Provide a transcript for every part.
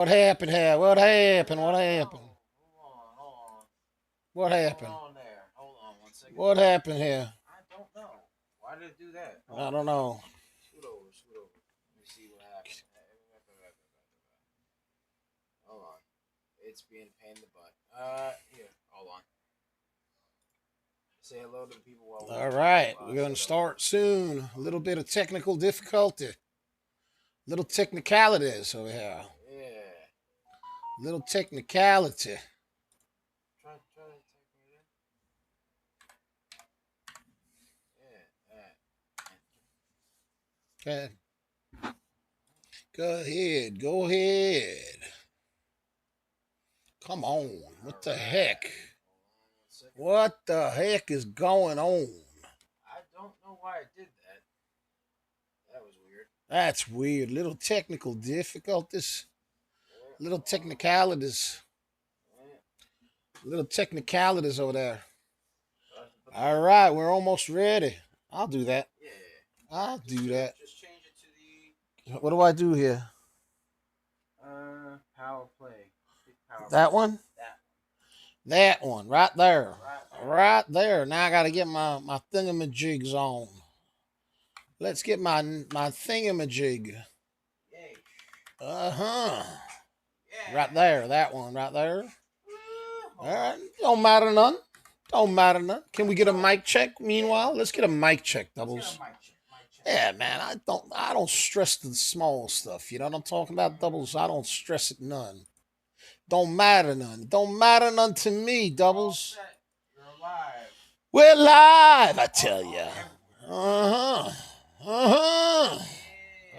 What happened here? What happened? What happened? Hold on. What happened? Hold on there. Hold on 1 second. What happened here? I don't know. Why did it do that? I don't know. Scoot over. Let me see what happened. Hold on. It's being pain in the butt. Here. Hold on. Say hello to the people while All right, we're going to start soon. A little bit of technical difficulty. Little technicalities over here. Yeah. Little technicality. Try to type it in. Yeah. Go ahead. Go ahead. Come on. What the heck? What the heck is going on? I don't know why I did that. That was weird. That's weird. Little technical difficulties. Little technicalities. Little technicalities over there. All right, we're almost ready. I'll do that. Yeah. I'll do that. Just change it to the. What do I do here? Power play. That one? That one, right there. Right there. Now I got to get my thingamajigs on. Let's get my thingamajig. Uh-huh. Yeah. Right there. That one right there. All right. Don't matter none. Don't matter none. Can we get a mic check meanwhile? Let's get a mic check, Doubles. Yeah, man. I don't stress the small stuff. You know what I'm talking about, Doubles? I don't stress it none. Don't matter none. Don't matter none to me, Doubles. You're live. We're live, I tell ya. Uh-huh. Uh-huh.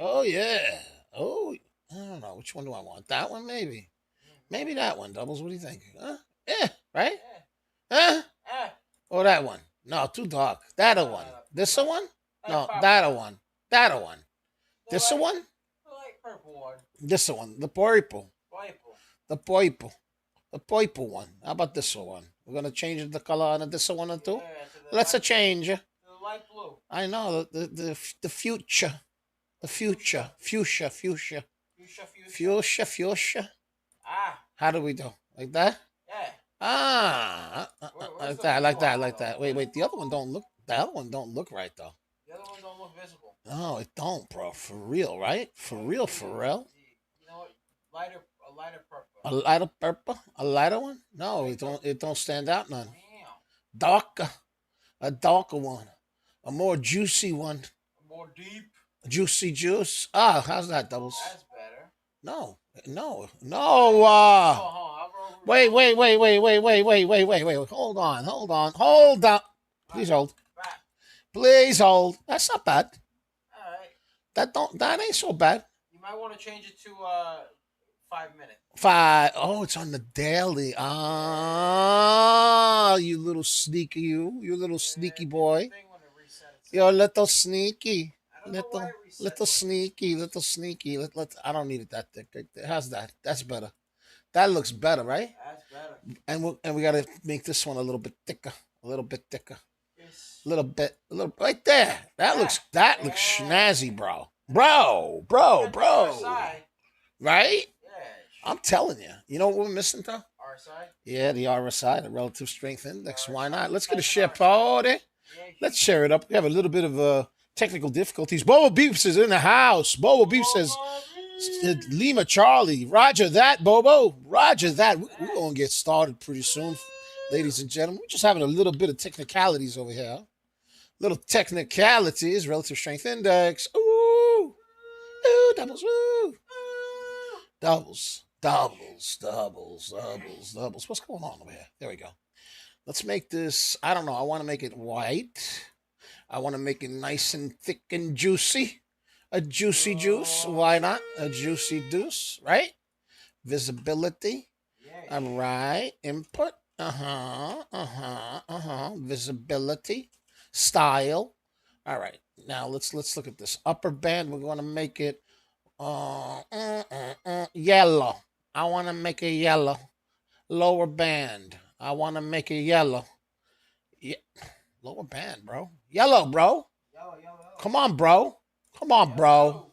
Oh, yeah. Oh, I don't know. Which one do I want? That one, maybe? Maybe that one, Doubles. What do you think? Huh? Yeah, right? Huh? Or that one? No, too dark. That a one. This a one? No, that a one. That a one. This a one? The light purple one. This a one. The purple. The purple. The purple one. How about this one? We're going to change the color on this one too? Yeah, let's change. The light blue. I know. The future. The future. Fuchsia. How do we do? Like that? Yeah. Like that. Wait. The other one don't look. The other one don't look right though. The other one don't look visible. No, it don't, bro. For real, right? For real. You know what? A lighter purple. A lighter purple? A lighter one? No, it don't stand out none. Darker. A darker one. A more juicy one. A more deep. Juicy juice. Ah, how's that, Doubles? That's better. No. Wait. Hold on. Please hold. That's not bad. All right. That ain't so bad. You might want to change it to 5 minutes. 5. Oh, it's on the daily. Ah, you little sneaky, you little sneaky boy. Yo, little sneaky. Little sneaky. I don't need it that thick. How's that? That's better. That looks better, right? That's better. And we gotta make this one a little bit thicker. Yes. A little bit. Right there. That looks snazzy, bro. Bro. Right? I'm telling you. You know what we're missing, though? RSI? Yeah, the RSI, the Relative Strength Index. Why not? Let's get a share party. Let's share it up. We have a little bit of technical difficulties. Bobo Beeps is in the house. Bobo Beeps says, Lima Charlie. Roger that, Bobo. Roger that. We're going to get started pretty soon, ladies and gentlemen. We're just having a little bit of technicalities over here. Little technicalities. Relative Strength Index. Ooh. Doubles. Ooh. Doubles. What's going on over here? There we go. Let's make this, I don't know. I want to make it white. I want to make it nice and thick and juicy. A juicy juice. Why not? A juicy juice, right? Visibility. All right. Input. Visibility. Style. All right. Now let's look at this. Upper band, we're going to make it yellow. I want to make it yellow. Lower band. I want to make it yellow. Yeah. Lower band, bro. Yellow, bro. Yellow. Come on, bro. Come on, bro.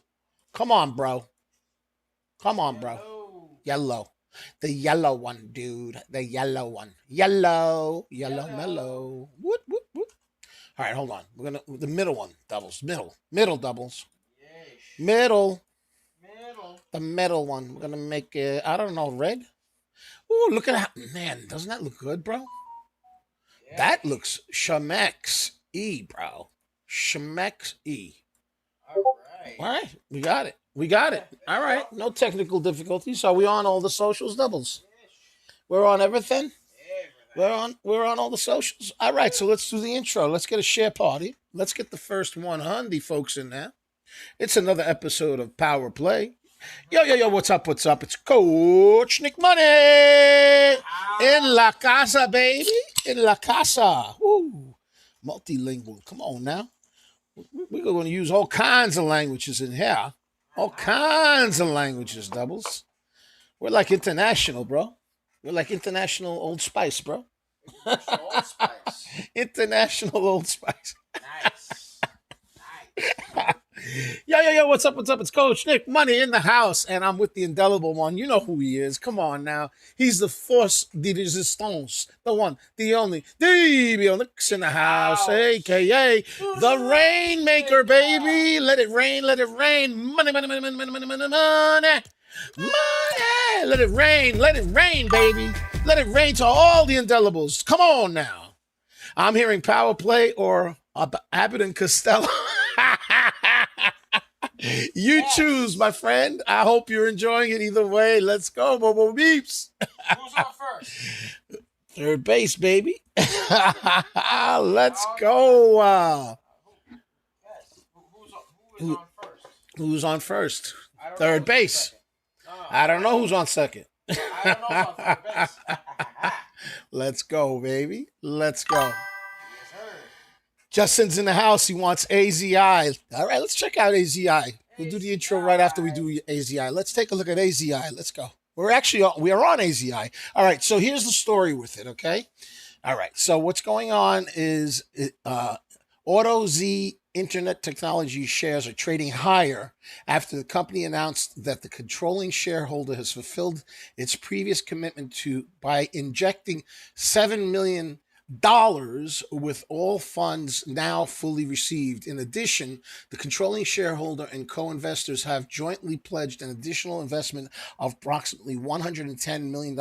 Yellow. The yellow one, dude. The yellow one. Yellow. Yellow mellow. Whoop, whoop, whoop. All right, hold on. We're going to, the middle one, doubles. Middle doubles. Yes. Middle. Middle. The middle one. We're going to make it, I don't know, red. Ooh, look at that. Man, doesn't that look good, bro? Yeah. That looks Shemex E, bro. Shemex E. All right. All right, we got it. We got it. All right, no technical difficulties. Are we on all the socials, doubles? We're on everything. We're on all the socials. All right, so let's do the intro. Let's get a share party. Let's get the first 100 folks in there. It's another episode of Power Play. Yo, what's up? What's up? It's Coach Nick Money in La Casa, baby. In La Casa. Woo. Multilingual. Come on now. We're going to use all kinds of languages in here. All kinds of languages, doubles. We're like international, bro. We're like international Old Spice, bro. Old Spice. International Old Spice. Nice. Nice. Yo, what's up? What's up? It's Coach Nick Money in the house, and I'm with the indelible one. You know who he is. Come on now. He's the force de resistance, the one, the only, the Parabolics in the house, a.k.a. the Rainmaker, baby. Let it rain, let it rain. Money, money, money, money, money, money, money, money. Money. Let it rain, baby. Let it rain to all the indelibles. Come on now. I'm hearing Power Play or Abbott and Costello. You choose, my friend. I hope you're enjoying it either way. Let's go, Bobo Beeps. Who's on first? Third base, baby. Let's go. Yes. Who is on first? Who's on first? I don't Third know who's base. second. I don't know who's on second. I don't know who's on third base. Let's go, baby. Let's go. Yes, sir. Justin's in the house. He wants AZI. All right, let's check out AZI. We'll do the intro right after we do AZI. Let's take a look at AZI. Let's go. We are on AZI. All right, so here's the story with it, okay? All right, so what's going on is AutoZ Internet Technology shares are trading higher after the company announced that the controlling shareholder has fulfilled its previous commitment by injecting $7 million with all funds now fully received. In addition, the controlling shareholder and co-investors have jointly pledged an additional investment of approximately $110 million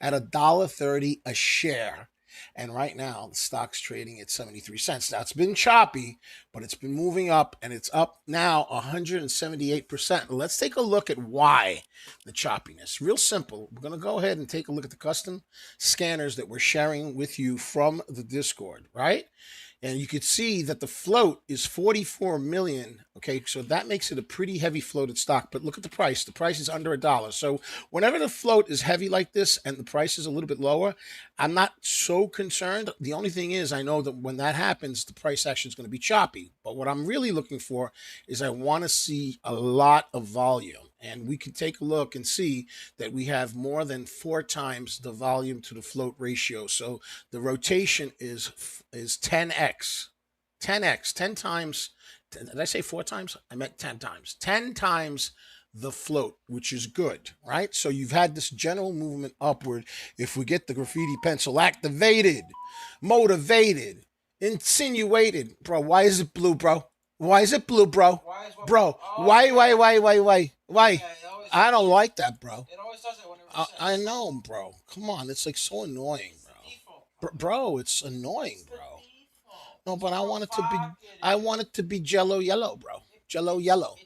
at $1.30 a share. And right now, the stock's trading at 73 cents. Now, it's been choppy, but it's been moving up, and it's up now 178%. Let's take a look at why the choppiness. Real simple. We're going to go ahead and take a look at the custom scanners that we're sharing with you from the Discord, right? And you could see that the float is 44 million. Okay, so that makes it a pretty heavy floated stock. But look at the price. The price is under $1. So whenever the float is heavy like this and the price is a little bit lower, I'm not so concerned. The only thing is I know that when that happens, the price action is going to be choppy. But what I'm really looking for is I want to see a lot of volume. And we can take a look and see that we have more than 4 times the volume to the float ratio. So the rotation is 10x. 10 times. Did I say 4 times? I meant 10 times. 10 times the float, which is good, right? So you've had this general movement upward. If we get the graffiti pencil activated, motivated, insinuated. Bro, why is it blue, bro? Why is it blue, bro? Bro, why? Yeah, I don't like that, bro. It always does it when it resets. I know, bro. Come on, it's like so annoying, bro. Bro, it's annoying, bro. No, but I want it to be jello yellow, bro. Jello yellow.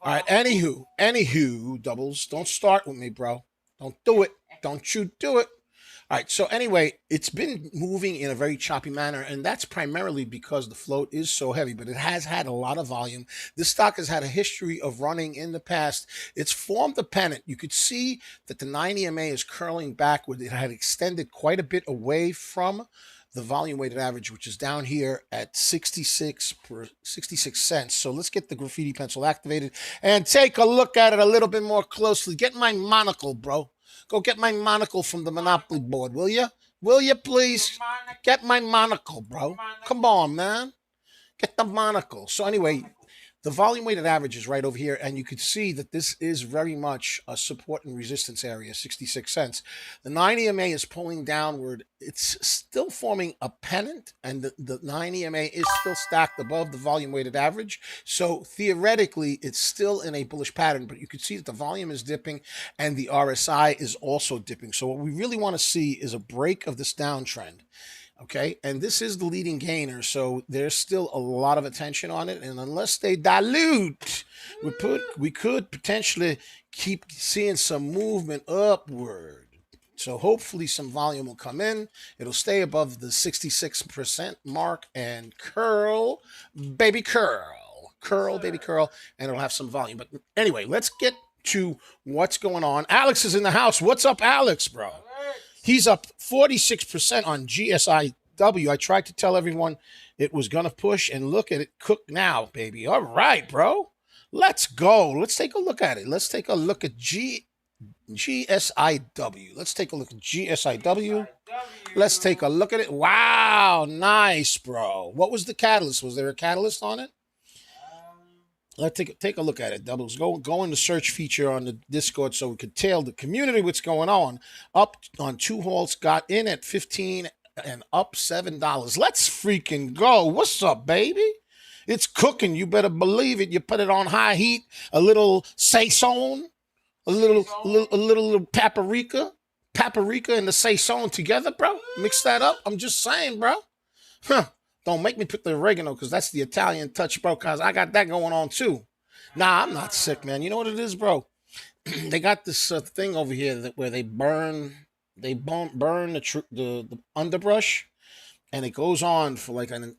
All right, anywho, doubles, don't start with me, bro. Don't do it. Don't you do it. All right, so anyway, it's been moving in a very choppy manner, and that's primarily because the float is so heavy, but it has had a lot of volume. This stock has had a history of running in the past. It's formed a pennant. You could see that the 9 EMA is curling backward. It had extended quite a bit away from the volume weighted average, which is down here at 66 cents. So let's get the graffiti pencil activated and take a look at it a little bit more closely. Get my monocle, bro. Go get my monocle from the Monopoly board, will you? Will you please? Get my monocle, bro. Come on, man. Get the monocle. So anyway, The volume weighted average is right over here, and you could see that this is very much a support and resistance area, 66 cents. The 9 EMA is pulling downward. It's still forming a pennant, and the 9 EMA is still stacked above the volume weighted average. So theoretically, it's still in a bullish pattern, but you can see that the volume is dipping and the RSI is also dipping. So what we really want to see is a break of this downtrend. Okay, and this is the leading gainer, so there's still a lot of attention on it, and unless they dilute, we could potentially keep seeing some movement upward. So hopefully some volume will come in. It'll stay above the 66% mark and curl, baby curl, curl, baby curl, and it'll have some volume. But anyway, let's get to what's going on. Alex is in the house. What's up, Alex, bro? He's up 46% on GSIW. I tried to tell everyone it was going to push, and look at it cook now, baby. All right, bro. Let's go. Let's take a look at it. Let's take a look at GSIW. Let's take a look at GSIW. Let's take a look at it. Wow, nice, bro. What was the catalyst? Was there a catalyst on it? Let's take a look at it. Doubles. Go in the search feature on the Discord so we could tell the community what's going on. Up on 2 halts, got in at 15 and up $7. Let's freaking go. What's up, baby? It's cooking. You better believe it. You put it on high heat, a little saison, a little paprika and the saison together, bro. Mix that up. I'm just saying, bro. Huh. Don't make me put the oregano because that's the Italian touch, bro, because I got that going on too. Nah, I'm not sick, man. You know what it is, bro? They got this thing over here where they burn the underbrush, and it goes on for like a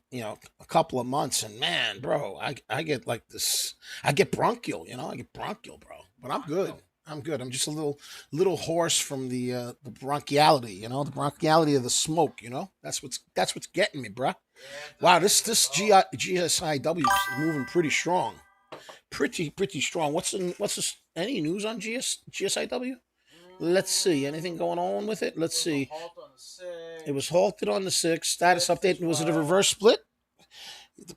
couple of months. And man, bro, I get like this. I get bronchial, I get bronchial, bro. But I'm good. I'm good. I'm just a little hoarse from the bronchiality, the bronchiality of the smoke, That's what's getting me, bro. Wow, this GSIW is moving pretty strong, pretty strong. Any news on GSIW? Let's see. Anything going on with it? Let's see. It was halted on the 6th. Status update. Was it a reverse split?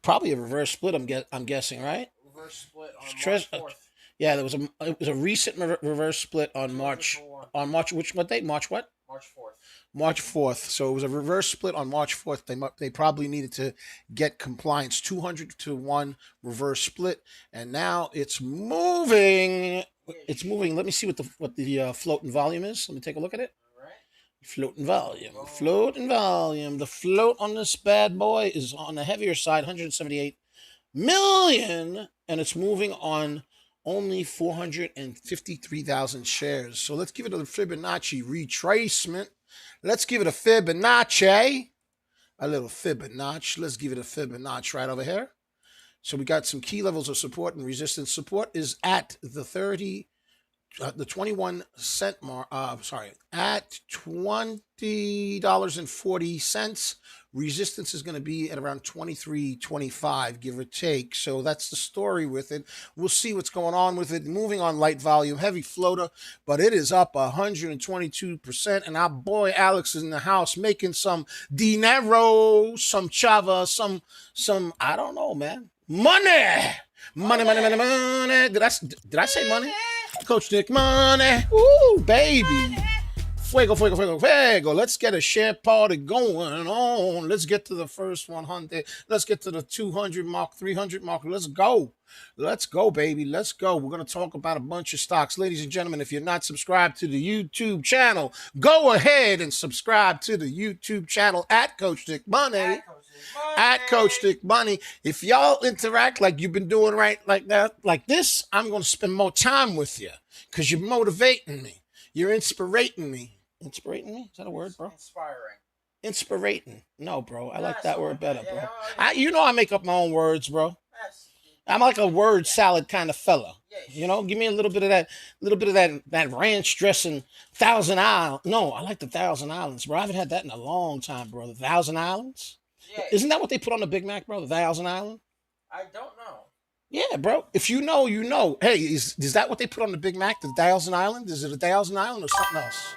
Probably a reverse split. I'm guessing, right? Reverse split on March 4th. Yeah, it was a recent reverse split on March. On March, what date? March what? March 4th. March 4th. So it was a reverse split on March 4th. They probably needed to get compliance. 200-to-1 reverse split, and now it's moving. It's moving. Let me see what the floating volume is. Let me take a look at it. All right. Floating volume. Floating volume. The float on this bad boy is on the heavier side, 178 million, and it's moving on only 453,000 shares. So let's give it a Fibonacci retracement. Let's give it a Fibonacci. A little Fibonacci. Let's give it a Fibonacci right over here. So we got some key levels of support and resistance. Support is at the 21 cent mark. At $20.40. Resistance is going to be at around 23.25, give or take. So that's the story with it. We'll see what's going on with it. Moving on light volume, heavy floater, but it is up 122%. And our boy Alex is in the house making some dinero, some chava, some I don't know, man. Money. Did I say money? Coach Nick, money. Ooh, baby. Fuego. Let's get a share party going on. Let's get to the first 100. Let's get to the 200 mark, 300 mark. Let's go. Let's go, baby. Let's go. We're going to talk about a bunch of stocks. Ladies and gentlemen, if you're not subscribed to the YouTube channel, go ahead and subscribe to the YouTube channel at Coach Dick Money. At Coach Dick Money. If y'all interact like you've been doing right like that, like this, I'm going to spend more time with you because you're motivating me. You're inspirating me. Inspirating me? Is that a word, bro? Inspirating. No, bro. I like that word better, bro. I make up my own words, bro. I'm like a word salad kind of fella. Give me a little bit of that, that ranch dressing, Thousand Island. No, I like the Thousand Islands, bro. I haven't had that in a long time, bro. The Thousand Islands? Yeah. Isn't that what they put on the Big Mac, bro? The Thousand Island? I don't know. Yeah, bro. If you know, you know. Hey, is that what they put on the Big Mac? The Thousand Island? Is it a Thousand Island or something else?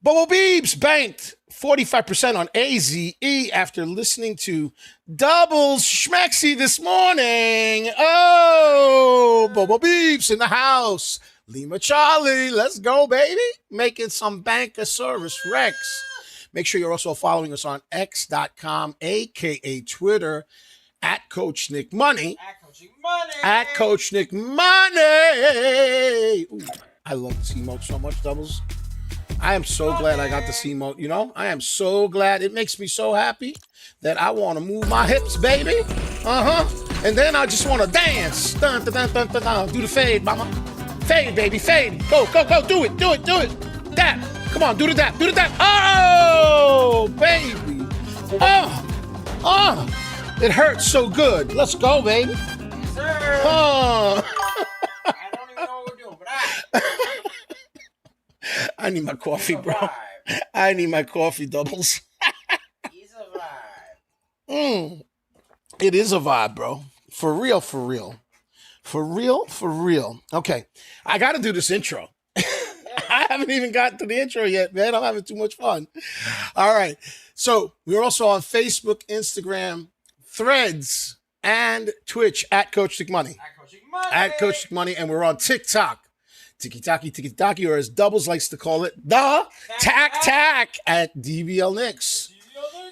Bobo Beeps banked 45% on AZE after listening to Doubles Schmexy this morning. Oh, Bobo Beeps in the house. Lima Charlie, let's go, baby. Making some Bankosaurus Rex. Make sure you're also following us on x.com, aka Twitter, at Coach Nick Money. At Coach Nick Money. Ooh, I love the C-Mode so much, Doubles. I am so glad I got the C-Mode. You know, I am so glad. It makes me so happy that I want to move my hips, baby. And then I just want to dance. Dun, dun, dun, dun, dun, dun. Do the fade, mama. Fade, baby, fade. Go, go, go. Do it, do it, do it. Dap. Come on, do the dap, do the dap. Oh, baby. It hurts so good. Let's go, baby. Yes, sir. Oh. I don't even know what we're doing, but I need my coffee, bro. I need my coffee, Doubles. He's a vibe. It is a vibe, bro. For real, for real. For real, for real. Okay, I got to do this intro. I haven't even gotten to the intro yet, man. I'm having too much fun. All right. So we're also on Facebook, Instagram, Threads, and Twitch at Coach Nick Money. At Coach Nick Money. And we're on TikTok. Tiki-taki, or as Doubles likes to call it, the Tac at DBL Nicks.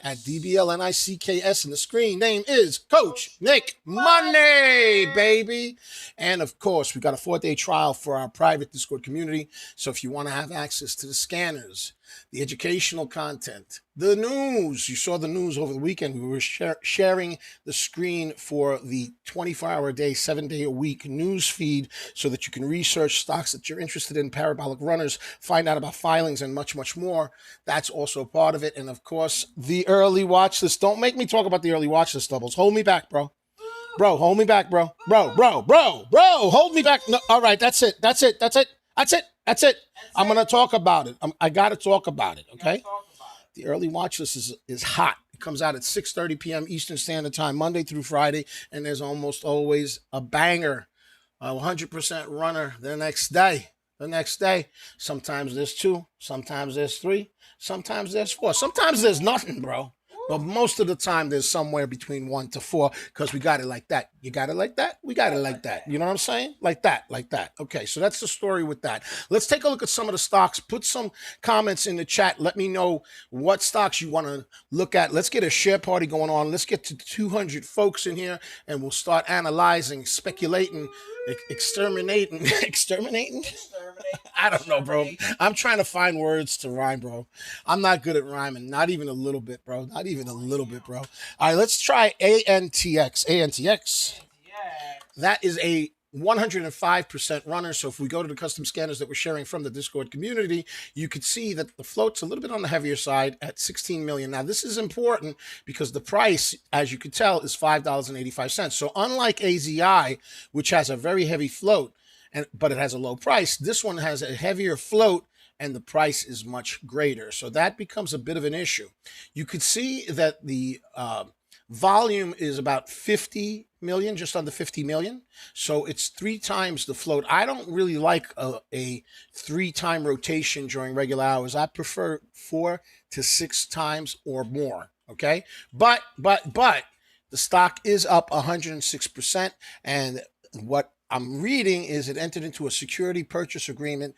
At DBLNICKS, and the screen name is Coach Nick Money, baby. And of course, we got a 4-day trial for our private Discord community. So if you want to have access to the scanners, the educational content, the news, you saw the news over the weekend. We were sharing the screen for the 24-hour-a-day, 7-day-a-week news feed so that you can research stocks that you're interested in, parabolic runners, find out about filings, and much, much more. That's also part of it. And of course, the early watch list. Don't make me talk about the early watch list, Doubles. Hold me back, bro. Bro, hold me back, bro. Bro, hold me back. No, all right, that's it. I'm going to talk about it. I got to talk about it, okay? The early watch list is hot. It comes out at 6:30 p.m. Eastern Standard Time, Monday through Friday, and there's almost always a banger, a 100% runner the next day. Sometimes there's 2, sometimes there's 3, sometimes there's 4, sometimes there's nothing, bro. But most of the time, there's somewhere between 1 to 4 because we got it like that. You got it like that? We got it like that. You know what I'm saying? Like that. Okay, so that's the story with that. Let's take a look at some of the stocks. Put some comments in the chat. Let me know what stocks you want to look at. Let's get a share party going on. Let's get to 200 folks in here, and we'll start analyzing, speculating, exterminating. I don't know, bro. I'm trying to find words to rhyme, bro. I'm not good at rhyming. Not even a little bit, bro. All right, let's try ANTX. That is a 105% runner. So if we go to the custom scanners that we're sharing from the Discord community, you could see that the float's a little bit on the heavier side at 16 million. Now, this is important because the price, as you could tell, is $5.85. So unlike AZI, which has a very heavy float, but it has a low price, this one has a heavier float and the price is much greater. So that becomes a bit of an issue. You could see that the volume is about 50 million, just under 50 million. So it's 3 times the float. I don't really like a 3-time rotation during regular hours. I prefer 4 to 6 times or more. Okay. But the stock is up 106%. And what I'm reading is it entered into a security purchase agreement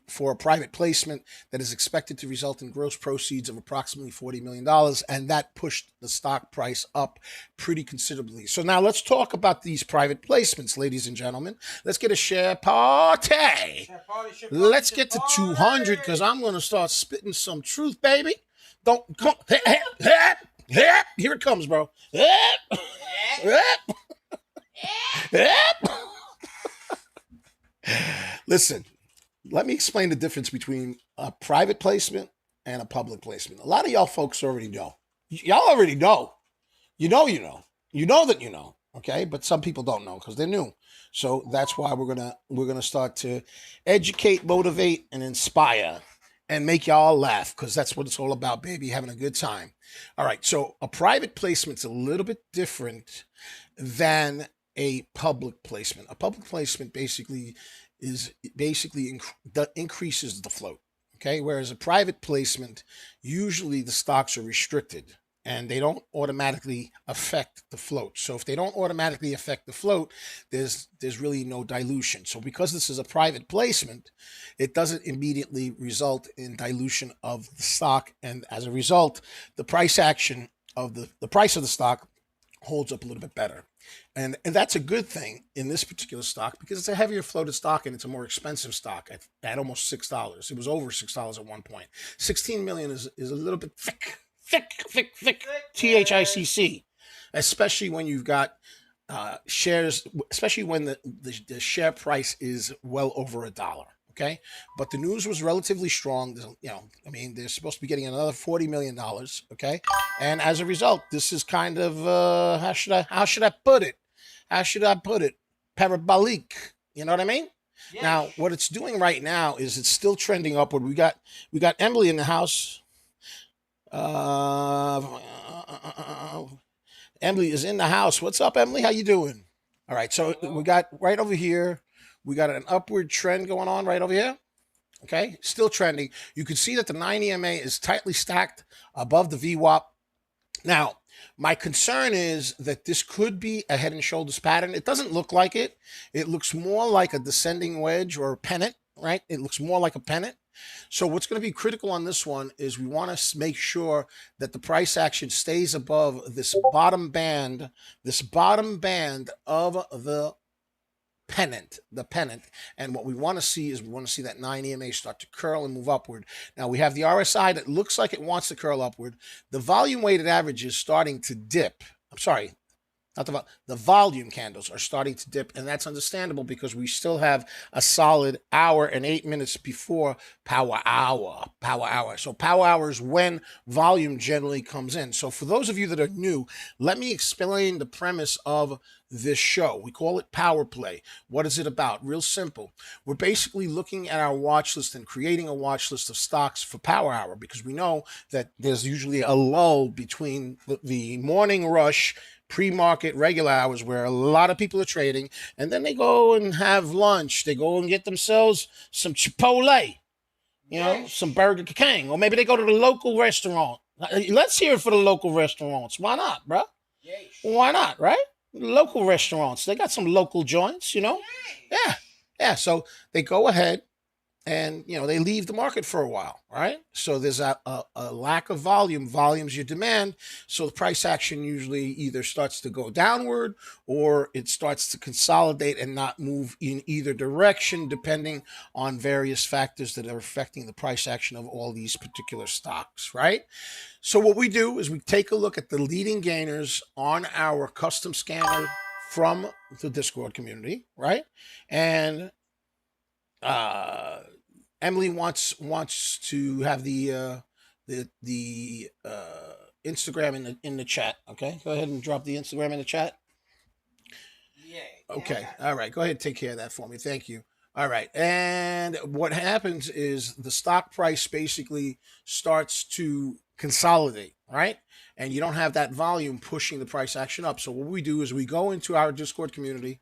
for a private placement that is expected to result in gross proceeds of approximately $40 million, and that pushed the stock price up pretty considerably. So now let's talk about these private placements, ladies and gentlemen. Let's get a share party. Let's get to 200 because I'm going to start spitting some truth, baby. Don't come. Here it comes, bro. Listen, let me explain the difference between a private placement and a public placement. A lot of y'all folks already know. Y'all already know. You know that you know. Okay, but some people don't know because they're new. So that's why we're gonna start to educate, motivate, and inspire, and make y'all laugh because that's what it's all about, baby. Having a good time. All right. So a private placement's a little bit different than a public placement. A public placement basically increases the float. Okay, whereas a private placement, usually the stocks are restricted and they don't automatically affect the float. So if they don't automatically affect the float, there's really no dilution. So because this is a private placement, it doesn't immediately result in dilution of the stock, and as a result, the price action of the price of the stock holds up a little bit better. And that's a good thing in this particular stock because it's a heavier floated stock and it's a more expensive stock at almost $6. It was over $6 at one point. 16 million is a little bit thick. THICC, especially when you've got shares, especially when the share price is well over $1. Okay, but the news was relatively strong. You know, I mean, they're supposed to be getting another $40 million. Okay, and as a result, this is kind of how should I put it? Parabolic. You know what I mean? Yes. Now, what it's doing right now is it's still trending upward. We got Emily in the house. Emily is in the house. What's up, Emily? How you doing? All right, so we got right over here. We got an upward trend going on right over here. Okay, still trending. You can see that the 9 EMA is tightly stacked above the VWAP. Now, my concern is that this could be a head and shoulders pattern. It doesn't look like it. It looks more like a descending wedge or a pennant, right? It looks more like a pennant. So what's going to be critical on this one is we want to make sure that the price action stays above this bottom band of the pennant. And what we want to see is that 9 EMA start to curl and move upward. Now we have the RSI that looks like it wants to curl upward. The volume weighted average is starting to dip. I'm sorry. Not the volume candles are starting to dip, and that's understandable because we still have a solid hour and 8 minutes before power hour. So power hour is when volume generally comes in. So for those of you that are new, let me explain the premise of this show. We call it Power Play. What is it about? Real simple. We're basically looking at our watch list and creating a watch list of stocks for power hour because we know that there's usually a lull between the morning rush, pre-market, regular hours where a lot of people are trading, and then they go and have lunch. They go and get themselves some Chipotle, you know, some Burger King, or maybe they go to the local restaurant. Let's hear it for the local restaurants. Why not, bro? Why not, right? Local restaurants. They got some local joints, you know? Yeah. So they go ahead and, you know, they leave the market for a while, right? So there's a lack of volume. Volume's your demand. So the price action usually either starts to go downward or it starts to consolidate and not move in either direction, depending on various factors that are affecting the price action of all these particular stocks, right? So what we do is we take a look at the leading gainers on our custom scanner from the Discord community, right? And Emily wants to have the Instagram in the chat. Okay, go ahead and drop the Instagram in the chat. Okay, all right. Go ahead and take care of that for me. Thank you. All right, and what happens is the stock price basically starts to consolidate, right? And you don't have that volume pushing the price action up. So what we do is we go into our Discord community.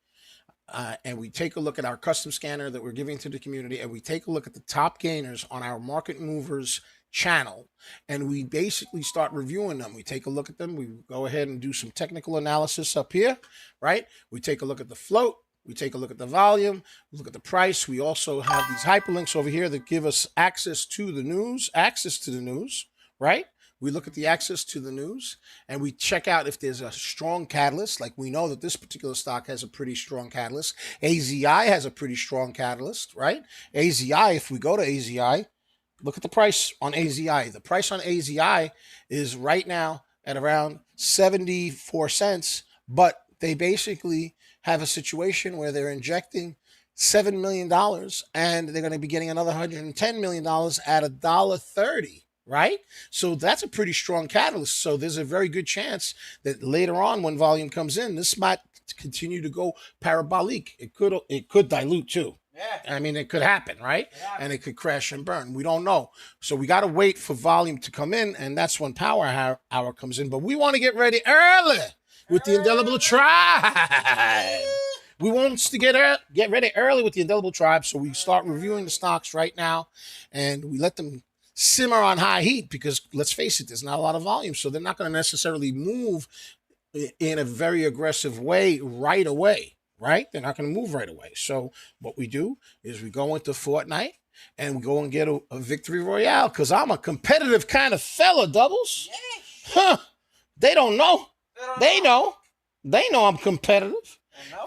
And we take a look at our custom scanner that we're giving to the community, and we take a look at the top gainers on our market movers channel, and we basically start reviewing them. We take a look at them. We go ahead and do some technical analysis up here, right? We take a look at the float. We take a look at the volume, look at the price. We also have these hyperlinks over here that give us access to the news, right? We look at the access to the news and we check out if there's a strong catalyst. Like we know that this particular stock has a pretty strong catalyst. AZI has a pretty strong catalyst, right? AZI, if we go to AZI, look at the price on AZI. The price on AZI is right now at around 74 cents, but they basically have a situation where they're injecting $7 million and they're going to be getting another $110 million at $1.30. Right? So that's a pretty strong catalyst. So there's a very good chance that later on when volume comes in, this might continue to go parabolic. It could dilute too. Yeah. I mean, it could happen, right? Yeah. And it could crash and burn. We don't know. So we got to wait for volume to come in, and that's when power hour comes in. But we want to get ready early with the indelible tribe. We want to get ready early with the Indelible Tribe, so we start reviewing the stocks right now, and we let them simmer on high heat because, let's face it, there's not a lot of volume, so they're not going to necessarily move in a very aggressive way right away, right? They're not going to move right away. So what we do is we go into Fortnite and we go and get a victory royale because I'm a competitive kind of fella, Doubles. Huh. They don't know. They know. They know I'm competitive.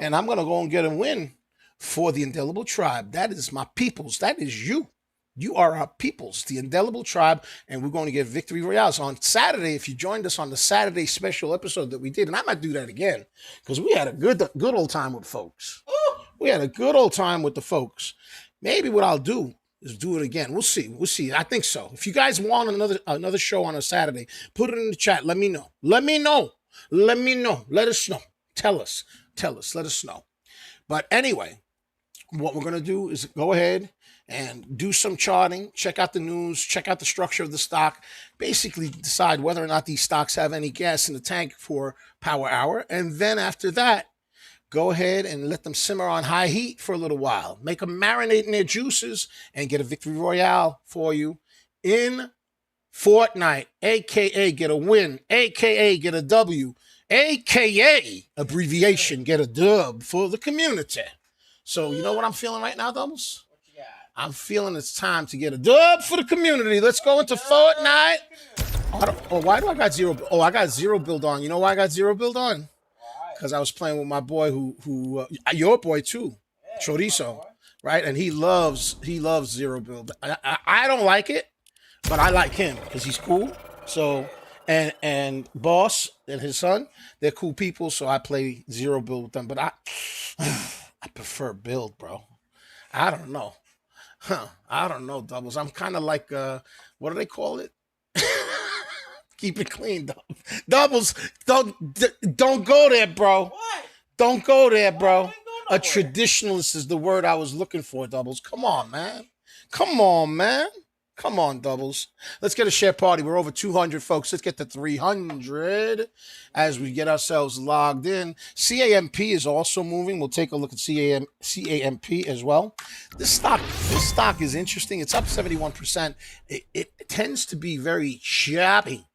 And I'm going to go and get a win for the Indelible Tribe. That is my peoples. That is you. You are our peoples, the Indelible Tribe, and we're going to get victory royales on Saturday. If you joined us on the Saturday special episode that we did, and I might do that again because we had a good old time with folks. We had a good old time with the folks. Maybe what I'll do is do it again. We'll see. We'll see. I think so. If you guys want another show on a Saturday, put it in the chat. Let me know. Let me know. Let me know. Let us know. Tell us. Let us know. But anyway, what we're going to do is go ahead and do some charting, check out the news, check out the structure of the stock, basically decide whether or not these stocks have any gas in the tank for power hour. And then after that, go ahead and let them simmer on high heat for a little while. Make them marinate in their juices and get a victory royale for you in Fortnite, a.k.a. get a win, a.k.a. get a W, a.k.a. abbreviation, get a dub for the community. So you know what I'm feeling right now, Doubles? I'm feeling it's time to get a dub for the community. Let's go into Fortnite. Why do I got zero? Oh, I got zero build on. You know why I got zero build on? Because I was playing with my boy who your boy too, Chorizo, right? And he loves zero build. I don't like it, but I like him because he's cool. So and Boss and his son, they're cool people. So I play zero build with them. But I prefer build, bro. I don't know. I don't know, Doubles. I'm kind of like, what do they call it? Keep it clean, Doubles. Don't go there, bro. What? Don't go there, bro. A traditionalist is the word I was looking for, Doubles. Come on, man. Come on, man. Come on, Doubles. Let's get a share party. We're over 200, folks. Let's get to 300 as we get ourselves logged in. CAMP is also moving. We'll take a look at CAMP as well. This stock is interesting. It's up 71%. It tends to be very choppy.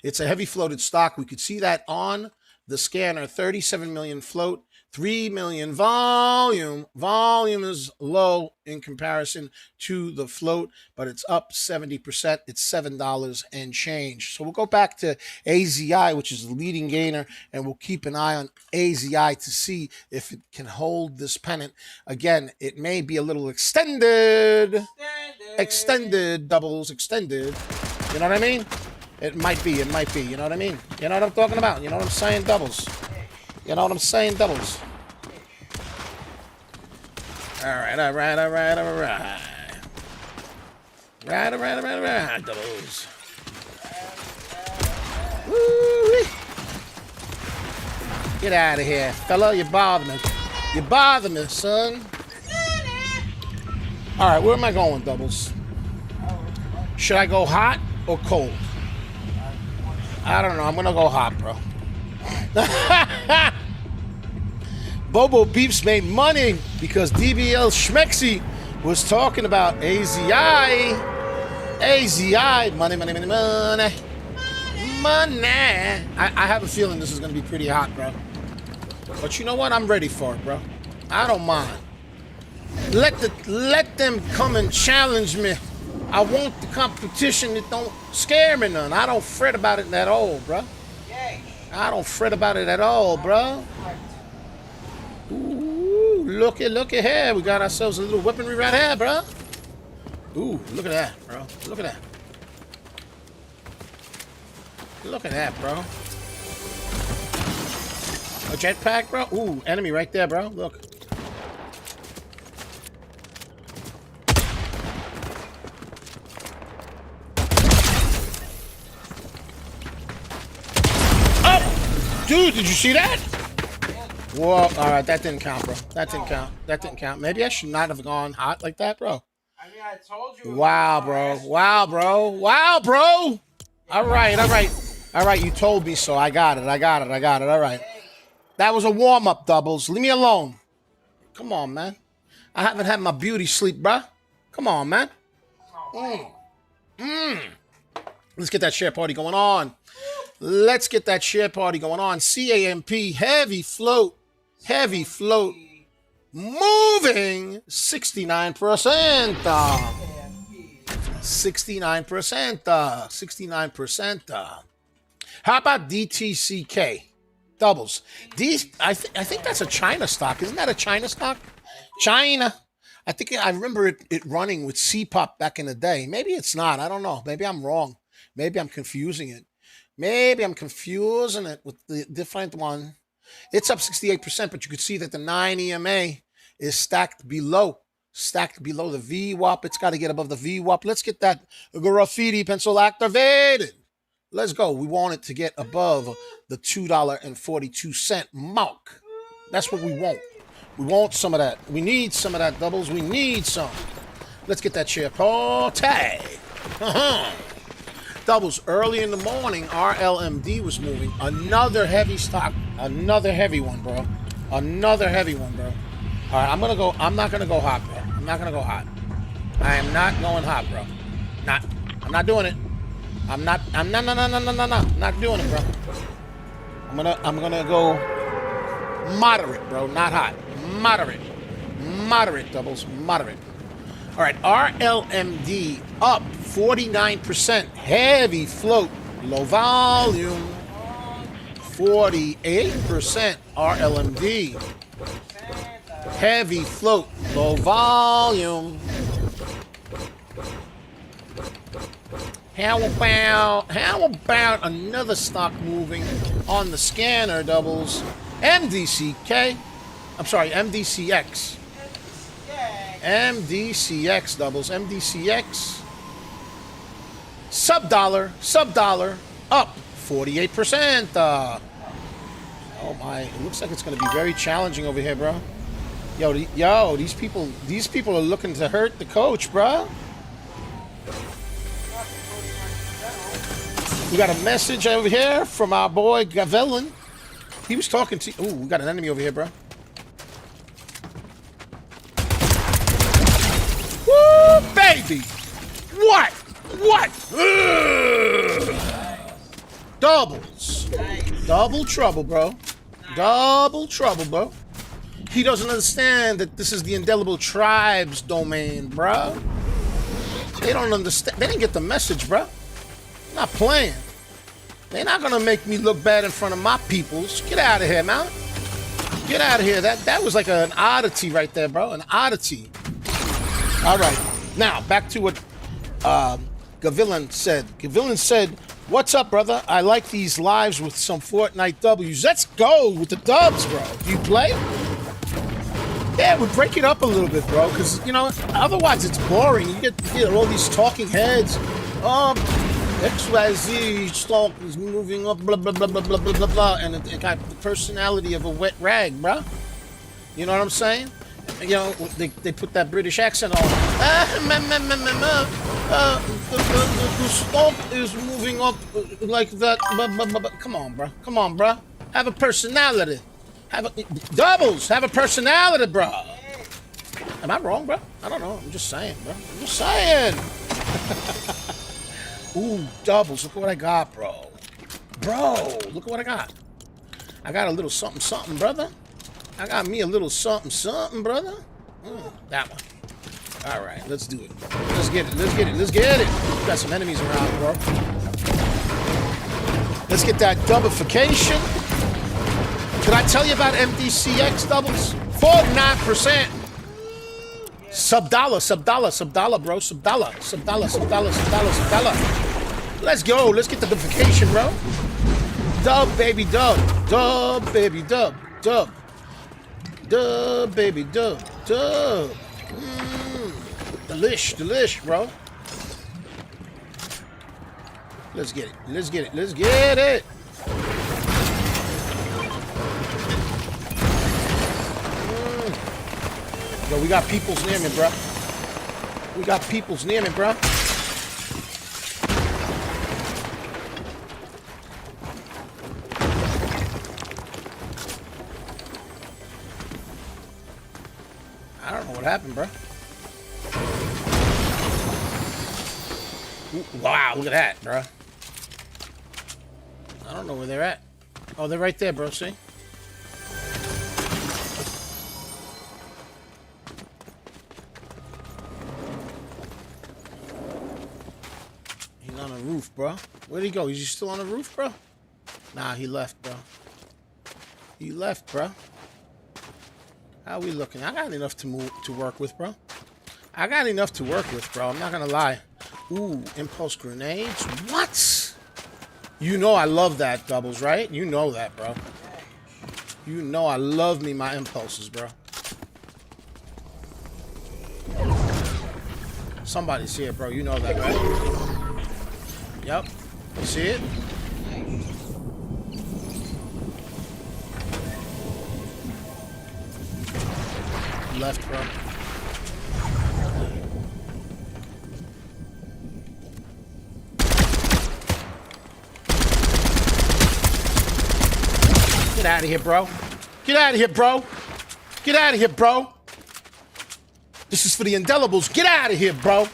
It's a heavy floated stock. We could see that on the scanner. 37 million float. 3 million volume. Volume is low in comparison to the float, but it's up 70%. It's $7 and change. So we'll go back to AZI, which is the leading gainer, and we'll keep an eye on AZI to see if it can hold this pennant. Again, it may be a little extended, Doubles, extended. You know what I mean? It might be. You know what I mean? You know what I'm talking about? You know what I'm saying, Doubles? You know what I'm saying, Doubles? All right, Doubles. Woo-wee. Get out of here, fella. You bother me, son. All right, where am I going, Doubles? Should I go hot or cold? I don't know. I'm going to go hot, bro. Bobo Beeps made money because DBL Schmexy was talking about AZI. Money. I have a feeling this is going to be pretty hot, bro. But you know what? I'm ready for it, bro. I don't mind. Let them come and challenge me. I want the competition that don't scare me none. I don't fret about it at all, bro. I don't fret about it at all, bro. Ooh, look at here. We got ourselves a little weaponry right here, bro. Ooh, look at that, bro. Look at that. Look at that, bro. A jetpack, bro. Ooh, enemy right there, bro. Look. Dude, did you see that? Whoa, all right, that didn't count, bro. That didn't count. Maybe I should not have gone hot like that, bro. I mean, I told you. Wow, bro. All right. You told me so. I got it. All right. That was a warm-up, doubles. Leave me alone. Come on, man. I haven't had my beauty sleep, bruh. Come on, man. Let's get that share party going on. Let's get that share party going on. CAMP, heavy float. Heavy float. Moving 69%. 69%. 69%. How about DTCK? Doubles. I think that's a China stock. Isn't that a China stock? China. I think I remember it running with CPOP back in the day. Maybe it's not. I don't know. Maybe I'm wrong. Maybe I'm confusing it. Maybe I'm confusing it with the different one. It's up 68%, but you could see that the 9 EMA is stacked below the VWAP. It's got to get above the VWAP. Let's get that graffiti pencil activated. Let's go. We want it to get above the $2.42 mark. That's what we want. We want some of that. We need some of that, doubles. We need some. Let's get that share party. Doubles, early in the morning, RLMD was moving. Another heavy stock. Another heavy one, bro. Another heavy one, bro. All right, I'm not going to go hot, bro. I'm not going to go hot. I am not going hot, bro. I'm not doing it. I'm not doing it, bro. I'm gonna go moderate, bro. Not hot. Moderate, doubles. Moderate. All right, RLMD up 49%. Heavy float, low volume. 48% RLMD. Heavy float, low volume. How about another stock moving on the scanner, doubles? MDCK. I'm sorry, MDCX. MDCX, doubles. MDCX. Sub dollar, up 48%. Oh my, it looks like it's going to be very challenging over here, bro. Yo, these people are looking to hurt the coach, bro. We got a message over here from our boy Gavelin. He was talking to... Ooh, we got an enemy over here, bro. Woo, baby! What? Ugh. Doubles. Double trouble, bro. Double trouble, bro. He doesn't understand that this is the Indelible Tribes domain, bro. They don't understand. They didn't get the message, bro. Not playing. They're not gonna make me look bad in front of my peoples. Get out of here, man. Get out of here. That was like an oddity right there, bro. An oddity. All right. Now back to what Gavilan said. Gavilan said, "What's up, brother? I like these lives with some Fortnite W's. Let's go with the dubs, bro. Do you play? Yeah, we break it up a little bit, bro. Because otherwise it's boring. You get all these talking heads. XYZ stock is moving up, blah, blah, blah, blah, blah, blah, blah, blah, and it got the personality of a wet rag, bro. You know what I'm saying? They put that British accent on. The stock is moving up like that. Come on, bro. Come on, bro. Have a personality. Doubles. Have a personality, bro. Am I wrong, bro? I don't know. I'm just saying, bro. I'm just saying. Ooh, doubles. Look at what I got, bro. Bro, look at what I got. I got a little something, something, brother. I got me a little something, something, brother. That one. All right, let's do it. Let's get it. Let's get it. Let's get it. We got some enemies around, bro. Let's get that doublification. Did I tell you about MDCX doubles? 49%. Sub-dollar, bro. Sub-dollar. Let's go. Let's get the doublification, bro. Dub, baby, dub. Dub, baby, dub. Dub. Dub, baby, dub. Dub. Delish, bro. Let's get it. Let's get it. Let's get it. Yo, we got peoples near me, bro. We got peoples near me, bro. happened, bro? Ooh, wow, look at that, bro. I don't know where they're at. Oh, they're right there, bro. See? He's on the roof, bro. Where'd he go? Is he still on the roof, bro? Nah, he left, bro. He left, bro. How we looking? I got enough to work with, bro. I got enough to work with, bro. I'm not gonna lie. Ooh, impulse grenades. What? You know I love that, Doubles, right? You know that, bro. You know I love me my impulses, bro. Somebody's here, bro. You know that, right? Yep. You see it? Left, bro. Get out of here, bro. Get out of here, bro. Get out of here, bro. This is for the indelibles. Get out of here, bro.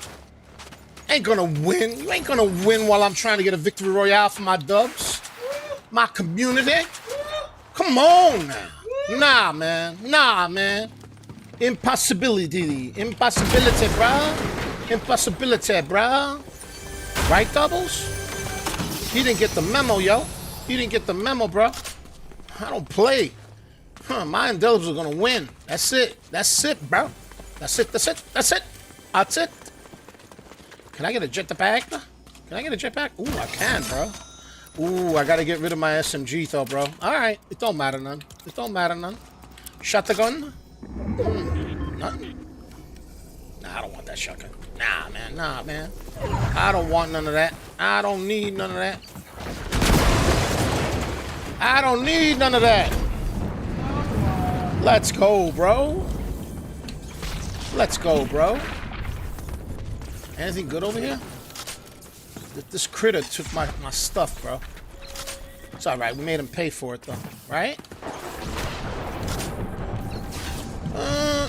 Ain't gonna win. You ain't gonna win while I'm trying to get a victory royale for my dubs. My community. Come on now. Nah, man. Nah, man. Impossibility. Impossibility, bro. Impossibility, bro. Right, Doubles? He didn't get the memo, yo. He didn't get the memo, bro. I don't play. Huh, my indelibles are gonna win. That's it. That's it, bro. That's it. That's it. That's it. That's it. Can I get a jetpack? Can I get a jetpack? Ooh, I can, bro. Ooh, I gotta get rid of my SMG, though, bro. Alright. It don't matter none. It don't matter none. Shotgun? Nothing. Nah, I don't want that shotgun. Nah, man. Nah, man. I don't want none of that. I don't need none of that. I don't need none of that. Let's go, bro. Let's go, bro. Anything good over here? This critter took my stuff, bro. It's alright. We made him pay for it, though. Right?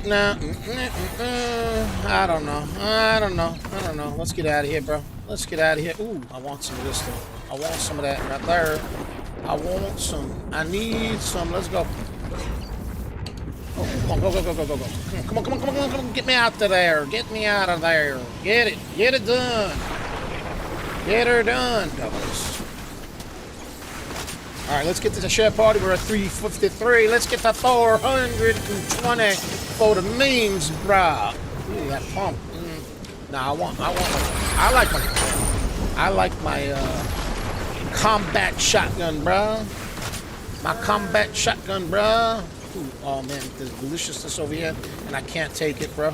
Nah. I don't know. I don't know. I don't know. Let's get out of here, bro. Let's get out of here. Ooh, I want some of this, though. I want some of that right there. I want some. I need some. Let's go. Oh, come on, go. Come on. Get me out of there. Get me out of there. Get it. Get it done. Get her done, Doubles. All right, let's get to the share party. We're at 353. Let's get to 420 for the memes, brah. Ooh, that pump. Nah, I like my combat shotgun, bruh. My combat shotgun, bruh. Ooh, oh man, there's deliciousness over here, and I can't take it, bro.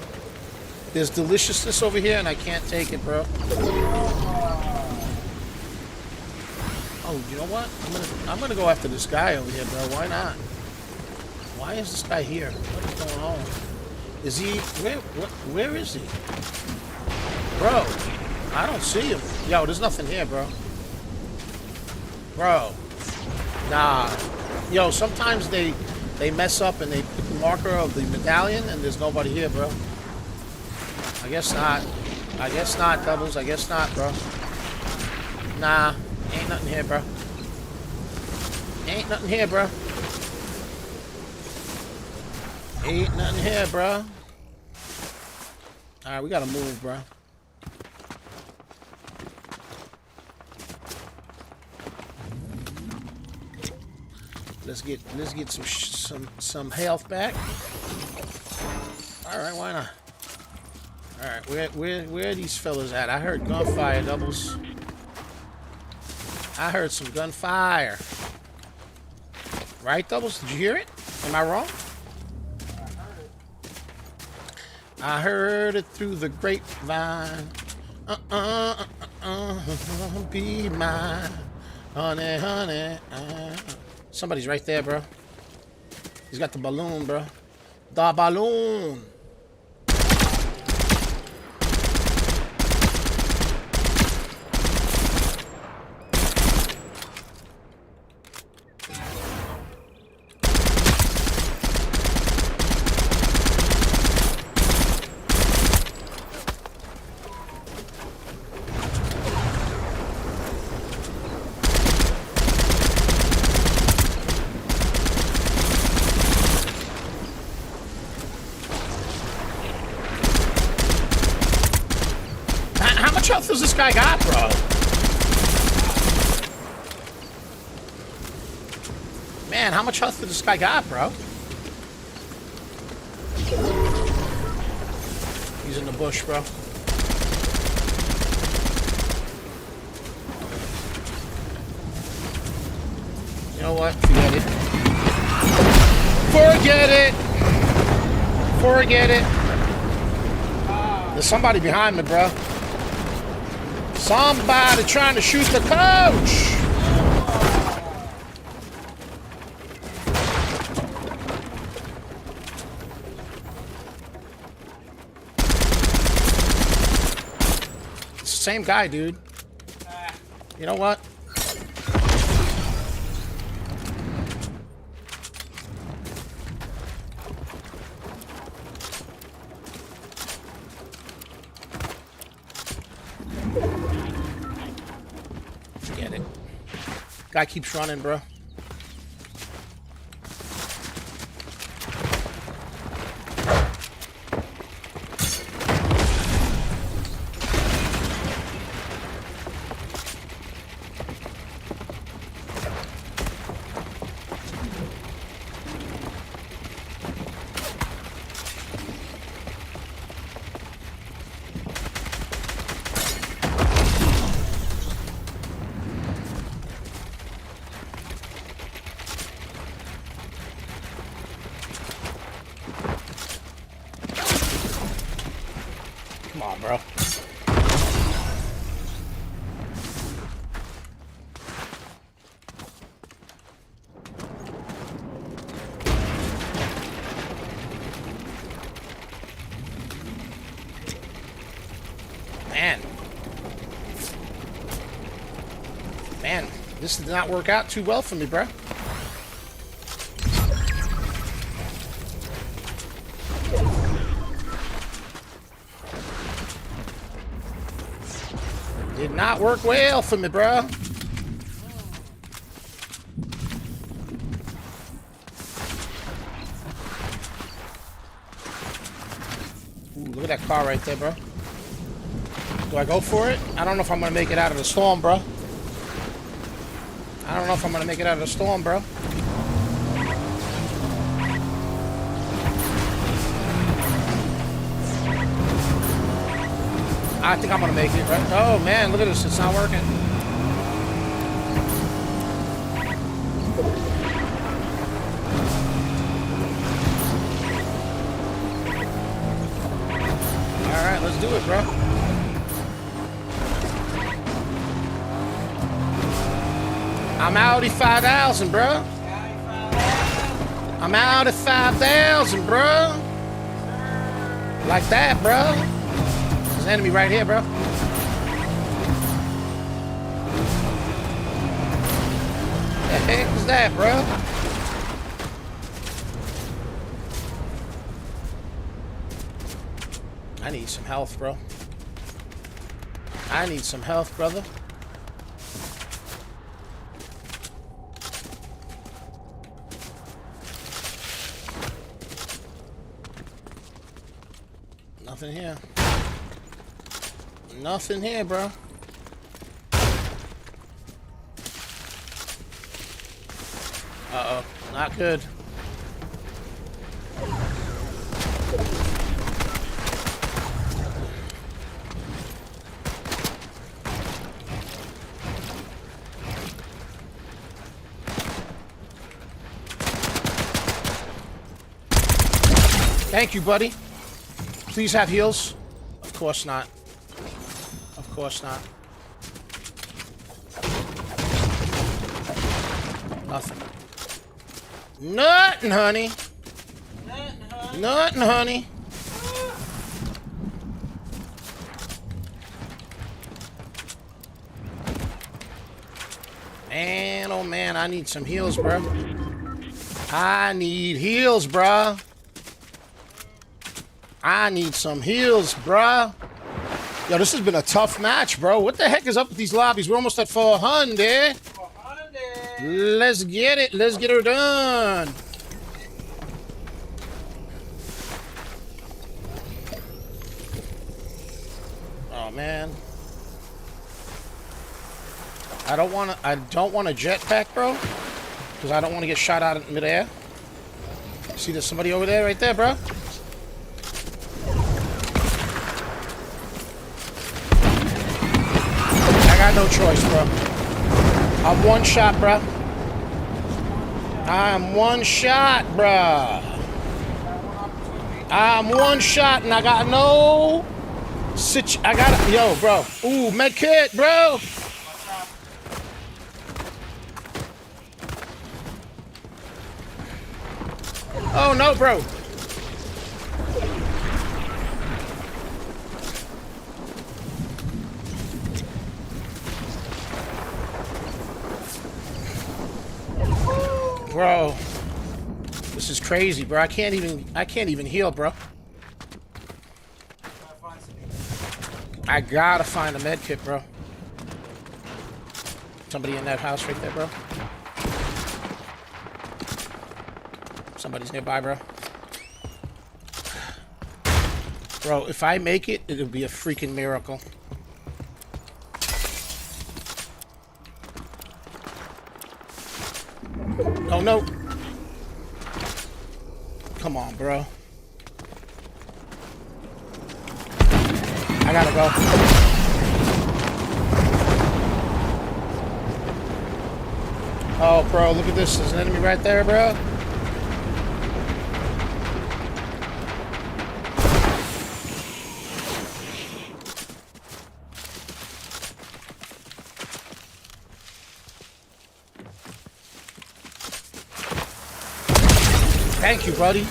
There's deliciousness over here, and I can't take it, bro. Oh, you know what? I'm gonna go after this guy over here, bro. Why not? Why is this guy here? What is going on? Is he where is he? Bro, I don't see him. Yo, there's nothing here, bro. Bro. Nah. Yo, sometimes they mess up and they put the marker of the medallion and there's nobody here, bro. I guess not. I guess not, Doubles. I guess not, bro. Nah. Ain't nothing here, bro. Ain't nothing here, bro. Ain't nothing here, bro. Alright, we gotta move, bro. Let's get some health back. All right, why not? All right, where are these fellas at? I heard gunfire, Doubles. I heard some gunfire. Right, Doubles? Did you hear it? Am I wrong? I heard it through the grapevine. Be mine, honey. Somebody's right there, bro. He's got the balloon, bro. The balloon. much health does this guy got, bro? Man, how much health does this guy got, bro? He's in the bush, bro. You know what? Forget it. Forget it! Forget it. There's somebody behind me, bro. Somebody trying to shoot the coach! It's the same guy, dude. You know what? Forget it. Guy keeps running, bro. Come on, bro. Man. Man, this did not work out too well for me, bro. Did not work well for me, bro. Ooh, look at that car right there, bro. Do I go for it? I don't know if I'm gonna make it out of the storm, bro. I don't know if I'm gonna make it out of the storm, bro. I think I'm gonna make it, right? Oh man, look at this, it's not working. Alright, let's do it, bro. I'm out at 5,000, bro. I'm out at 5,000, bro. Like that, bro. There's an enemy right here, bro. The heck is that, bro? I need some health, bro. I need some health, brother. Nothing here. Nothing here, bro. Uh-oh. Not good. Thank you, buddy. Please have heals. Of course not. Of course not. Nothing. Nothing, honey. Nothing, honey. Man, oh man, I need some heals, bro. I need heals, bro. I need some heals, bro. Yo, this has been a tough match, bro. What the heck is up with these lobbies? We're almost at 400. 400. Let's get it. Let's get her done. Oh, man. I don't want a jetpack, bro, because I don't want to get shot out in midair. See, there's somebody over there, right there, bro. I got no choice, bro. I'm one shot, bro. I'm one shot, bro. I'm one shot, and I got no. Yo, bro. Ooh, med kit, bro. Oh no, bro. Bro, this is crazy, bro. I can't even heal, bro. I gotta find a med kit, bro. Somebody in that house right there, bro. Somebody's nearby, bro. Bro, if I make it, it'll be a freaking miracle. Oh, no. Come on, bro. I gotta go. Oh, bro, look at this. There's an enemy right there, bro. Thank you, buddy.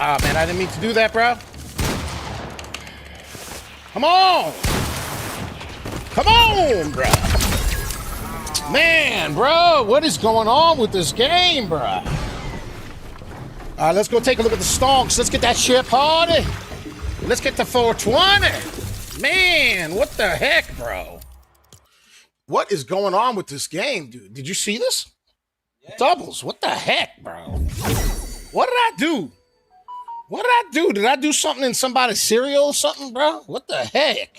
Ah, man, I didn't mean to do that, bro. Come on! Come on, bro! Man, bro, what is going on with this game, bro? All right, let's go take a look at the stonks. Let's get that shit party. Let's get to 420. Man, what the heck, bro? What is going on with this game, dude? Did you see this? Yeah. Doubles. What the heck, bro? What did I do? What did I do? Did I do something in somebody's cereal or something, bro? What the heck?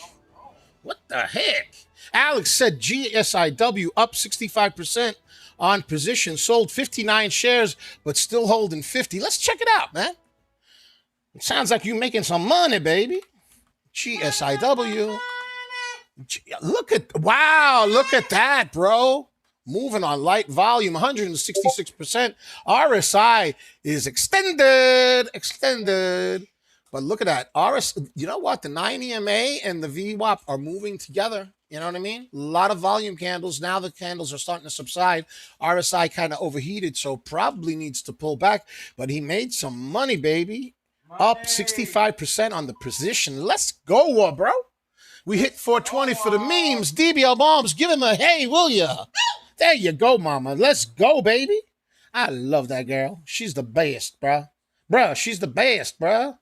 What the heck? Alex said GSIW up 65% on position, sold 59 shares, but still holding 50. Let's check it out, man. It sounds like you're making some money, baby. GSIW. Look at that, bro. Moving on light volume, 166%. RSI is extended. But look at that. You know what? The 9 EMA and the VWAP are moving together. You know what I mean? A lot of volume candles. Now the candles are starting to subside. RSI kind of overheated, so probably needs to pull back. But he made some money, baby. Up 65% on the position. Let's go, bro. We hit 420 for the memes. DBL Bombs, give him a hey, will ya? There you go, mama. Let's go, baby. I love that girl. She's the best, bro. Bruh, she's the best, bro.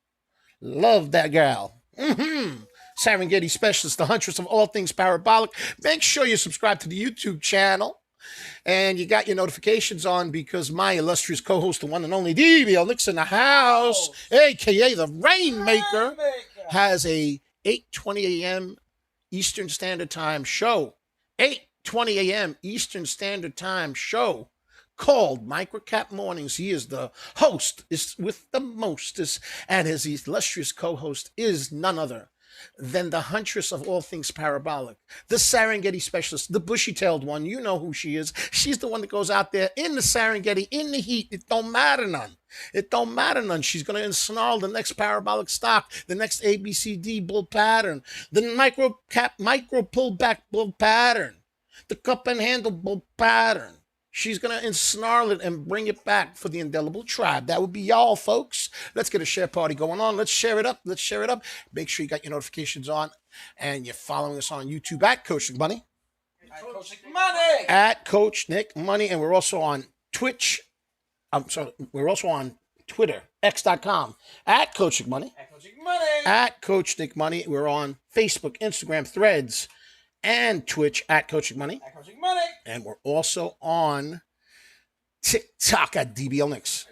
Love that girl. Serengeti Specialist, the huntress of all things parabolic. Make sure you subscribe to the YouTube channel. And you got your notifications on because my illustrious co-host, the one and only DBL Nicks in the house, a.k.a. the Rainmaker, has a 8:20 a.m. Eastern Standard Time show. 8:20 a.m. Eastern Standard Time show called Microcap Mornings. He is the host, is with the mostest, and his illustrious co-host is none other than the huntress of all things parabolic, the Serengeti Specialist, the bushy-tailed one. You know who she is. She's the one that goes out there in the Serengeti, in the heat. It don't matter none. It don't matter none. She's going to ensnarl the next parabolic stock, the next ABCD bull pattern, the micro pullback bull pattern, the cup and handle bull pattern. She's going to ensnarl it and bring it back for the indelible tribe. That would be y'all, folks. Let's get a share party going on. Let's share it up. Let's share it up. Make sure you got your notifications on and you're following us on YouTube at Coaching Bunny. Coach Nick Money. At Coach Nick Money. And we're also on Twitch. I'm sorry. We're also on Twitter, x.com, at Coach Nick Money. At Coach Nick Money. At Coach Nick Money. We're on Facebook, Instagram, Threads, and Twitch at Coach Nick Money. At Coach Nick Money. And we're also on TikTok at DBL Nicks.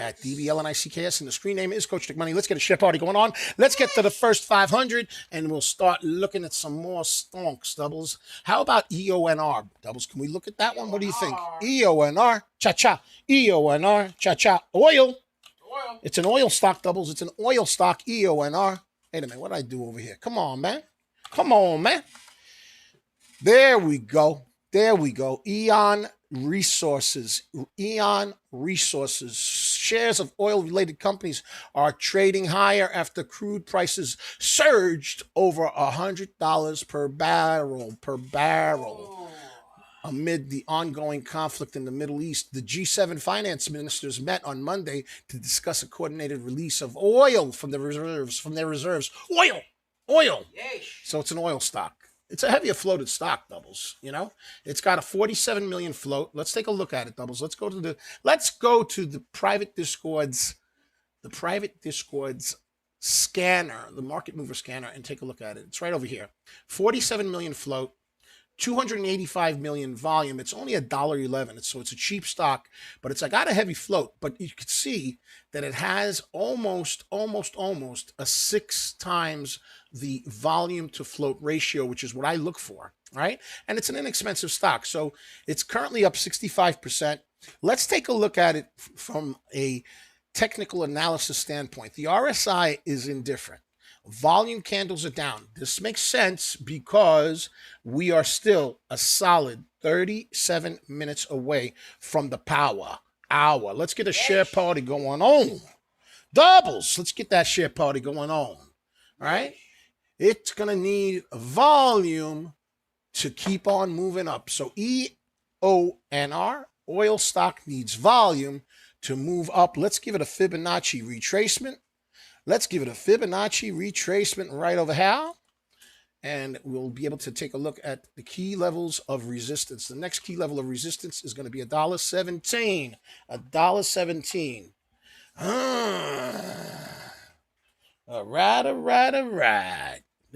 At DBLNICKS, and the screen name is Coach Nick Money. Let's get a share party going on. Let's get to the first 500, and we'll start looking at some more stonks, Doubles. How about EONR? Doubles, can we look at that one? What do you think? EONR, cha-cha. EONR, cha-cha. Oil. It's an oil stock, Doubles. It's an oil stock, EONR. Wait a minute, what did I do over here? Come on, man. Come on, man. There we go. There we go. EON Resources. EON Resources. Shares of oil-related companies are trading higher after crude prices surged over $100 per barrel. Amid the ongoing conflict in the Middle East, the G7 finance ministers met on Monday to discuss a coordinated release of oil from their reserves. Oil. Yeesh. So it's an oil stock. It's a heavier floated stock, Doubles. You know, it's got a 47 million float. Let's take a look at it, Doubles. Let's go to the private Discord's scanner, the market mover scanner, and take a look at it. It's right over here. 47 million float, 285 million volume. It's only $1.11. So it's a cheap stock, but it's got a heavy float. But you can see that it has almost a 6 times the volume to float ratio, which is what I look for, right? And it's an inexpensive stock. So it's currently up 65%. Let's take a look at it from a technical analysis standpoint. The RSI is indifferent. Volume candles are down. This makes sense because we are still a solid 37 minutes away from the power hour. Let's get a share party going on. Doubles. Let's get that share party going on. All right. It's going to need volume to keep on moving up. So EONR, oil stock, needs volume to move up. Let's give it a Fibonacci retracement. Let's give it a Fibonacci retracement right over here. And we'll be able to take a look at the key levels of resistance. The next key level of resistance is going to be $1.17. $1.17.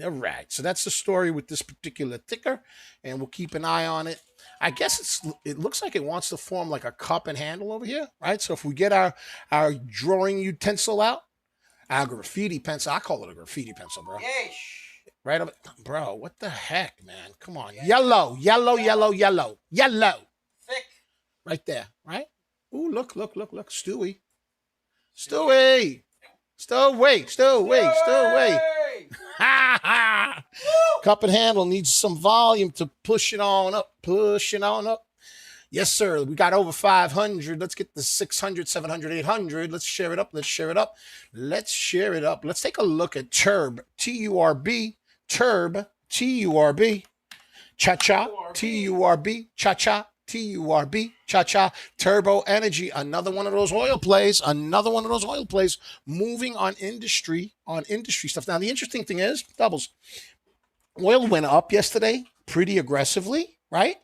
All right. So that's the story with this particular ticker, and we'll keep an eye on it. I guess it looks like it wants to form like a cup and handle over here, right? So if we get our drawing utensil out, our graffiti pencil, I call it a graffiti pencil, bro. Yeesh. Right up, bro. What the heck, man? Come on, Yeah. yellow. Thick. Right there, right? Ooh, look, Stewie. Ha ha! Cup and handle needs some volume to push it on up. Yes, sir. We got over 500. Let's get the 600, 700, 800. Let's share it up. Let's take a look at TURB. TURB. TURB. TURB. Cha-cha. TURB. Cha-cha. TURB. Cha-cha. Turbo Energy. Another one of those oil plays. Moving on industry stuff. Now, the interesting thing is, Doubles, oil went up yesterday pretty aggressively, right?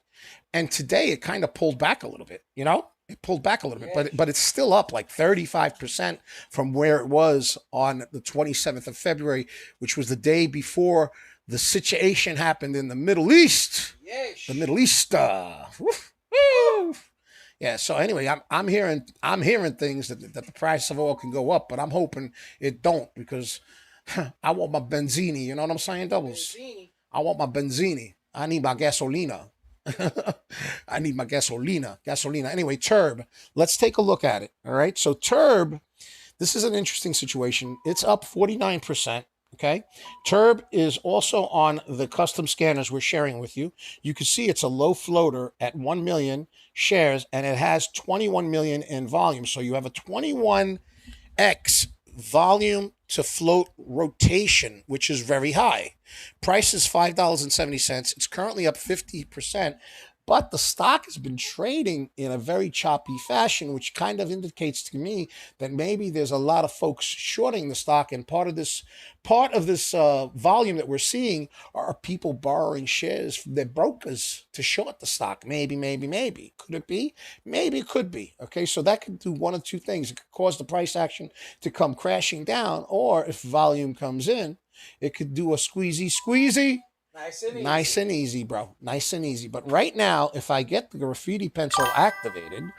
And today it kind of pulled back a little bit, you know? It pulled back a little bit, but it's still up like 35% from where it was on the 27th of February, which was the day before the situation happened in the Middle East. Yeesh. The Middle East. Yeah. So anyway, I'm hearing things that the price of oil can go up, but I'm hoping it don't, because I want my benzini. You know what I'm saying, Doubles? I want my benzini. I need my gasolina. I need my gasolina. Anyway, TURB. Let's take a look at it. All right. So TURB, this is an interesting situation. It's up 49%. Okay. TURB is also on the custom scanners we're sharing with you. You can see it's a low floater at 1 million shares, and it has 21 million in volume. So you have a 21x volume to float rotation, which is very high. Price is $5.70. It's currently up 50%, but the stock has been trading in a very choppy fashion, which kind of indicates to me that maybe there's a lot of folks shorting the stock, and part of this volume that we're seeing are people borrowing shares from their brokers to short the stock. Maybe. Could it be? Maybe it could be. Okay, so that could do one of two things. It could cause the price action to come crashing down, or if volume comes in, it could do a squeezy. Nice and easy, bro. Nice and easy. But right now, if I get the graffiti pencil activated,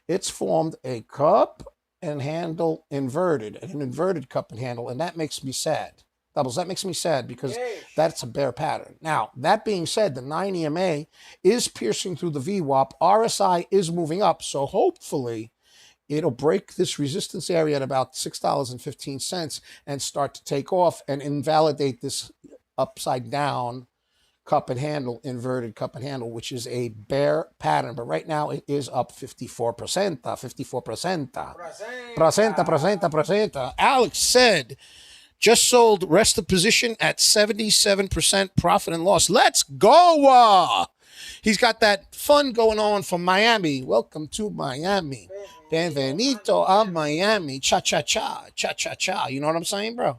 it's formed a cup and handle inverted, an inverted cup and handle, and that makes me sad. Doubles, that makes me sad because that's a bear pattern. Now, that being said, the 9 EMA is piercing through the VWAP. RSI is moving up, so hopefully it'll break this resistance area at about $6.15 and start to take off and invalidate this upside down cup and handle, inverted cup and handle, which is a bear pattern. But right now it is up 54%. 54%. Presenta. Alex said, just sold rest of position at 77% profit and loss. Let's go. He's got that fun going on from Miami. Welcome to Miami. Benvenuto a Miami. Cha-cha-cha. You know what I'm saying, bro?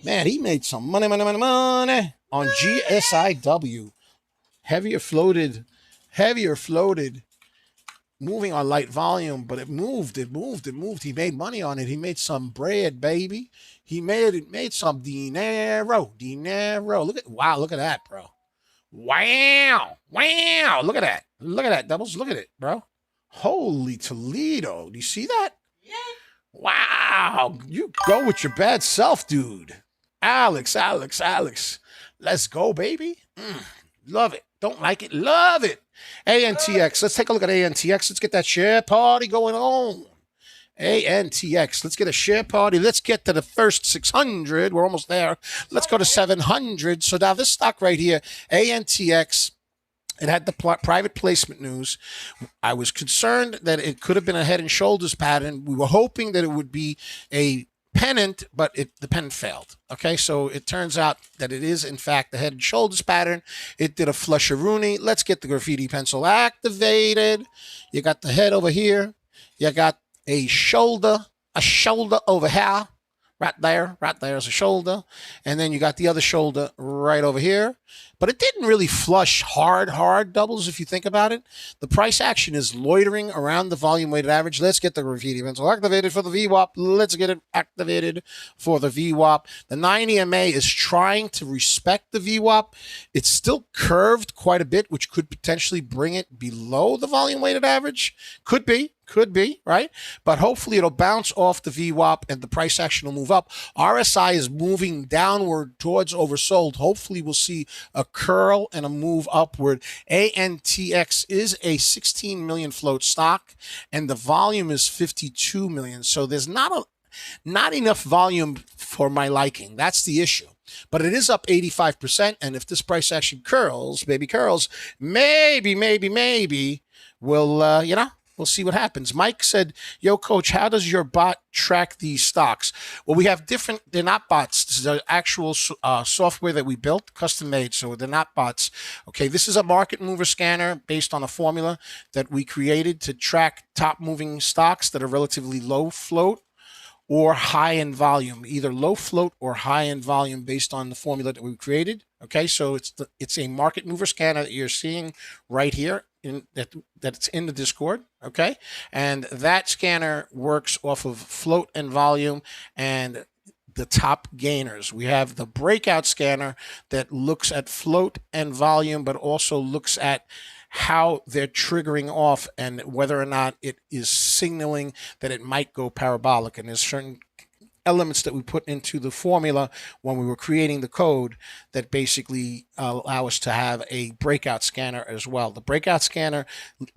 Man, he made some money on GSIW. Heavier floated. Moving on light volume, but it moved. He made money on it. He made some bread, baby. He made some dinero. Look at that, bro. Wow. Look at that, Doubles. Look at it, bro. Holy Toledo. Do you see that? Yeah. Wow. You go with your bad self, dude. Alex. Let's go, baby. Love it. Don't like it. Love it. ANTX. Let's take a look at ANTX. Let's get that share party going on. ANTX. Let's get a share party. Let's get to the first 600. We're almost there. Let's go to 700. So now this stock right here, ANTX, it had the private placement news. I was concerned that it could have been a head and shoulders pattern. We were hoping that it would be a pennant, but the pennant failed. Okay, so it turns out that it is, in fact, the head and shoulders pattern. It did a flusheroonie. Let's get the graffiti pencil activated. You got the head over here. You got a shoulder over here. Right there is a shoulder. And then you got the other shoulder right over here. But it didn't really flush hard Doubles if you think about it. The price action is loitering around the volume weighted average. Let's get the graffiti pencil activated for the VWAP. Let's get it activated for the VWAP. The 9 EMA is trying to respect the VWAP. It's still curved quite a bit, which could potentially bring it below the volume weighted average. Could be, right? But hopefully it'll bounce off the VWAP and the price action will move up. RSI is moving downward towards oversold. Hopefully we'll see a curl and a move upward. ANTX is a 16 million float stock and the volume is 52 million. So there's not enough volume for my liking. That's the issue. But it is up 85%. And if this price action curls, maybe, we'll see what happens. Mike said, yo, coach, how does your bot track these stocks? Well, we have different, they're not bots. This is the actual software that we built, custom made, so they're not bots. Okay, this is a market mover scanner based on a formula that we created to track top moving stocks that are relatively low float or high in volume, either low float or high in volume based on the formula that we created. Okay, so it's a market mover scanner that you're seeing right here that's in the Discord. Okay, and that scanner works off of float and volume and the top gainers. We have the breakout scanner that looks at float and volume, but also looks at how they're triggering off and whether or not it is signaling that it might go parabolic. And there's certain elements that we put into the formula when we were creating the code that basically allow us to have a breakout scanner as well. The breakout scanner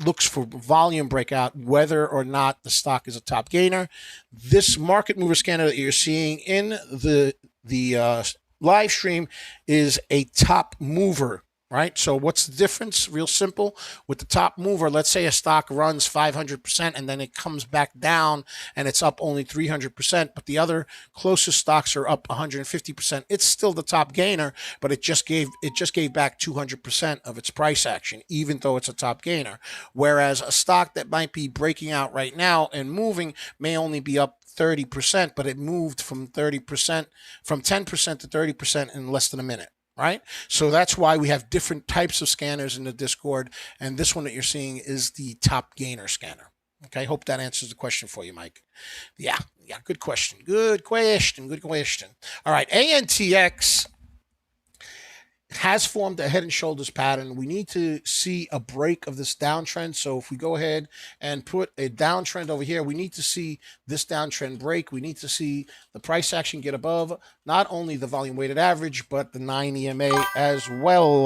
looks for volume breakout, whether or not the stock is a top gainer. This market mover scanner that you're seeing in the live stream is a top mover right? So what's the difference? Real simple. With the top mover, let's say a stock runs 500% and then it comes back down and it's up only 300%, but the other closest stocks are up 150%. It's still the top gainer, but it just gave back 200% of its price action, even though it's a top gainer. Whereas a stock that might be breaking out right now and moving may only be up 30%, but it moved from 10% to 30% in less than a minute. Right? So that's why we have different types of scanners in the Discord. And this one that you're seeing is the top gainer scanner. Okay. Hope that answers the question for you, Mike. Yeah. Good question. Good question. All right. ANTX has formed a head and shoulders pattern. We need to see a break of this downtrend. So if we go ahead and put a downtrend over here, we need to see this downtrend break. We need to see the price action get above not only the volume weighted average, but the 9 EMA as well.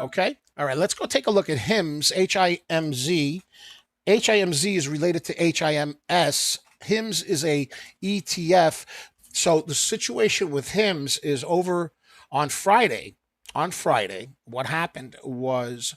Okay. All right. Let's go take a look at HIMZ, HIMZ. HIMZ is related to HIMS. HIMZ is a ETF. So the situation with HIMZ is over on Friday. On Friday, what happened was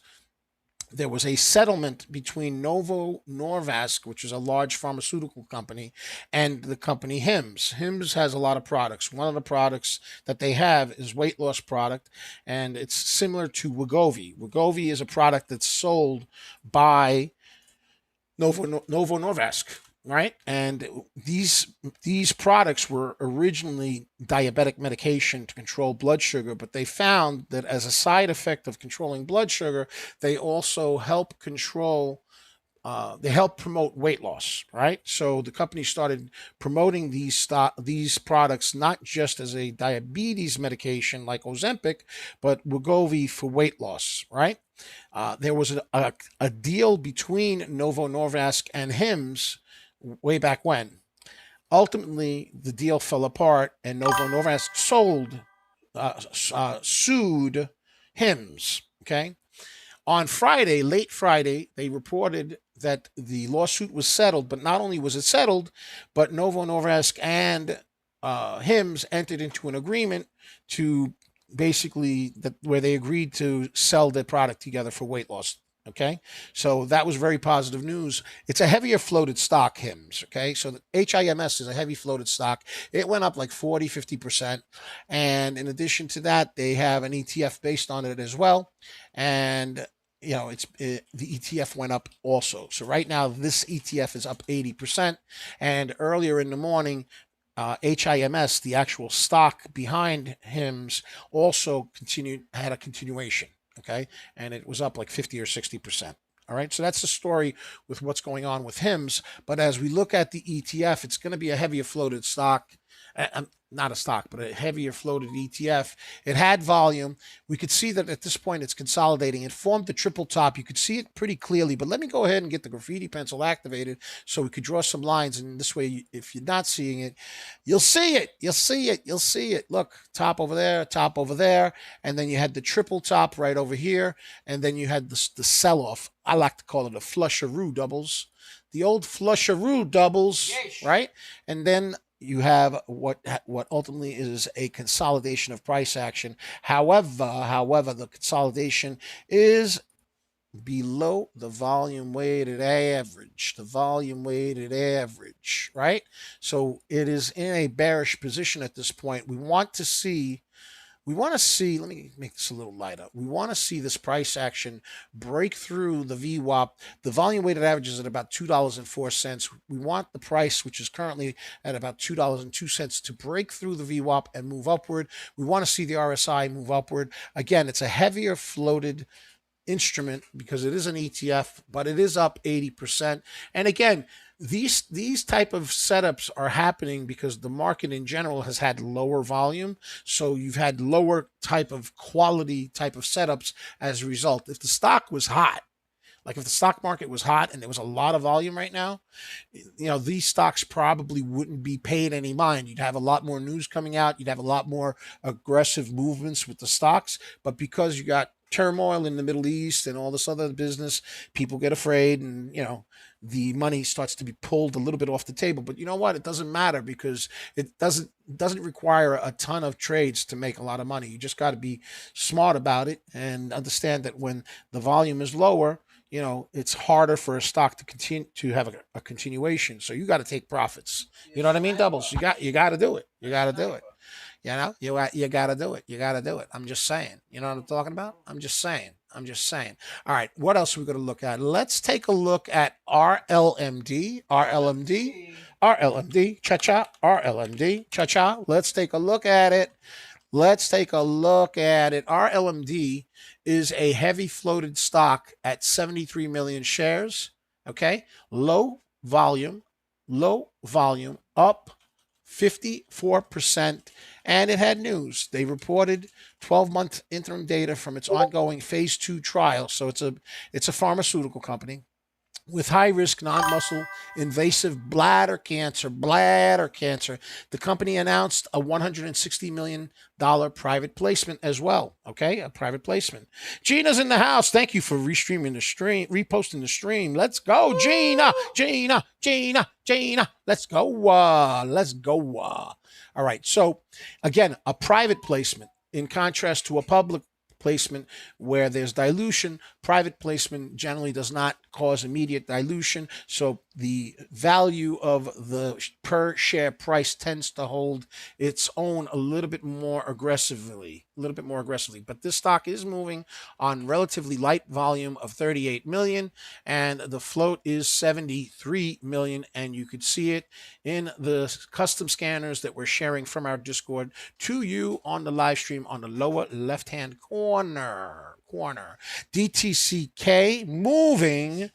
there was a settlement between Novo Nordisk, which is a large pharmaceutical company, and the company HIMZ. HIMZ has a lot of products. One of the products that they have is weight loss product, and it's similar to Wegovy. Wegovy is a product that's sold by Novo Nordisk. Right? And these products were originally diabetic medication to control blood sugar, but they found that as a side effect of controlling blood sugar, they also help control they help promote weight loss, right? So the company started promoting these products not just as a diabetes medication like Ozempic, but Wegovy for weight loss, right? There was a deal between Novo Nordisk and HIMZ way back when. Ultimately, the deal fell apart, and Novo Nordisk sued HIMZ. Okay. On Friday, late Friday, they reported that the lawsuit was settled, but not only was it settled, but Novo Nordisk and HIMZ entered into an agreement to basically where they agreed to sell their product together for weight loss. Okay, so that was very positive news. It's a heavier floated stock, HIMZ. Okay, so the HIMS is a heavy floated stock. It went up like 40-50%. And in addition to that, they have an ETF based on it as well. And the ETF went up also. So right now, this ETF is up 80%. And earlier in the morning, HIMS, the actual stock behind HIMZ, also had a continuation. Okay. And it was up like 50 or 60%. All right. So that's the story with what's going on with HIMZ. But as we look at the ETF, it's going to be a heavier floated stock. Not a stock, but a heavier floated ETF. It had volume. We could see that at this point it's consolidating. It formed the triple top. You could see it pretty clearly, but let me go ahead and get the graffiti pencil activated so we could draw some lines. And this way, if you're not seeing it, you'll see it. You'll see it. You'll see it. Look, top over there. And then you had the triple top right over here. And then you had the sell-off. I like to call it a flusheroo doubles. The old flusheroo doubles, yes. Right? And then you have what ultimately is a consolidation of price action. However, the consolidation is below the volume weighted average. Right? So it is in a bearish position at this point. We want to see, let me make this a little lighter. We want to see this price action break through the VWAP. The volume weighted average is at about $2.04. We want the price, which is currently at about $2.02, to break through the VWAP and move upward. We want to see the RSI move upward. Again, it's a heavier floated instrument because it is an ETF, but it is up 80%. And again, these type of setups are happening because the market in general has had lower volume. So you've had lower type of quality type of setups as a result. If the stock was hot, like if the stock market was hot and there was a lot of volume right now, these stocks probably wouldn't be paid any mind. You'd have a lot more news coming out. You'd have a lot more aggressive movements with the stocks. But because you got turmoil in the Middle East and all this other business, people get afraid, and the money starts to be pulled a little bit off the table. But you know what? It doesn't matter, because it doesn't require a ton of trades to make a lot of money. You just got to be smart about it and understand that when the volume is lower, it's harder for a stock to continue to have a continuation. So you got to take profits. You know what I mean? Doubles. You got to do it. You got to do it. You got to do it. You got to do it. I'm just saying. You know what I'm talking about? I'm just saying. All right. What else are we going to look at? Let's take a look at RLMD. Cha-cha. RLMD. Cha-cha. Let's take a look at it. RLMD is a heavy floated stock at 73 million shares. Okay. Low volume, up 54%. And it had news. They reported 12-month interim data from its ongoing phase 2 trial. So it's a pharmaceutical company with high-risk non-muscle invasive bladder cancer. The company announced a $160 million private placement as well. Okay, a private placement. Gina's in the house. Thank you for reposting the stream. Let's go, Gina. Let's go. All right. So again, a private placement in contrast to a public placement where there's dilution. Private placement generally does not cause immediate dilution, so the value of the per share price tends to hold its own a little bit more aggressively. But this stock is moving on relatively light volume of 38 million, and the float is 73 million, and you could see it in the custom scanners that we're sharing from our Discord to you on the live stream on the lower left hand corner. DTCK moving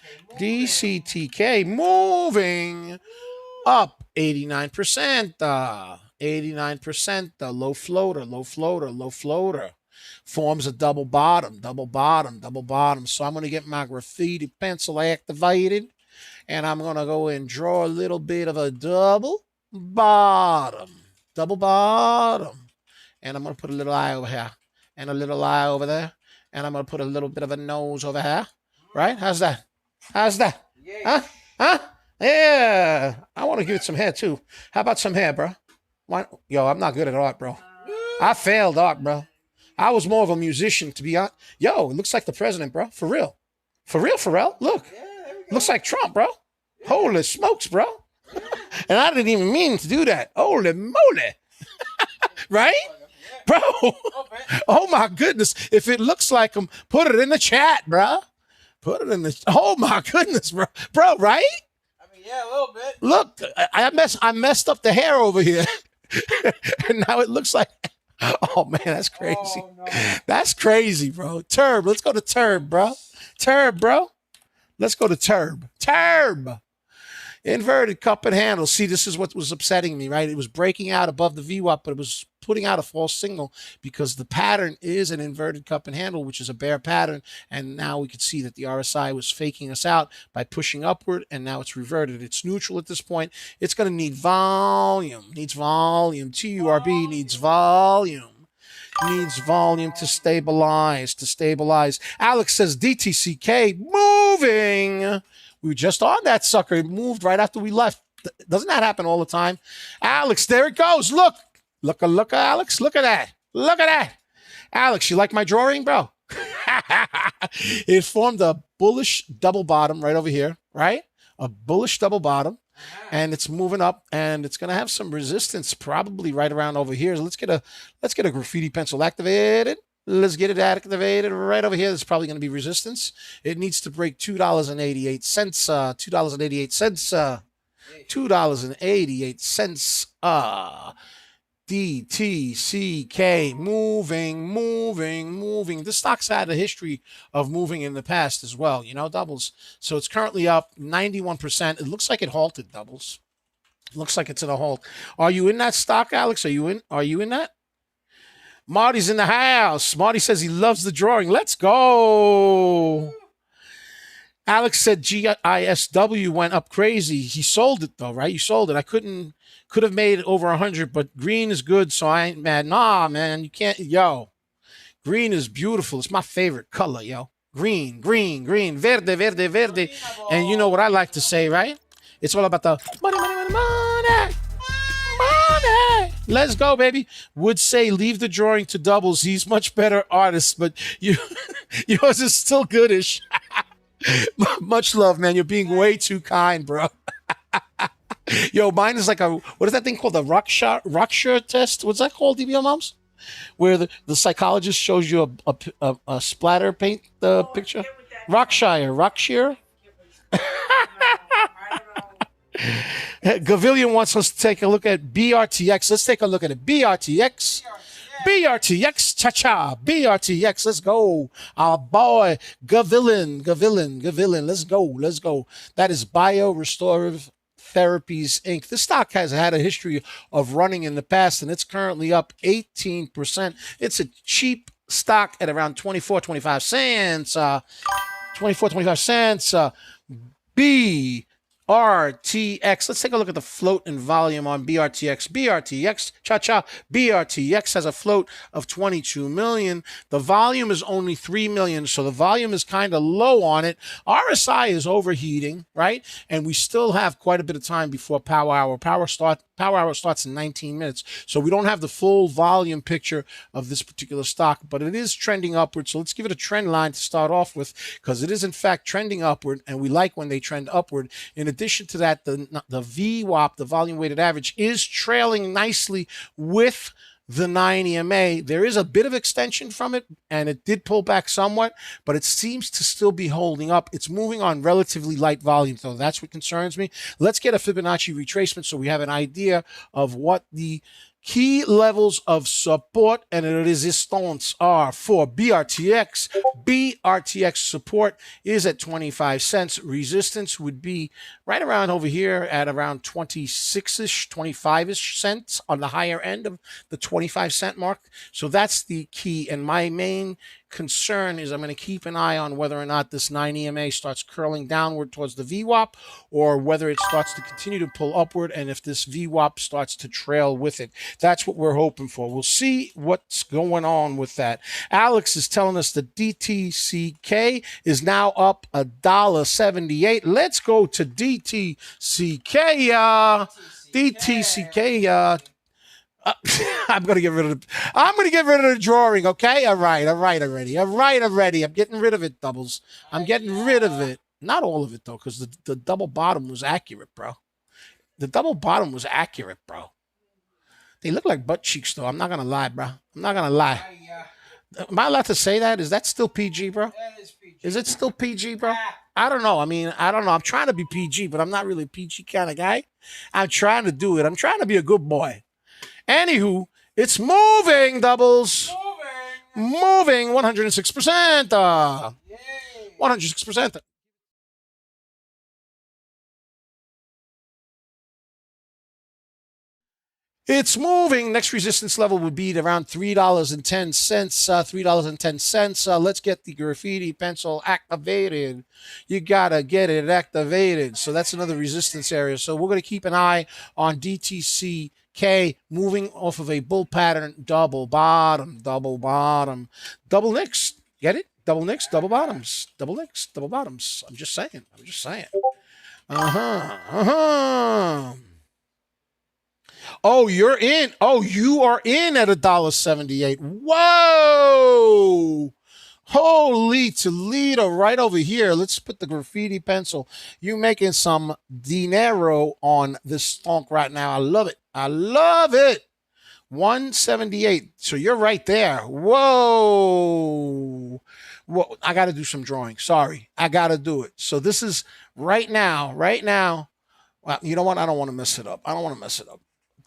up 89%. 89%. The low floater forms a double bottom. So I'm going to get my graffiti pencil activated, and I'm going to go and draw a little bit of a double bottom. And I'm going to put a little eye over here and a little eye over there. And I'm going to put a little bit of a nose over here. Right? How's that? Yeah. Huh? Yeah. I want to give it some hair, too. How about some hair, bro? Yo, I'm not good at art, bro. I failed art, bro. I was more of a musician, to be honest. Yo, it looks like the president, bro. For real. Pharrell. Look. Looks like Trump, bro. Holy smokes, bro. And I didn't even mean to do that. Holy moly. Right? Bro, oh my goodness. If it looks like him, put it in the chat, bro. Oh my goodness, bro. Bro, right? I mean, yeah, a little bit. Look, I messed up the hair over here. And now it looks like, oh man, that's crazy. Oh, no. That's crazy, bro. Turb, let's go to Turb, bro. Let's go to Turb. Inverted cup and handle. See, this is what was upsetting me, right? It was breaking out above the VWAP, but it was putting out a false signal because the pattern is an inverted cup and handle, which is a bear pattern. And now we could see that the RSI was faking us out by pushing upward, and now it's reverted. It's neutral at this point. It's going to need volume. TURB needs volume. To stabilize. Alex says DTCK moving. We were just on that sucker. It moved right after we left. Doesn't that happen all the time? Alex, there it goes. Look, Alex. Look at that. Alex, you like my drawing, bro? It formed a bullish double bottom right over here, right? A bullish double bottom. And it's moving up, and it's going to have some resistance probably right around over here. So let's get a graffiti pencil activated. Let's get it activated right over here. There's probably going to be resistance. It needs to break $2.88. $2.88. DTCK moving. This stock's had a history of moving in the past as well, doubles. So it's currently up 91%. It looks like it halted, doubles. Looks like it's in a halt. Are you in that stock, Alex? Are you in that? Marty's in the house. Marty says he loves the drawing. Let's go. Alex said GISW went up crazy. He sold it though, right? You sold it. Could have made over 100, but green is good, so I ain't mad. Nah, man, you can't. Yo, Green is beautiful. It's my favorite color, yo. Green, green, green, verde, verde, verde. And you know what I like to say, right? It's all about the money, money, money, money. Money. Let's go, baby. Would say leave the drawing to doubles. He's much better artist, but yours is still goodish. Much love, man. You're being way too kind, bro. Yo, mine is like what is that thing called? The Rockshire test? What's that called, DBL moms? Where the psychologist shows you a splatter paint picture? Rockshire. Gavillion wants us to take a look at BRTX. Let's take a look at it. BRTX, cha-cha, BRTX. Let's go. Our boy, Gavillion. Let's go. That is Bio Restorative Therapies Inc. This stock has had a history of running in the past, and it's currently up 18%. It's a cheap stock at around 24, 25 cents. 24, 25 cents. BRTX. Let's take a look at the float and volume on BRTX. BRTX, cha-cha. BRTX has a float of 22 million. The volume is only 3 million, so the volume is kind of low on it. RSI is overheating, right? And we still have quite a bit of time before power hour. Power hour starts in 19 minutes, so we don't have the full volume picture of this particular stock, but it is trending upward. So let's give it a trend line to start off with, because it is in fact trending upward, and we like when they trend upward. In addition to that, the VWAP, the volume weighted average, is trailing nicely with the 9 EMA. There is a bit of extension from it, and it did pull back somewhat, but it seems to still be holding up. It's moving on relatively light volume, though. That's what concerns me. Let's get a Fibonacci retracement so we have an idea of what the key levels of support and resistance are for BRTX. BRTX support is at 25 cents. Resistance would be right around over here at around 26-ish, 25-ish cents on the higher end of the 25-cent mark. So that's the key. And my main concern is I'm going to keep an eye on whether or not this 9 EMA starts curling downward towards the VWAP, or whether it starts to continue to pull upward, and if this VWAP starts to trail with it. That's what we're hoping for. We'll see what's going on with that. Alex is telling us the DTCK is now up $1.78. Let's go to DTCK. DTCK. I'm gonna get rid of the drawing, okay? All right already. I'm getting rid of it, doubles. I'm getting rid of it. Not all of it though, because the double bottom was accurate, bro. The double bottom was accurate, bro. They look like butt cheeks though. I'm not gonna lie, bro. I'm not gonna lie. Am I allowed to say that? Is that still PG, bro? That is PG. Is it still PG, bro? I don't know. I mean, I don't know. I'm trying to be PG, but I'm not really a PG kind of guy. I'm trying to do it. I'm trying to be a good boy. Anywho, it's moving, doubles. Moving 106%. 106%. It's moving. Next resistance level would be around $3.10. $3.10. Let's get the graffiti pencil activated. You gotta get it activated. So that's another resistance area. So we're gonna keep an eye on DTCK moving off of a bull pattern, double bottom, double nicks. Get it? Double nicks, double bottoms, double nicks, double bottoms. I'm just saying. Oh, you're in. Oh, you are in at $1.78. Whoa! Holy Toledo, right over here. Let's put the graffiti pencil. You making some dinero on this stonk right now. I love it. 178. So you're right there. Whoa. Whoa. I got to do some drawing. Sorry. I got to do it. So this is right now. Well, you know what? I don't want to mess it up.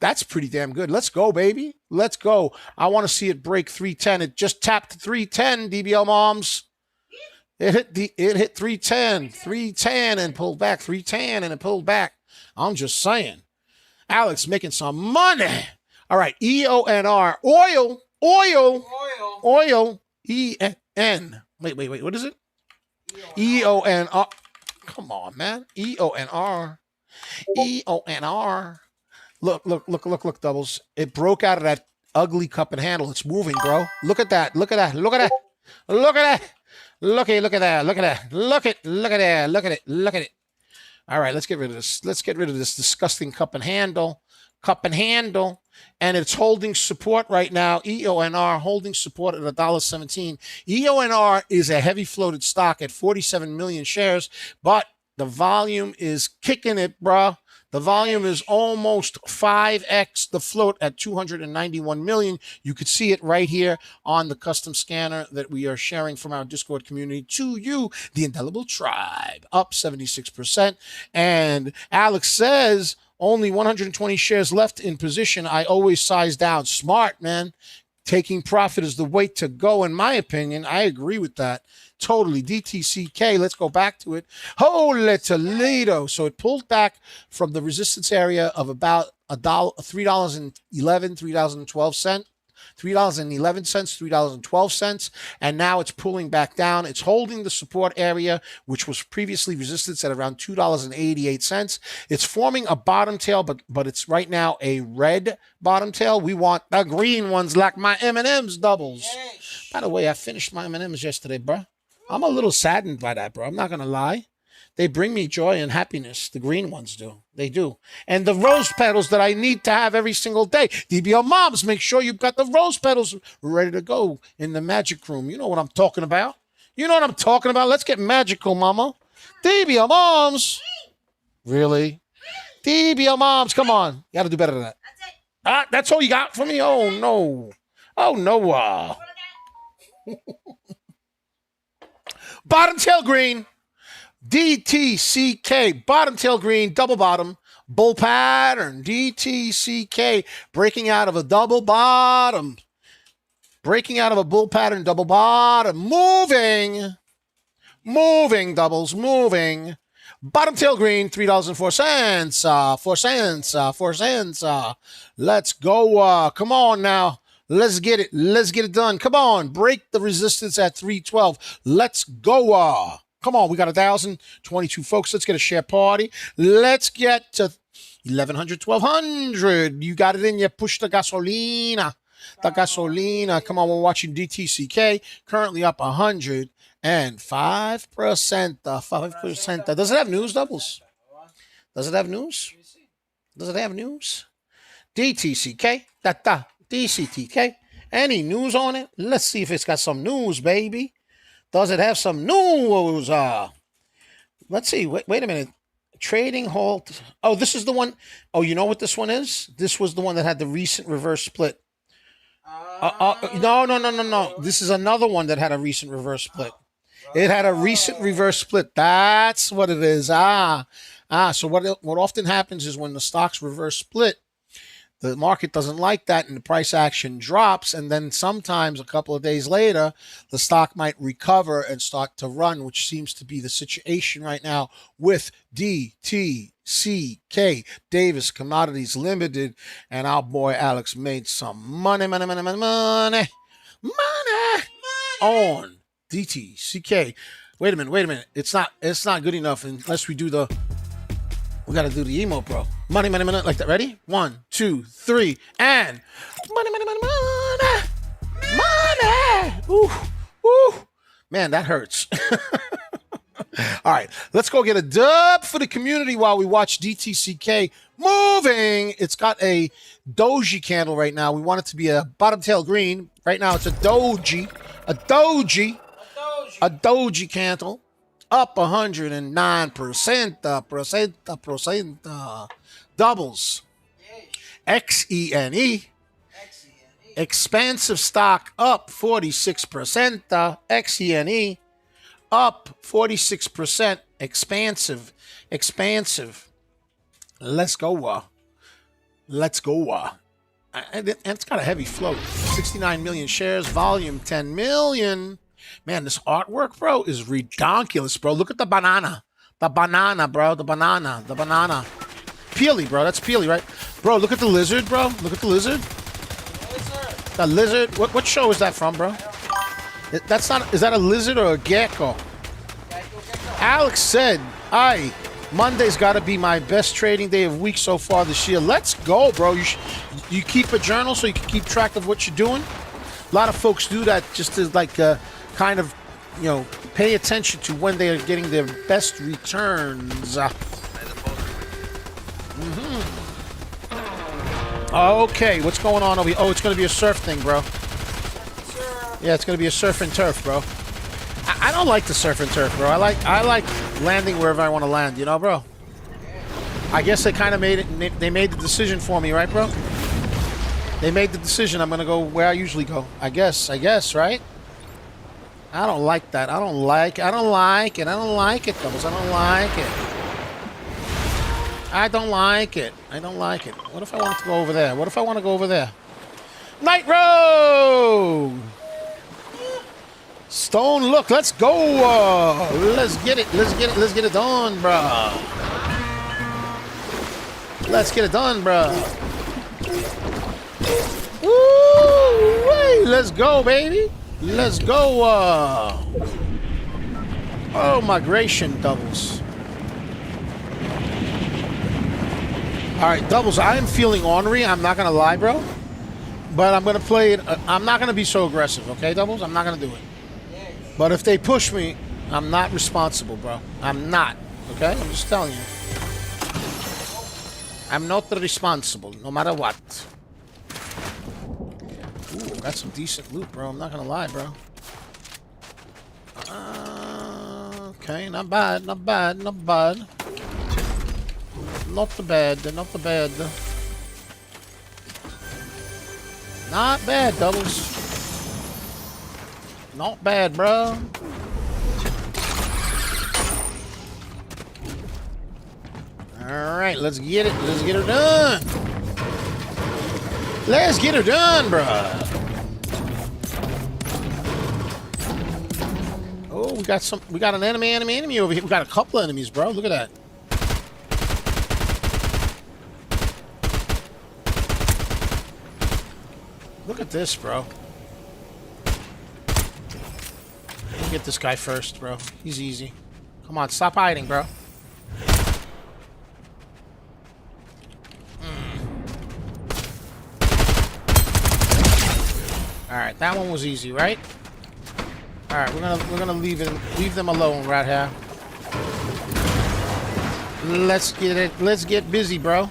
That's pretty damn good. Let's go, baby. Let's go. I want to see it break 310. It just tapped 310, DBL moms. It hit 310 and pulled back, 310 and it pulled back. I'm just saying. Alex making some money. All right, EONR, oil, E-N. Wait, what is it? EONR. Come on, man. EONR. Look, doubles. It broke out of that ugly cup and handle. It's moving, bro. Look at that. Look at that. Look at that. Look at that. Look at that. Look at that. Look at that. Look at it. Look at it. All right, let's get rid of this. Let's get rid of this disgusting cup and handle. Cup and handle. And it's holding support right now. EONR holding support at $1.17. EONR is a heavy floated stock at 47 million shares, but the volume is kicking it, bro. The volume is almost 5x the float at 291 million. You could see it right here on the custom scanner that we are sharing from our Discord community to you, the Indelible Tribe, up 76%. And Alex says only 120 shares left in position. I always size down. Smart, man. Taking profit is the way to go, in my opinion. I agree with that. Totally. DTCK, let's go back to it. Holy Toledo. So it pulled back from the resistance area of about $3.11, $3.12. $3.11, $3.12, and now it's pulling back down. It's holding the support area, which was previously resistance at around $2.88. It's forming a bottom tail, but it's right now a red bottom tail. We want the green ones like my M&M's doubles. Yes. By the way, I finished my M&M's yesterday, bro. I'm a little saddened by that, bro. I'm not going to lie. They bring me joy and happiness. The green ones do. They do. And the rose petals that I need to have every single day. DBL moms, make sure you've got the rose petals ready to go in the magic room. You know what I'm talking about. You know what I'm talking about. Let's get magical, mama. DBL moms. Really? DBL moms, come on. You got to do better than that. That's it. That's all you got for me? Oh, no. Oh, no. Bottom tail green. DTCK, bottom tail green, double bottom, bull pattern. DTCK, breaking out of a double bottom. Breaking out of a bull pattern, double bottom. Moving. Moving, doubles, moving. Bottom tail green, $3.04. 4 cents. 4 cents. Let's go. Come on now. Let's get it. Let's get it done. Come on. Break the resistance at 312. Let's go. Come on, we got 1,022 folks. Let's get a share party. Let's get to 1,100, 1,200. You got it in. You push the gasolina. The gasolina. Come on, we're watching DTCK. Currently up 105%. 5%. Does it have news, doubles? Does it have news? Does it have news? DTCK. DCTK. Any news on it? Let's see if it's got some news, baby. Does it have some news? Let's see. Wait a minute. Trading halt. Oh, this is the one. Oh, you know what this one is? This was the one that had the recent reverse split. No. This is another one that had a recent reverse split. It had a recent reverse split. That's what it is. So what often happens is when the stocks reverse split, the market doesn't like that and the price action drops. And then sometimes a couple of days later, the stock might recover and start to run, which seems to be the situation right now with DTCK, Davis Commodities Limited. And our boy Alex made some money on DTCK. Wait a minute. It's not good enough unless we do we got to do the emo, bro. Money, like that. Ready? 1, 2, 3, and money. Ooh. Man, that hurts. All right, let's go get a dub for the community while we watch DTCK moving. It's got a doji candle right now. We want it to be a bottom tail green. Right now, it's a doji candle. Up 109%. Doubles. XENE. Expansive stock up 46%. XENE up 46%. Expansive. Let's go. And it's got a heavy float. 69 million shares. Volume 10 million. Man, this artwork, bro, is redonkulous, bro. Look at the banana. The banana, bro. The banana. Peely, bro. That's Peely, right? Bro, look at the lizard, bro. Look at the lizard. The lizard. What show is that from, bro? That's not. Is that a lizard or a gecko? Alex said, Monday's got to be my best trading day of week so far this year. Let's go, bro. You keep a journal so you can keep track of what you're doing. A lot of folks do that just to like kind of, you know, pay attention to when they are getting their best returns. Okay, what's going on over here? Oh, it's going to be a surf thing, bro. Yeah, it's going to be a surf and turf, bro. I don't like the surf and turf, bro. I like landing wherever I want to land, you know, bro? I guess they kind of made it. They made the decision for me, right, bro? They made the decision. I'm going to go where I usually go. I guess, right? I don't like that. I don't like it, Doubles. I don't like it. I don't like it. What if I want to go over there? Night Road! Stone, look, let's go. Let's get it done, bro. Woo! Hey, let's go, baby. Let's go. Oh, migration, Doubles. All right, Doubles, I am feeling ornery. I'm not going to lie, bro. But I'm going to play it. I'm not going to be so aggressive, okay, Doubles? I'm not going to do it. But if they push me, I'm not responsible, bro. I'm not, okay? I'm just telling you. I'm not responsible, no matter what. Ooh, got some decent loot, bro. I'm not going to lie, bro. Okay, not bad. Not bad, Doubles. Not bad, bro. All right, let's get it. Let's get her done. Let's get her done, bro. Oh, we got an enemy over here. We got a couple of enemies, bro. Look at that. Look at this, bro. Get this guy first, bro. He's easy. Come on, stop hiding, bro. All right, that one was easy, right? All right, we're gonna leave them alone right here. Let's get it. Let's get busy, bro.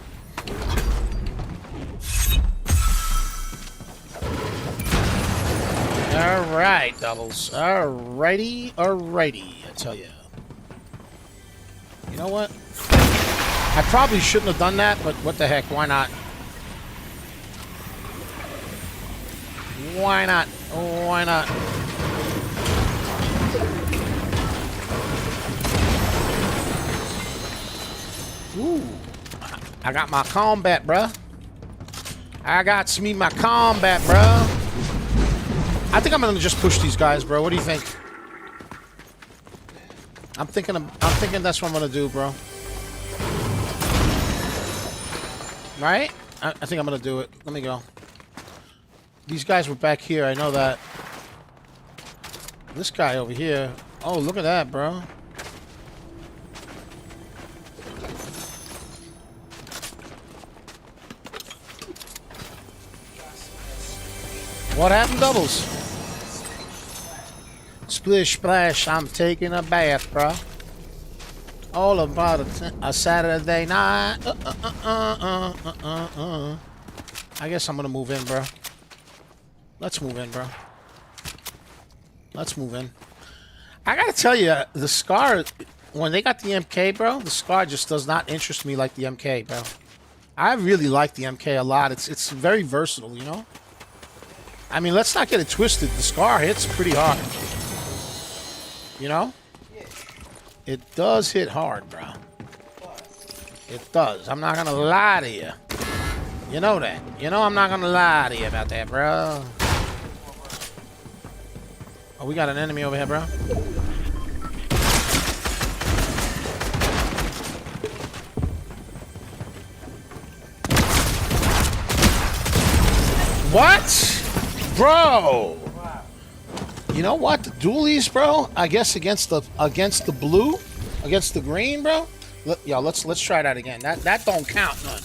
All right, Doubles. Alrighty. I tell you. You know what? I probably shouldn't have done that, but what the heck? Why not? Why not? Why not? Ooh. I got my combat, bruh. I got me my combat, bruh. I think I'm gonna just push these guys, bro. What do you think? I'm thinking that's what I'm gonna do, bro. Right? I think I'm gonna do it. Let me go. These guys were back here. I know that. This guy over here. Oh, look at that, bro. What happened, Doubles? Splish splash, I'm taking a bath, bro. All about a Saturday night. I guess I'm gonna move in, bro. Let's move in, bro. Let's move in. I gotta tell you, the SCAR, when they got the MK, bro, the SCAR just does not interest me like the MK, bro. I really like the MK a lot. It's very versatile, you know? I mean, let's not get it twisted. The SCAR hits pretty hard. You know? It does hit hard, bro. It does. I'm not gonna lie to you. You know that. You know I'm not gonna lie to you about that, bro. Oh, we got an enemy over here, bro. What? Bro! You know what? The dualies, bro, I guess against the blue, against the green, bro, Let's try that again. That don't count none.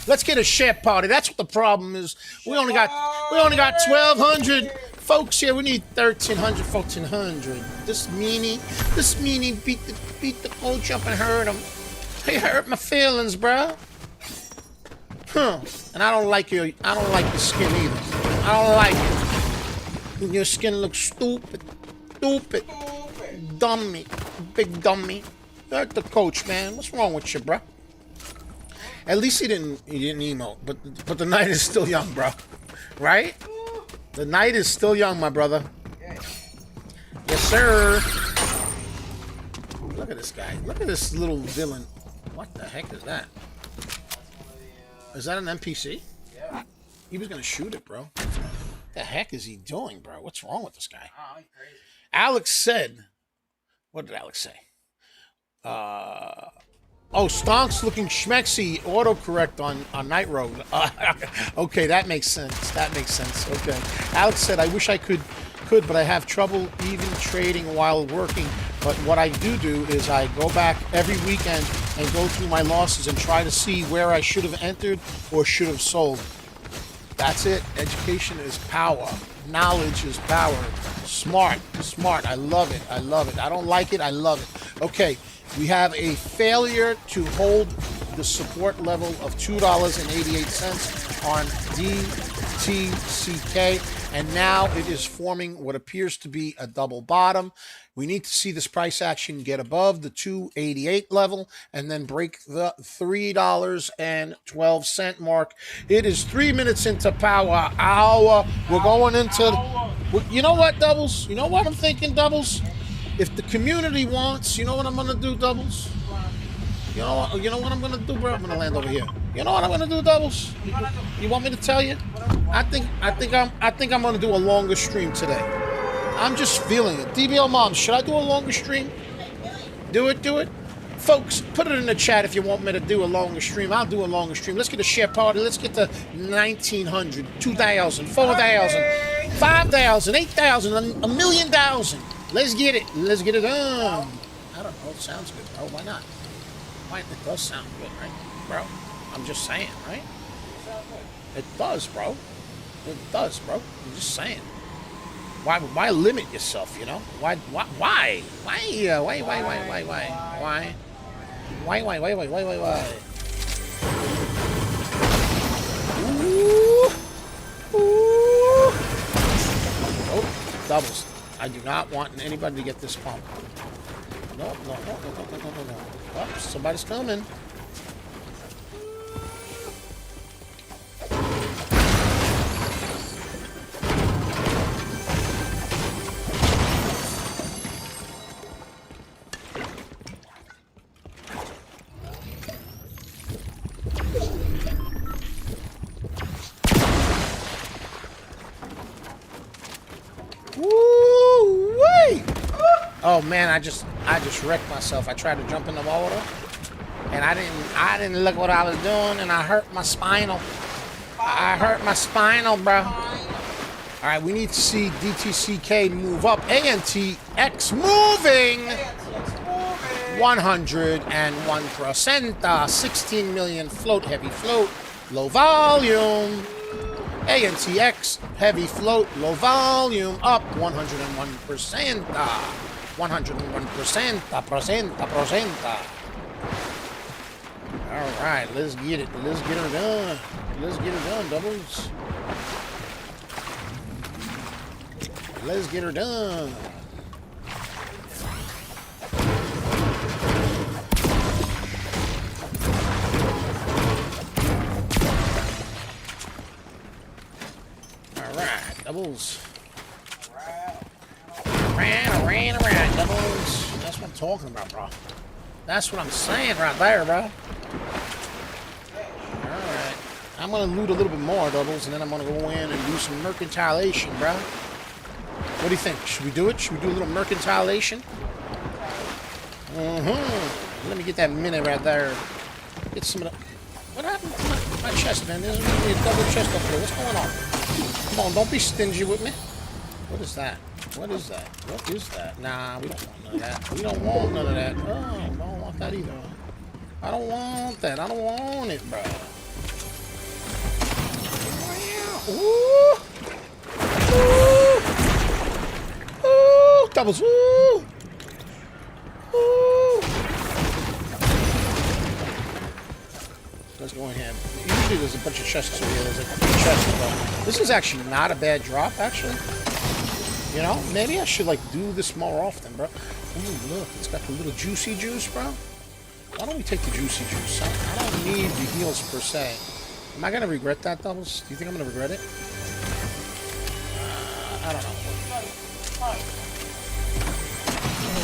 Let's get a share party. That's what the problem is. We only got 1,200 folks here. We need 1,300, 1,400. This meanie beat the coach up and hurt him. He hurt my feelings, bro. Huh? And I don't like your skin either. I don't like it. Your skin looks stupid, dummy, big dummy. Hurt the coach, man. What's wrong with you, bro? At least he didn't emote, but the night is still young, bro. Right? The night is still young, my brother. Yes, sir. Look at this guy. Look at this little villain. What the heck is that? Is that an NPC? Yeah. He was gonna shoot it, bro. What the heck is he doing, bro? What's wrong with this guy? Oh, he's crazy. Alex said, what did Alex say? Oh, Stonks looking schmexy. Autocorrect on Night Road. Okay, that makes sense. That makes sense. Okay. Alex said, I wish I could, but I have trouble even trading while working. But what I do is I go back every weekend and go through my losses and try to see where I should have entered or should have sold. That's it. Education is power. Knowledge is power. Smart. I love it. I don't like it. I love it. Okay. We have a failure to hold the support level of $2.88 on DTCK, and now it is forming what appears to be a double bottom. We need to see this price action get above the 288 level and then break the $3.12 mark. It is 3 minutes into power hour. We're going into, you know what, Doubles? You know what I'm thinking, Doubles? If the community wants, you know what I'm gonna do, Doubles? You know what I'm gonna do, bro? I'm gonna land over here. You know what I'm gonna do, Doubles? You want me to tell you? I think I'm gonna do a longer stream today. I'm just feeling it. DBL Mom, should I do a longer stream? Do it. Folks, put it in the chat if you want me to do a longer stream. I'll do a longer stream. Let's get a share party. Let's get to 1,900, 2,000, 4,000, 5,000, 8,000, a million thousand. Let's get it. Let's get it done. I don't know. It sounds good, bro. Why not? It does sound good, right? Bro, I'm just saying, right? It does, bro. It does, bro. I'm just saying. Why limit yourself, you know? Why? Ooh. Oh, doubles. I do not want anybody to get this pump. No. Oh, somebody's coming. Oh man, I just wrecked myself. I tried to jump in the water, and I didn't look what I was doing, and I hurt my spinal. I hurt my spinal, bro. All right, we need to see DTCK move up. ANTX moving 101%. 16 million float, heavy float, low volume. ANTX, heavy float, low volume, up 101%. 101%. All right, let's get it. Let's get her done. Let's get her done, Doubles. Let's get her done. All right, Doubles. Ran around, Doubles. That's what I'm talking about, bro. That's what I'm saying right there, bro. Alright. I'm gonna loot a little bit more, Doubles, and then I'm gonna go in and do some mercantilation, bro. What do you think? Should we do it? Should we do a little mercantilation? Let me get that minute right there. Get some of the... What happened to my chest, man? There's really a double chest up there. What's going on? Come on, don't be stingy with me. What is that? What is that? What is that? Nah, we don't want none of that. We don't want none of that. Oh, I don't want that either. I don't want that. I don't want it, bro. Ooh. Ooh. Ooh. Doubles. Ooh. Ooh. Let's go in here. Usually there's a bunch of chests over here. There's like 3 chests, bro. This is actually not a bad drop, actually. You know, maybe I should like do this more often, bro. Ooh, look, it's got the little juicy juice, bro. Why don't we take the juicy juice? I don't need the heals per se. Am I gonna regret that, Doubles? Do you think I'm gonna regret it? I don't know.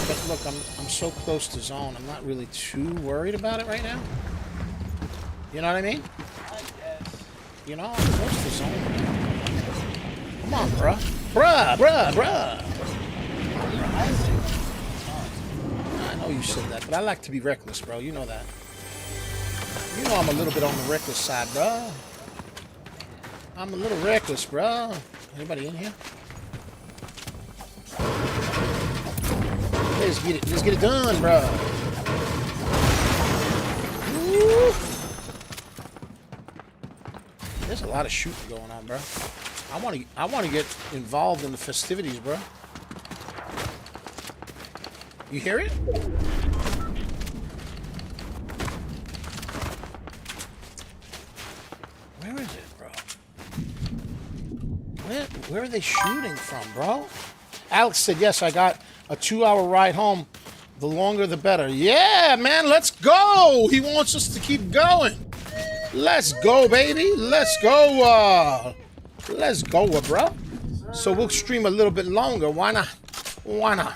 But look, I'm so close to zone. I'm not really too worried about it right now. You know what I mean? You know, I'm close to zone. Come on, bruh. Bruh. I know you said that, but I like to be reckless, bro. You know that. You know I'm a little bit on the reckless side, bro. I'm a little reckless, bro. Anybody in here? Let's get it done, bro. Woo. There's a lot of shooting going on, bro. I want to get involved in the festivities, bro. You hear it? Where is it, bro? Where are they shooting from, bro? Alex said, yes, I got a 2-hour ride home. The longer, the better. Yeah, man, let's go. He wants us to keep going. Let's go, baby. Let's go. Let's go, bro. So we'll stream a little bit longer. Why not? Why not?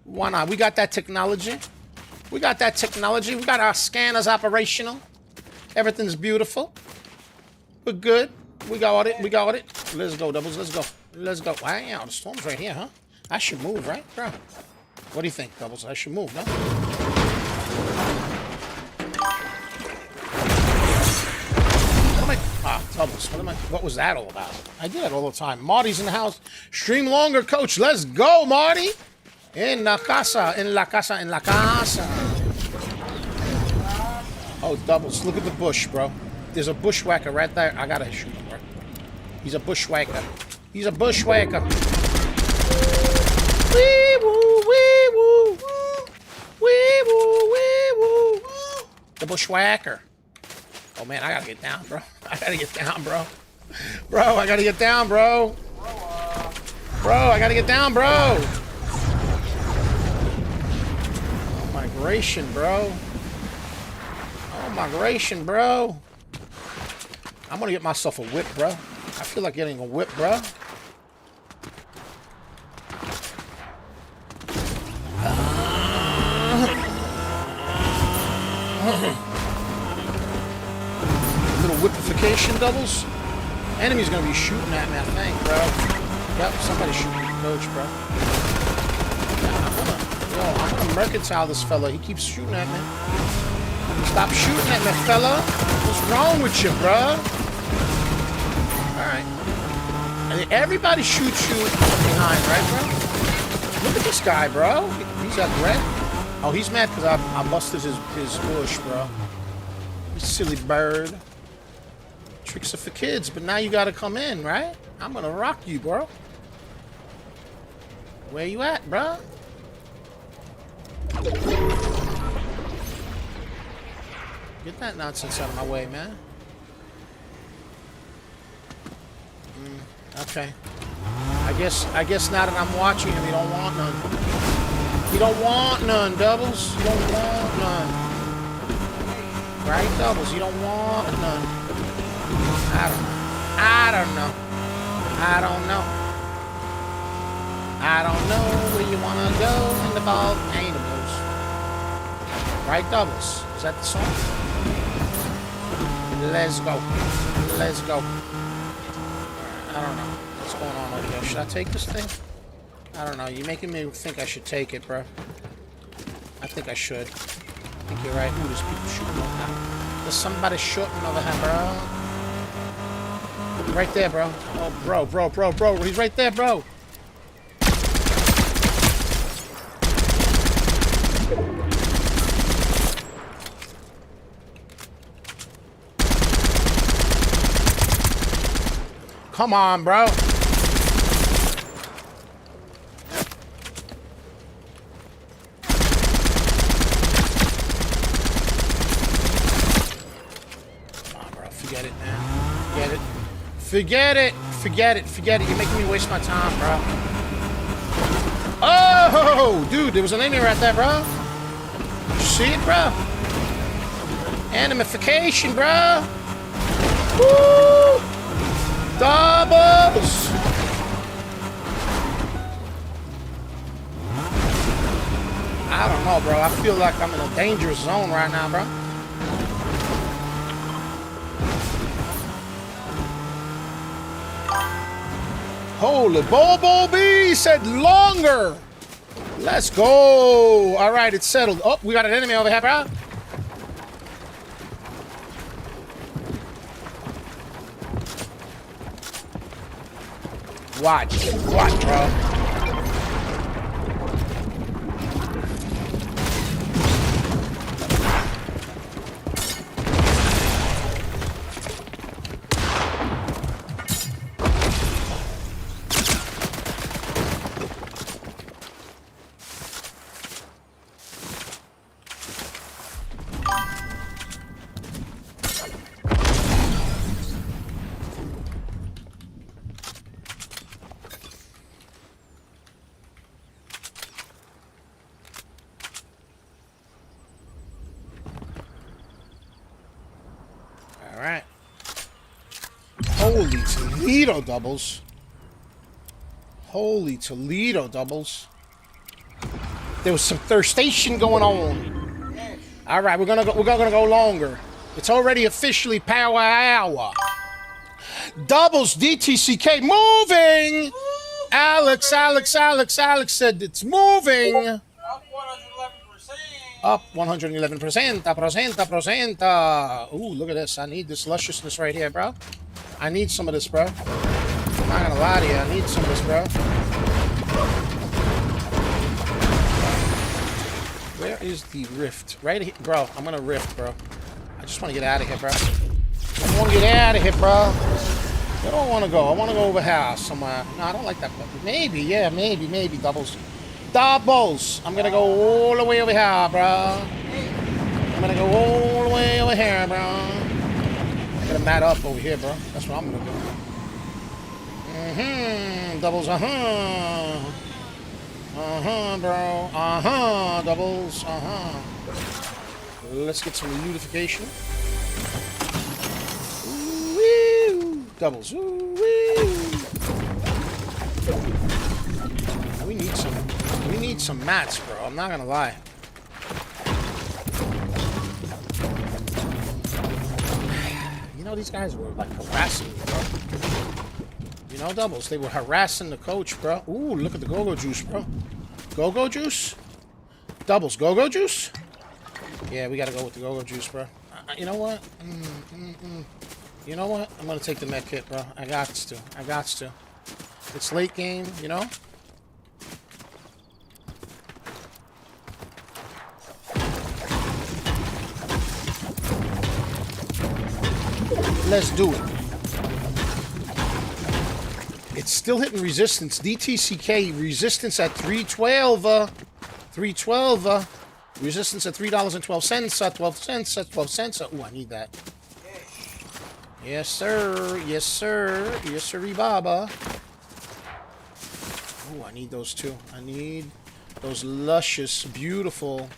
Why not? We got that technology. We got that technology. We got our scanners operational. Everything's beautiful. We're good. We got it. We got it. Let's go, Doubles. Let's go. Let's go. Wow, the storm's right here, huh? I should move, right, bro? What do you think, Doubles? I should move, no? Doubles. What was that all about? I do that all the time. Marty's in the house. Stream longer, coach. Let's go, Marty. En la casa, en la casa, en la casa. Oh, Doubles. Look at the bush, bro. There's a bushwhacker right there. I gotta shoot him, bro. He's a bushwhacker. He's a bushwhacker. Wee woo, wee woo, wee woo, wee woo. The bushwhacker. Oh man, I gotta get down, bro. I gotta get down, bro. Bro, I gotta get down, bro. Bro, I gotta get down, bro. Oh, migration, bro. Oh, migration, bro. I'm gonna get myself a whip, bro. I feel like getting a whip, bro. Little whipification, Doubles. Enemy's gonna be shooting at me, I think, bro. Yep, somebody's shooting at the coach, bro. Yeah, I'm gonna mercantile this fella. He keeps shooting at me. Stop shooting at me, fella. What's wrong with you, bro? Alright. Everybody shoots you from behind, right, bro? Look at this guy, bro. He's up red. Oh, he's mad because I busted his bush, bro. You silly bird. Tricks are for kids, but now you gotta come in, right? I'm gonna rock you, bro. Where you at, bro? Get that nonsense out of my way, man. Okay. I guess now that I'm watching him, you don't want none. You don't want none, Doubles. You don't want none. Right, Doubles? You don't want none. I don't know. I don't know. I don't know. I don't know where you want to go in the volcanoes. Right, Doubles? Is that the song? Let's go. Let's go. I don't know. What's going on over here? Should I take this thing? I don't know. You're making me think I should take it, bro. I think I should. I think you're right. Ooh, there's people shooting over there. There's somebody shooting over here, bro. Right there, bro. Oh, bro. He's right there, bro. Come on, bro. Forget it, man. Forget it. Forget it. Forget it. Forget it. You're making me waste my time, bro. Oh, dude, there was an enemy right there, bro. You see it, bro? Animification, bro. Woo! Doubles. I don't know, bro. I feel like I'm in a dangerous zone right now, bro. Holy Bobo B said longer. Let's go. All right, it's settled. Oh, we got an enemy over here, bro. Watch. Watch, bro. All right. Holy Toledo doubles. Holy Toledo doubles. There was some thirstation going on. All right, we're gonna go longer. It's already officially power hour. Doubles DTCK moving. Alex said it's moving. Up 111%. Ooh, look at this. I need this lusciousness right here, bro. I need some of this, bro. I'm not gonna lie to you. I need some of this, bro. Where is the rift? Right here, bro. I'm gonna rift, bro. I just want to get out of here, bro. I want to get out of here, bro. Where do I want to go? I want to go over here somewhere. No, I don't like that. Maybe, yeah, maybe doubles. Doubles! I'm gonna go all the way over here, bro. I'm gonna go all the way over here, bro. I'm gonna mat up over here, bro. That's what I'm gonna do. Doubles, bro. Doubles, Let's get some lutification. Ooh-wee. Doubles, ooh-wee. We need some mats, bro. I'm not gonna lie. You know, these guys were like harassing me, bro. You know, doubles. They were harassing the coach, bro. Ooh, look at the go-go juice, bro. Go-go juice? Doubles, go-go juice? Yeah, we gotta go with the go-go juice, bro. You know what? You know what? I'm gonna take the med kit, bro. I got to. It's late game, you know? Let's do it. It's still hitting resistance. DTCK resistance at 312. 312. Resistance at $3.12. 12 cents. 12 cents. Oh, I need that. Yes, sir. Yes, sir. Yes, sir, Baba. Oh, I need those too. I need those luscious, beautiful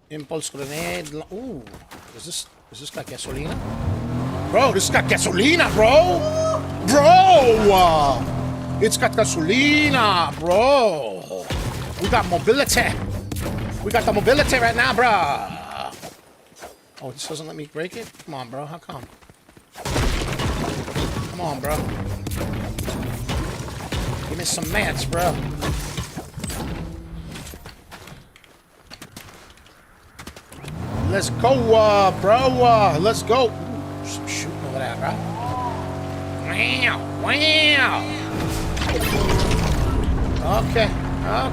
impulse grenade. Ooh, is this got gasolina? Bro, this got gasolina, bro! Bro! It's got gasolina, bro! We got mobility! We got the mobility right now, bro! Oh, this doesn't let me break it? Come on, bro. How come? Come on, bro. Give me some mats, bro. Let's go, bro. Let's go. Ooh, some shooting over there, bro. Wow.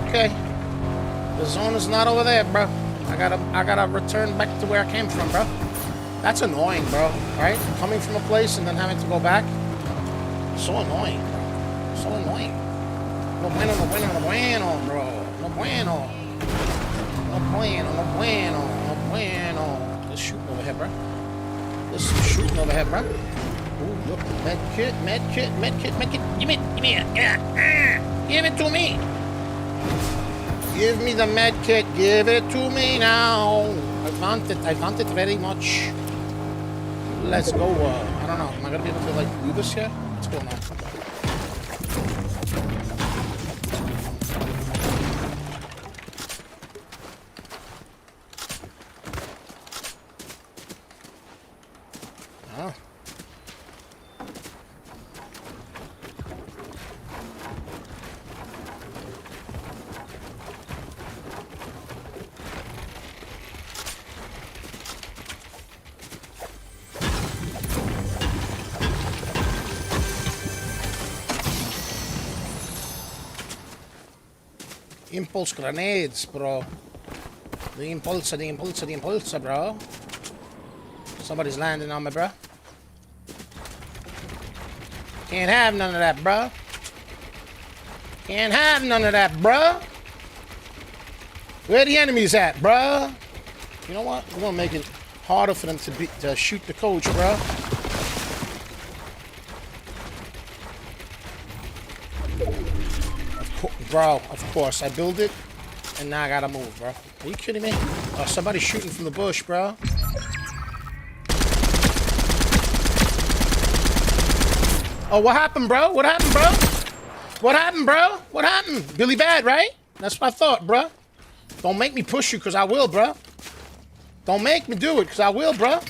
Okay. The zone is not over there, bro. I gotta return back to where I came from, bro. That's annoying, bro. Right? Coming from a place and then having to go back. So annoying, bro. So annoying. No bueno, no bueno, no bueno, bro. No bueno. No bueno, no bueno, no bueno. Let's shoot over here, bro. Let's shoot over here, bro. Ooh, look. Med kit, med kit, med kit, med kit. Give me it. Give it to me. Give me the med kit. Give it to me now. I want it very much. Let's go. I don't know. Am I gonna be able to like do this here? What's going on? Oh. Impulse grenades, bro. The impulse, bro. Somebody's landing on me, bro. Can't have none of that, bro. Can't have none of that, bro. Where the enemies at, bro? You know what? We're gonna make it harder for them to shoot the coach, bro. Bro, of course. I build it, and now I gotta move, bro. Are you kidding me? Oh, somebody's shooting from the bush, bro. Oh, what happened, bro? What happened, bro? What happened, bro? What happened? Billy Bad, right? That's what I thought, bro. Don't make me push you, because I will, bro. Don't make me do it, because I will, bro.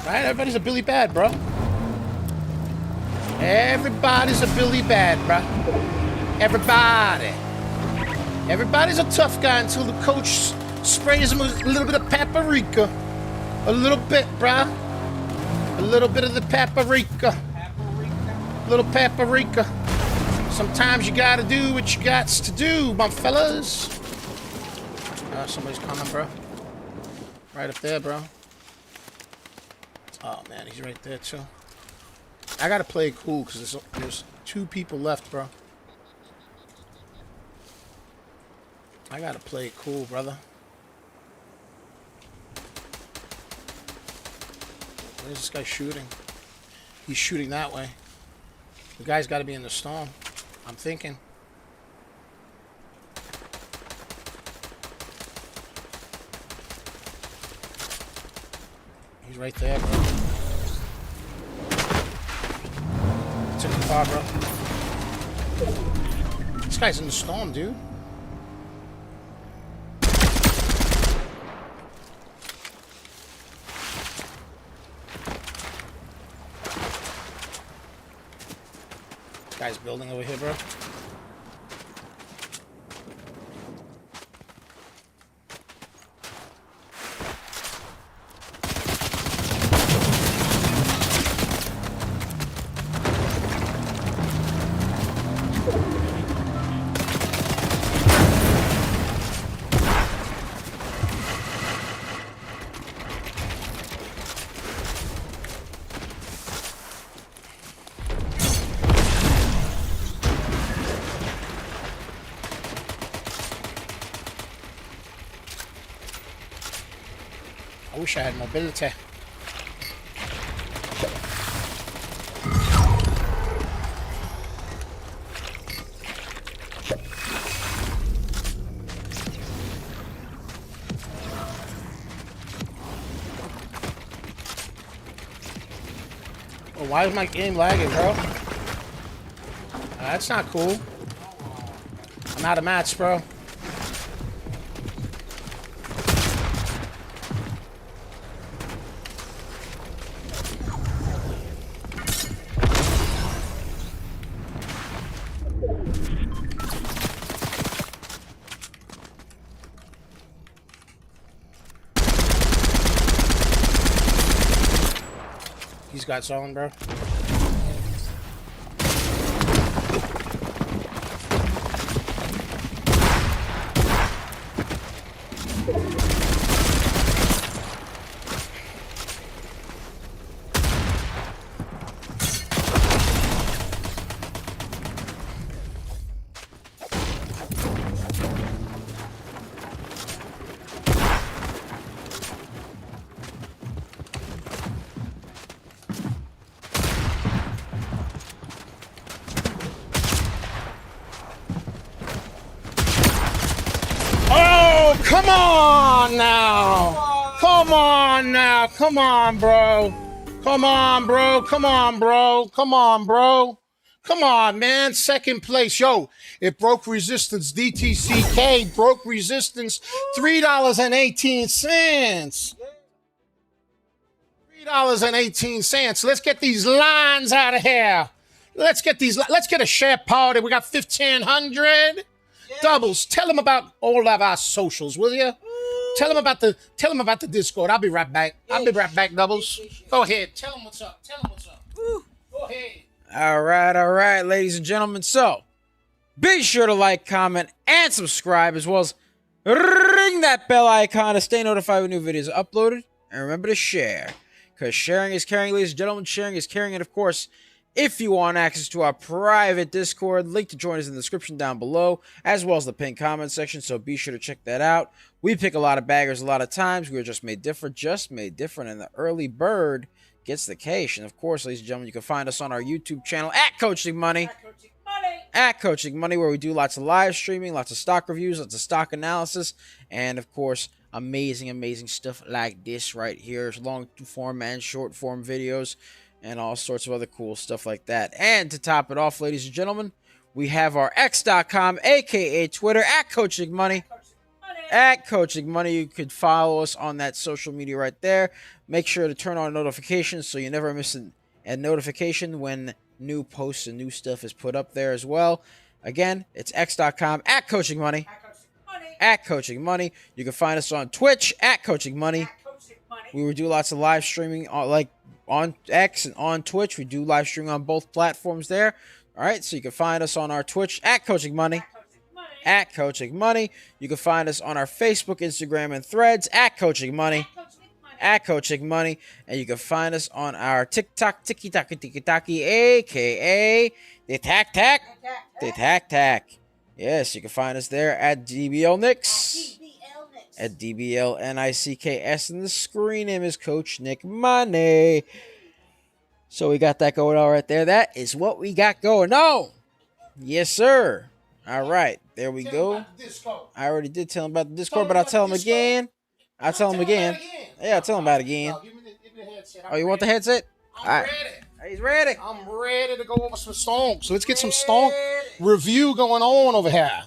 Right? Everybody's a Billy Bad, bro. Everybody's a Billy Bad, bro. Everybody. Everybody's a tough guy until the coach sprays him with a little bit of paprika. A little bit, bro. A little bit of the paprika. A little paprika. Sometimes you gotta do what you gots to do, my fellas. Somebody's coming, bro. Right up there, bro. Oh, man, he's right there, too. I gotta play it cool, because there's 2 people left, bro. I gotta play it cool, brother. Where's this guy shooting? He's shooting that way. The guy's gotta be in the storm. I'm thinking. He's right there, bro. Took the car, bro. This guy's in the storm, dude. This guy's building over here, bro. I wish I had mobility. Oh, why is my game lagging, bro? That's not cool. I'm out of mats, bro. He's got zone, bro. Come on now. Come on now. Come on, bro. Come on, bro. Come on, bro. Come on, bro. Come on, man. Second place. Yo, it broke resistance. DTCK broke resistance. $3.18. $3.18. Let's get these lines out of here. Let's get a share party. We got 1,500 doubles. Tell them about all of our socials, will you? Tell them about the Discord. I'll be right back. Doubles. Go ahead. Tell them what's up. Go ahead. All right, ladies and gentlemen. So, be sure to like, comment, and subscribe, as well as ring that bell icon to stay notified when new videos are uploaded. And remember to share, because sharing is caring, ladies and gentlemen. Sharing is caring. And, of course, if you want access to our private Discord, link to join us in the description down below, as well as the pinned comment section, so be sure to check that out. We pick a lot of baggers a lot of times. We are just made different, and the early bird gets the cash. And, of course, ladies and gentlemen, you can find us on our YouTube channel at Coaching Money. At Coaching Money, where we do lots of live streaming, lots of stock reviews, lots of stock analysis, and, of course, amazing stuff like this right here, long form and short form videos, and all sorts of other cool stuff like that. And to top it off, ladies and gentlemen, we have our X.com, aka Twitter, at Coaching Money. At Coaching Money, you could follow us on that social media right there. Make sure to turn on notifications so you never miss a notification when new posts and new stuff is put up there as well. Again, it's X.com, at Coaching Money. At Coaching Money. You can find us on Twitch, at Coaching Money. We will do lots of live streaming, like on X and on Twitch. We do live streaming on both platforms there. All right, so you can find us on our Twitch, at Coaching Money. At Coaching Money. You can find us on our Facebook, Instagram, and Threads, at Coaching Money. At Coaching Money. And you can find us on our TikTok, tiki-taki, aka the Tac. Yes, you can find us there at DBL Nicks. At DBL NICKS, and the screen name is Coach Nick Money. So we got that going on right there. That is what we got going on. Yes, sir. All right, there we go. I already did tell him about the Discord, but I'll tell him again. Yeah, I'll tell him about it again. Oh, you want the headset? I'm ready. He's ready. I'm ready to go over some stonks. So let's get some stonk review going on over here.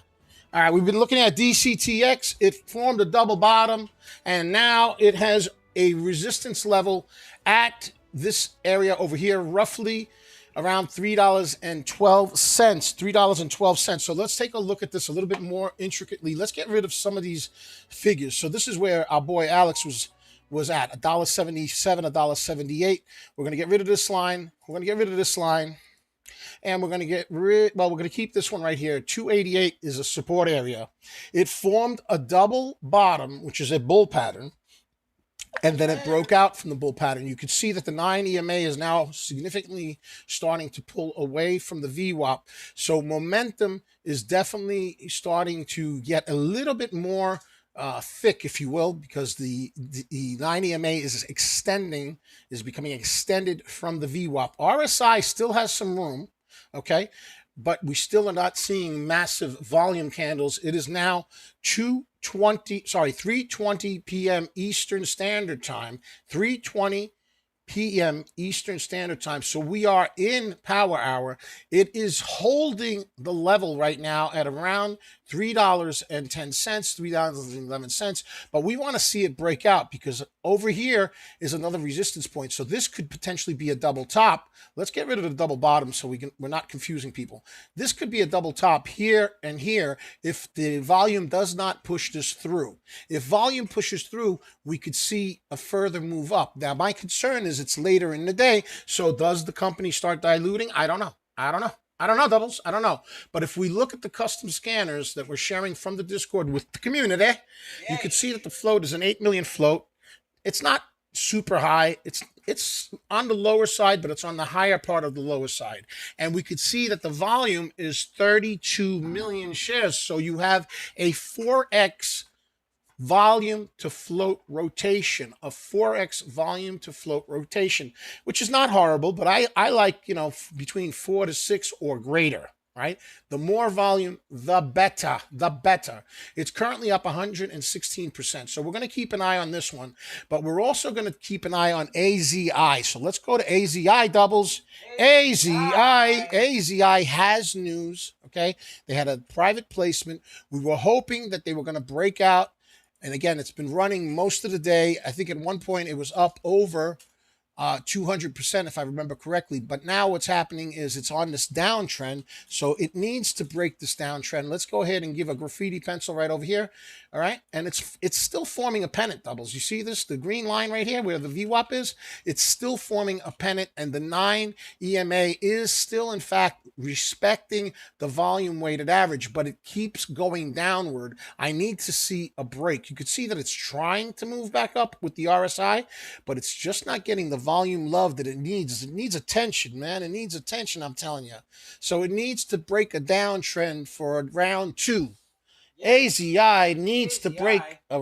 All right, we've been looking at DCTX. It formed a double bottom, and now it has a resistance level at this area over here, roughly around $3.12. $3.12. So let's take a look at this a little bit more intricately. Let's get rid of some of these figures. So this is where our boy Alex was at, $1.77, $1.78. We're going to get rid of this line. And we're going to we're going to keep this one right here. 288 is a support area. It formed a double bottom, which is a bull pattern. And then it broke out from the bull pattern. You could see that the 9 EMA is now significantly starting to pull away from the VWAP. So momentum is definitely starting to get a little bit more thick, if you will, because the 9 EMA is becoming extended from the VWAP. RSI still has some room, okay? But we still are not seeing massive volume candles. It is now 3:20 p.m. Eastern Standard Time. 3:20 p.m. Eastern Standard Time. So we are in power hour. It is holding the level right now at around $3.10, $3.11. But we want to see it break out because over here is another resistance point. So this could potentially be a double top. Let's get rid of the double bottom so we're not confusing people. This could be a double top here and here if the volume does not push this through. If volume pushes through, we could see a further move up. Now, my concern is it's later in the day. So does the company start diluting? I don't know, doubles. I don't know. But if we look at the custom scanners that we're sharing from the Discord with the community, you can see that the float is an 8 million float. It's not super high. It's on the lower side, but it's on the higher part of the lower side. And we could see that the volume is 32 million shares. So you have a 4x volume to float rotation, a 4x volume to float rotation, which is not horrible, but I like, between 4 to 6 or greater. right? The more volume, the better, the better. It's currently up 116%. So we're going to keep an eye on this one, but we're also going to keep an eye on AZI. So let's go to AZI doubles. AZI has news, okay? They had a private placement. We were hoping that they were going to break out. And again, it's been running most of the day. I think at one point it was up over 200%, if I remember correctly. But now what's happening is it's on this downtrend. So it needs to break this downtrend. Let's go ahead and give a graffiti pencil right over here. All right. And it's still forming a pennant, doubles. You see this? The green line right here where the VWAP is, it's still forming a pennant. And the 9 EMA is still, in fact, respecting the volume weighted average, but it keeps going downward. I need to see a break. You could see that it's trying to move back up with the RSI, but it's just not getting the volume love that it needs. It needs attention, man. It needs attention, I'm telling you. So it needs to break a downtrend for round 2. AZI needs to break a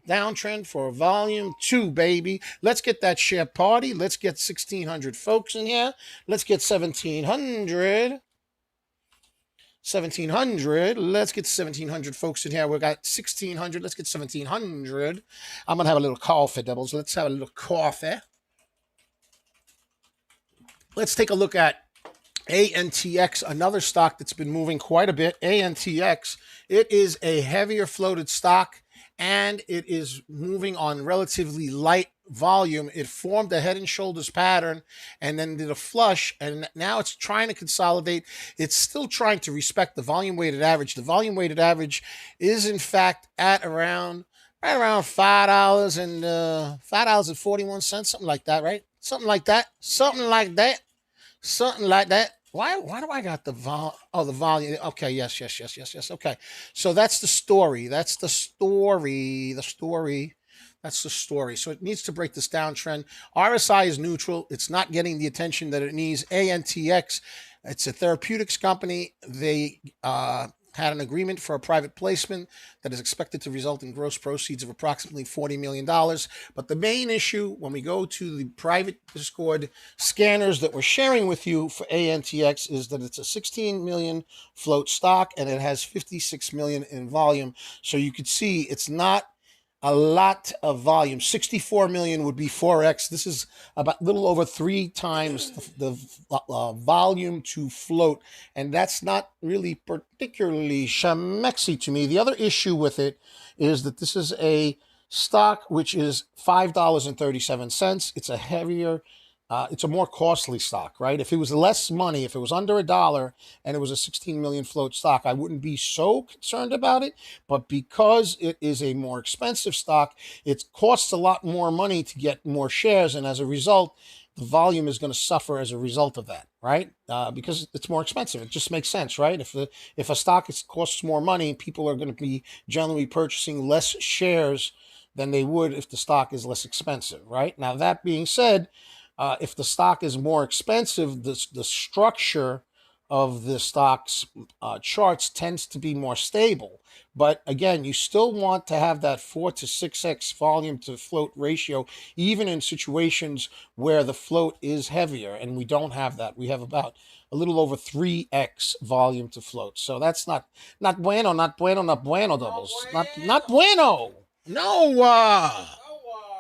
downtrend for volume 2, baby. Let's get that share party. Let's get 1,600 folks in here. Let's get 1,700. 1,700. Let's get 1,700 folks in here. We got 1,600. Let's get 1,700. I'm going to have a little coffee, doubles. Let's have a little coffee. Let's take a look at ANTX, another stock that's been moving quite a bit. ANTX, it is a heavier floated stock, and it is moving on relatively light volume. It formed a head and shoulders pattern and then did a flush, and now it's trying to consolidate. It's still trying to respect the volume weighted average. The volume weighted average is, in fact, at around $5 and $5.41, something like that, right? Something like that. Why do I got the the volume? Okay, yes. Okay. So that's the story. That's the story. So it needs to break this downtrend. RSI is neutral. It's not getting the attention that it needs. ANTX, it's a therapeutics company. They had an agreement for a private placement that is expected to result in gross proceeds of approximately $40 million. But the main issue, when we go to the private Discord scanners that we're sharing with you for ANTX, is that it's a 16 million float stock and it has 56 million in volume. So you could see it's not a lot of volume. 64 million would be 4x. This is about a little over 3 times the volume to float, and that's not really particularly shamexy to me. The other issue with it is that this is a stock which is $5.37. It's a heavier, it's a more costly stock, right? If it was less money, if it was under $1 and it was a 16 million float stock, I wouldn't be so concerned about it. But because it is a more expensive stock, it costs a lot more money to get more shares. And as a result, the volume is going to suffer as a result of that, right? Because it's more expensive. It just makes sense, right? If a stock costs more money, people are going to be generally purchasing less shares than they would if the stock is less expensive, right? Now, that being said, if the stock is more expensive, the structure of the stock's charts tends to be more stable. But again, you still want to have that 4 to 6x volume to float ratio, even in situations where the float is heavier. And we don't have that. We have about a little over 3x volume to float. So that's not bueno, doubles. Not bueno. No.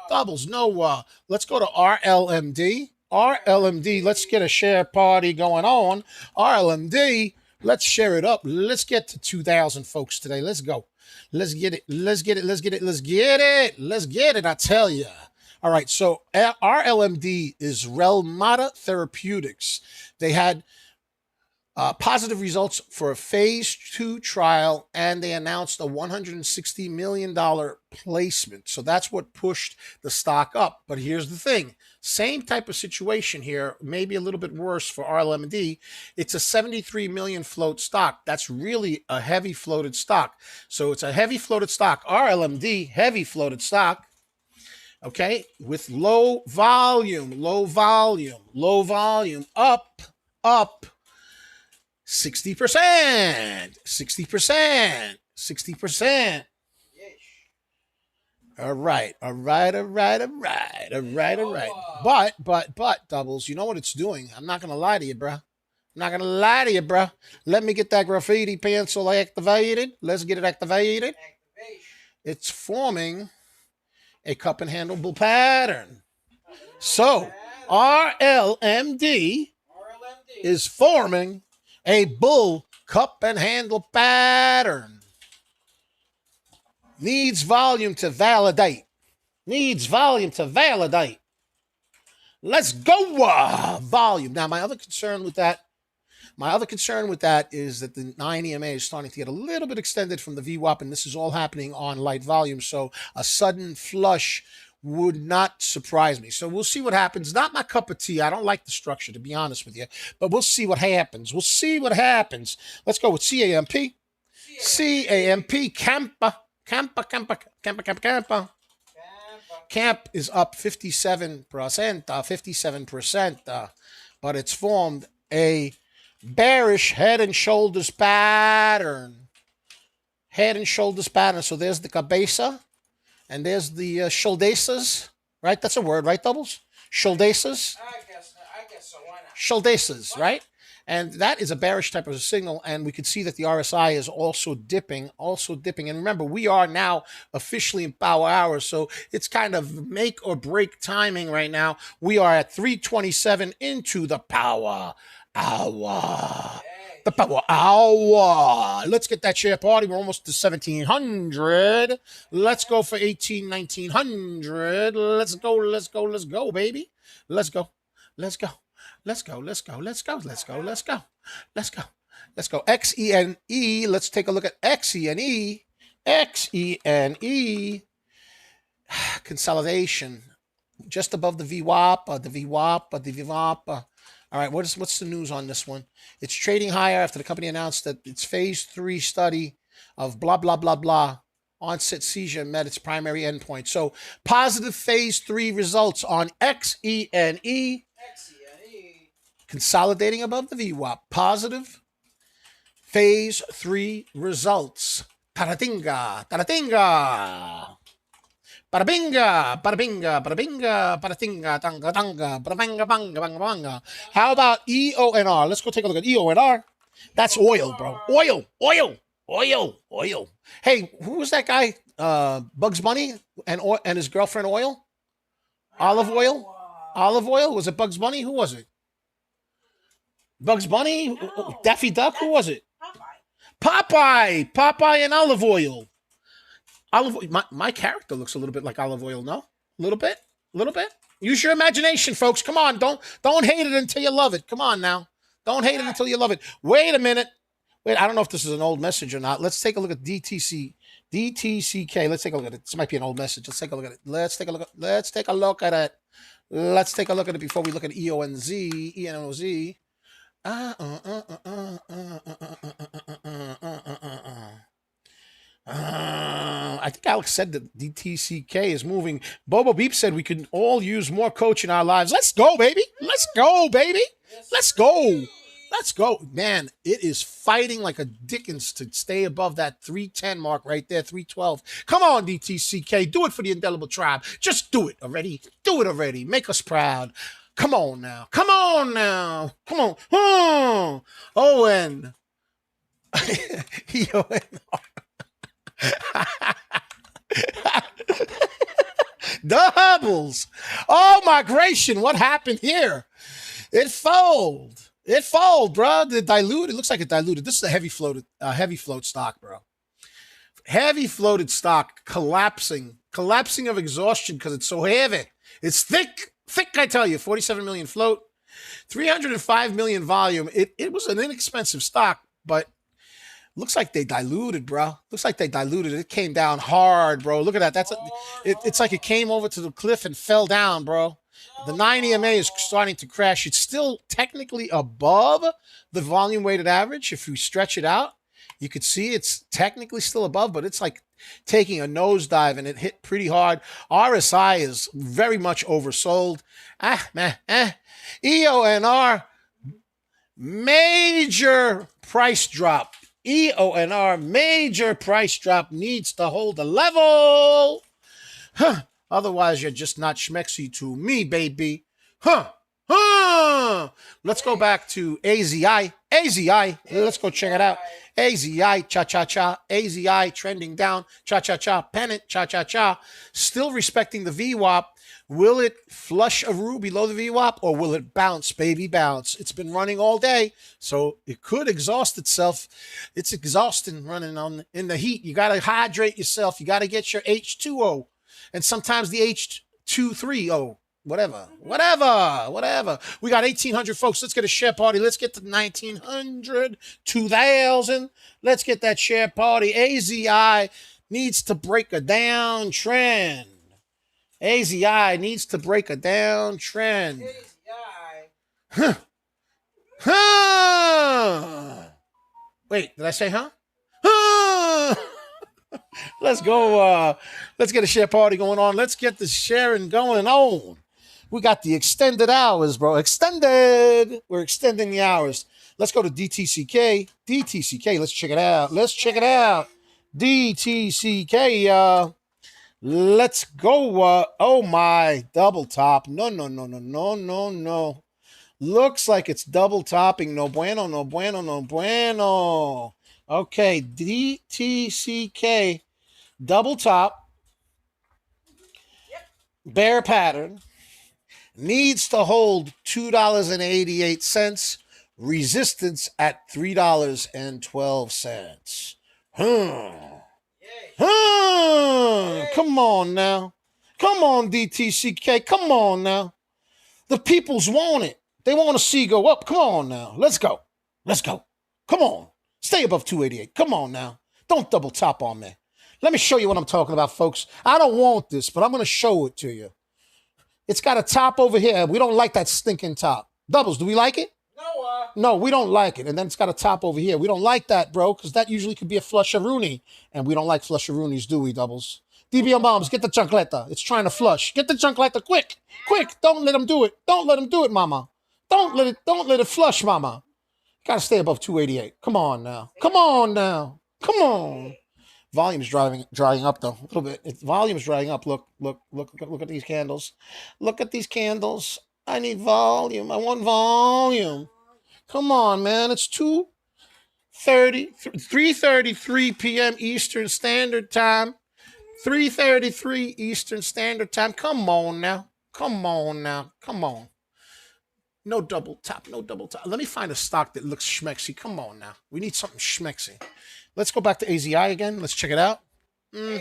Doubles, no. Let's go to RLMD. RLMD, let's get a share party going on. RLMD, let's share it up. Let's get to 2,000 folks today. Let's go. Let's get it. I tell you. All right, so RLMD is Relmada Therapeutics. They had positive results for a phase 2 trial, and they announced a $160 million placement. So that's what pushed the stock up. But here's the thing. Same type of situation here, maybe a little bit worse for RLMD. It's a 73 million float stock. That's really a heavy floated stock. So it's a heavy floated stock. RLMD, heavy floated stock. Okay, with low volume, up. 60%. All right. But doubles, you know what it's doing? I'm not gonna lie to you, bro. not going to lie to you, bro. Let me get that graffiti pencil activated. Let's get it activated. It's forming a cup and handle bull pattern. So, RLMD is forming a bull cup and handle pattern. Needs volume to validate. Needs volume to validate. Let's go. Volume. Now, my other concern with that is that the 9 EMA is starting to get a little bit extended from the VWAP, and this is all happening on light volume. So a sudden flush would not surprise me. So we'll see what happens. Not my cup of tea. I don't like the structure, to be honest with you, but we'll see what happens. We'll see what happens. Let's go with CAMP. CAMP, Campa. Camp is up 57%, but it's formed a bearish head and shoulders pattern. Head and shoulders pattern. So there's the cabeza, and there's the shouldesas, right? That's a word, right, Doubles? Shouldesas? I guess so. Why not? Shouldesas, right? And that is a bearish type of a signal, and we could see that the RSI is also dipping. And remember, we are now officially in power hours, so it's kind of make or break timing right now. We are at 3:27 into the power hour. The power hour. Let's get that share party. We're almost to 1,700. Let's go for 1,900. Let's go, baby. Let's go. XENE. Let's take a look at XENE. XENE. Consolidation. Just above the VWAP. All right, what's the news on this one? It's trading higher after the company announced that its phase 3 study of blah, blah, blah, blah, onset seizure met its primary endpoint. So positive phase 3 results on XENE. Consolidating above the VWAP. Positive phase 3 results. Taratinga. Bada-binga, bada-binga, bada-binga, bada-tinga, tanga, tanga, bada-banga, banga, banga, banga. How about EONR? Let's go take a look at EONR. That's oil, bro. Oil. Hey, who was that guy? Bugs Bunny and his girlfriend Oil? Olive Oil? Was it Bugs Bunny? Who was it? Bugs Bunny? No. Daffy Duck? Who was it? Popeye and Olive Oil. My character looks a little bit like Olive Oil, no? A little bit. Use your imagination, folks. Come on, don't hate it until you love it. Come on now, don't hate it until you love it. Wait a minute. I don't know if this is an old message or not. Let's take a look at DTCK. Let's take a look at it. This might be an old message. Let's take a look at it. Let's take a look at it before we look at EONZ. I think Alex said that DTCK is moving. Bobo Beep said we could all use more coach in our lives. Let's go, baby. Let's go. Man, it is fighting like a Dickens to stay above that 310 mark right there, 312. Come on, DTCK. Do it for the indelible tribe. Just do it already. Make us proud. Come on now. Come on. Owen. EONR. Doubles. Oh, migration. What happened here? It fold, bro. It diluted. It looks like it diluted. This is a heavy float stock, bro. Heavy floated stock collapsing of exhaustion because it's so heavy. It's thick, I tell you. 47 million float, 305 million volume. It was an inexpensive stock, but looks like they diluted, bro. It came down hard, bro. Look at that. It's like it came over to the cliff and fell down, bro. The 9 EMA is starting to crash. It's still technically above the volume weighted average. If we stretch it out, you could see it's technically still above, but it's like taking a nosedive, and it hit pretty hard. RSI is very much oversold. EONR, major price drop. EONR, major price drop, needs to hold a level. Otherwise, you're just not schmexy to me, baby. Let's go back to AZI. AZI. Let's go check it out. AZI, cha-cha-cha. AZI trending down. Cha-cha-cha. Pennant, cha-cha-cha. Still respecting the VWAP. Will it flush a roux below the VWAP or will it bounce, baby, bounce? It's been running all day, so it could exhaust itself. It's exhausting running in the heat. You got to hydrate yourself. You got to get your H2O and sometimes the H230. Whatever. We got 1,800 folks. Let's get a share party. Let's get to 1,900, 2,000. Let's get that share party. AZI needs to break a downtrend. AZI needs to break a downtrend. AZI. Wait, did I say huh? Let's go. Let's get a share party going on. Let's get the sharing going on. We got the extended hours, bro. Extended. We're extending the hours. Let's go to DTCK. DTCK. Let's check it out. DTCK. Let's go. Oh my, double top. No. Looks like it's double topping. No bueno. Okay, DTCK. Double top. Bear pattern. Needs to hold $2.88. Resistance at $3.12. Come on now. Come on, DTCK. Come on now. The people's want it. They want to see go up. Come on now. Let's go. Come on. Stay above 288. Come on now. Don't double top on me. Let me show you what I'm talking about, folks. I don't want this, but I'm going to show it to you. It's got a top over here. We don't like that stinking top. Doubles, do we like it? No, we don't like it. And then it's got a top over here. We don't like that, bro, because that usually could be a flusharoonie. And we don't like flusharoonies, do we, Doubles? DBL moms, get the chancleta. It's trying to flush. Get the chancleta quick. Don't let them do it. Don't let them do it, mama. Don't let it flush, mama. Gotta stay above 288. Come on now. Volume's drying up though a little bit. Volume's drying up. Look at these candles. Look at these candles. I need volume. I want volume. Come on, man. It's 3:33 p.m. Eastern Standard Time. 3:33 Eastern Standard Time. Come on now. No double top. Let me find a stock that looks schmexy. Come on now. We need something schmexy. Let's go back to AZI again. Let's check it out. Nah.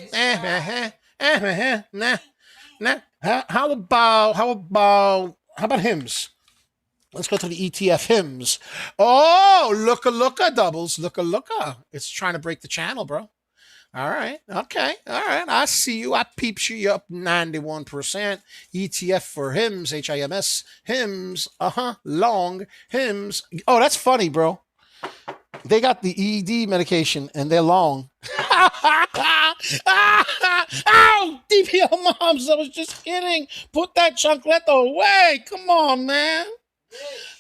How about HIMZ? Let's go to the ETF HIMZ. Oh, looka, Doubles. Looka. It's trying to break the channel, bro. All right. Okay. All right. I see you. I peeps you. You're up 91%. ETF for HIMZ, HIMS. HIMZ. Long. HIMZ. Oh, that's funny, bro. They got the ED medication and they're long. Ow! DPL moms, I was just kidding. Put that chancleta away. Come on, man.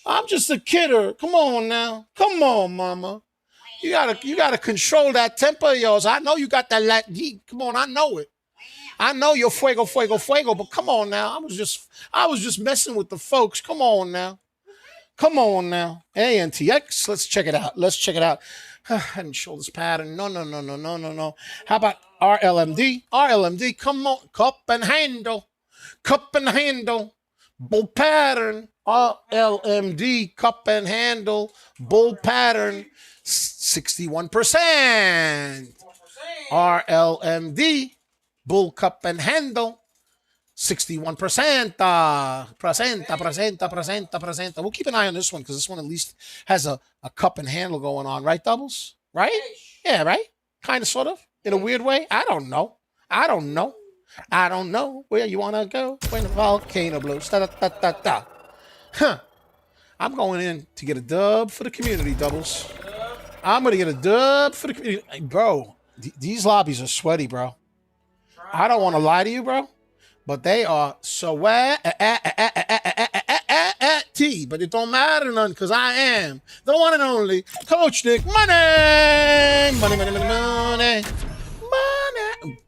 I'm just a kidder. Come on now. Come on, mama. You gotta control that temper of yours. I know you got that Latin heat. Come on, I know it. I know you're fuego, but come on now. I was just messing with the folks. Come on now. ANTX. Let's check it out. Head and shoulders pattern. No. How about RLMD? RLMD. Come on. Cup and handle. Bull pattern. RLMD. Cup and handle. Bull pattern. 61%. RLMD. Bull cup and handle. 61%. Presenta. We'll keep an eye on this one because this one at least has a cup and handle going on, right, Doubles? Right? Yeah, right? Kind of, sort of, in a weird way. I don't know. Where you want to go when the volcano blows. I'm going in to get a dub for the community, Doubles. I'm going to get a dub for the community. Bro, these lobbies are sweaty, bro. I don't want to lie to you, bro. But they are sweaty. But it don't matter none because I am the one and only Coach Nick. Money.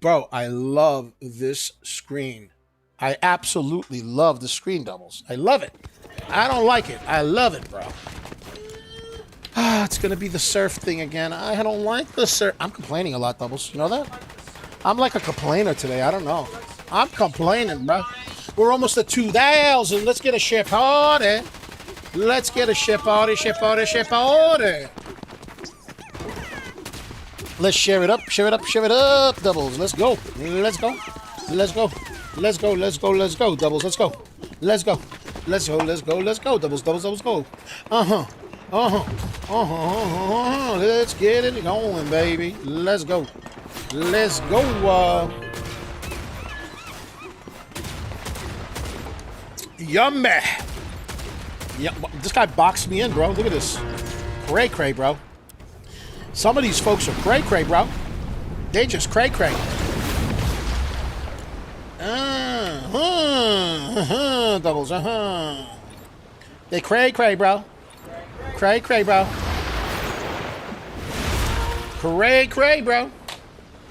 Bro, I love this screen. I absolutely love the screen, Doubles. I love it. I don't like it. I love it, bro. Ah, it's gonna be the surf thing again. I don't like the surf. I'm complaining a lot, Doubles. You know that? I'm like a complainer today. I don't know. I'm complaining, bro. We're almost at 2,000. Let's get a ship party. Let's get a ship party, ship party, ship party. Let's share it up, share it up, share it up, Doubles. Let's go. Let's go. Let's go. Let's go. Let's go. Let's go, Doubles. Let's go. Let's go. Let's go. Let's go. Let's go, Doubles. Doubles. Doubles. Go. Let's get it going, baby. Let's go. Let's go. Yummy. Yeah, this guy boxed me in, bro. Look at this. Cray, bro. Some of these folks are cray, bro. They just cray. Doubles, They cray, bro. Cray, bro. Cray, bro.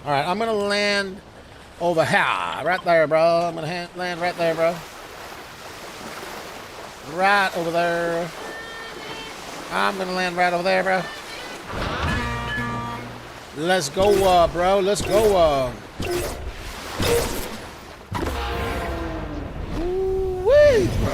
All right, I'm gonna land over here, right there, bro. I'm gonna land right there, bro. Right over there. I'm gonna land right over there, bro. Let's go, bro. Let's go, Woo-wee, bro.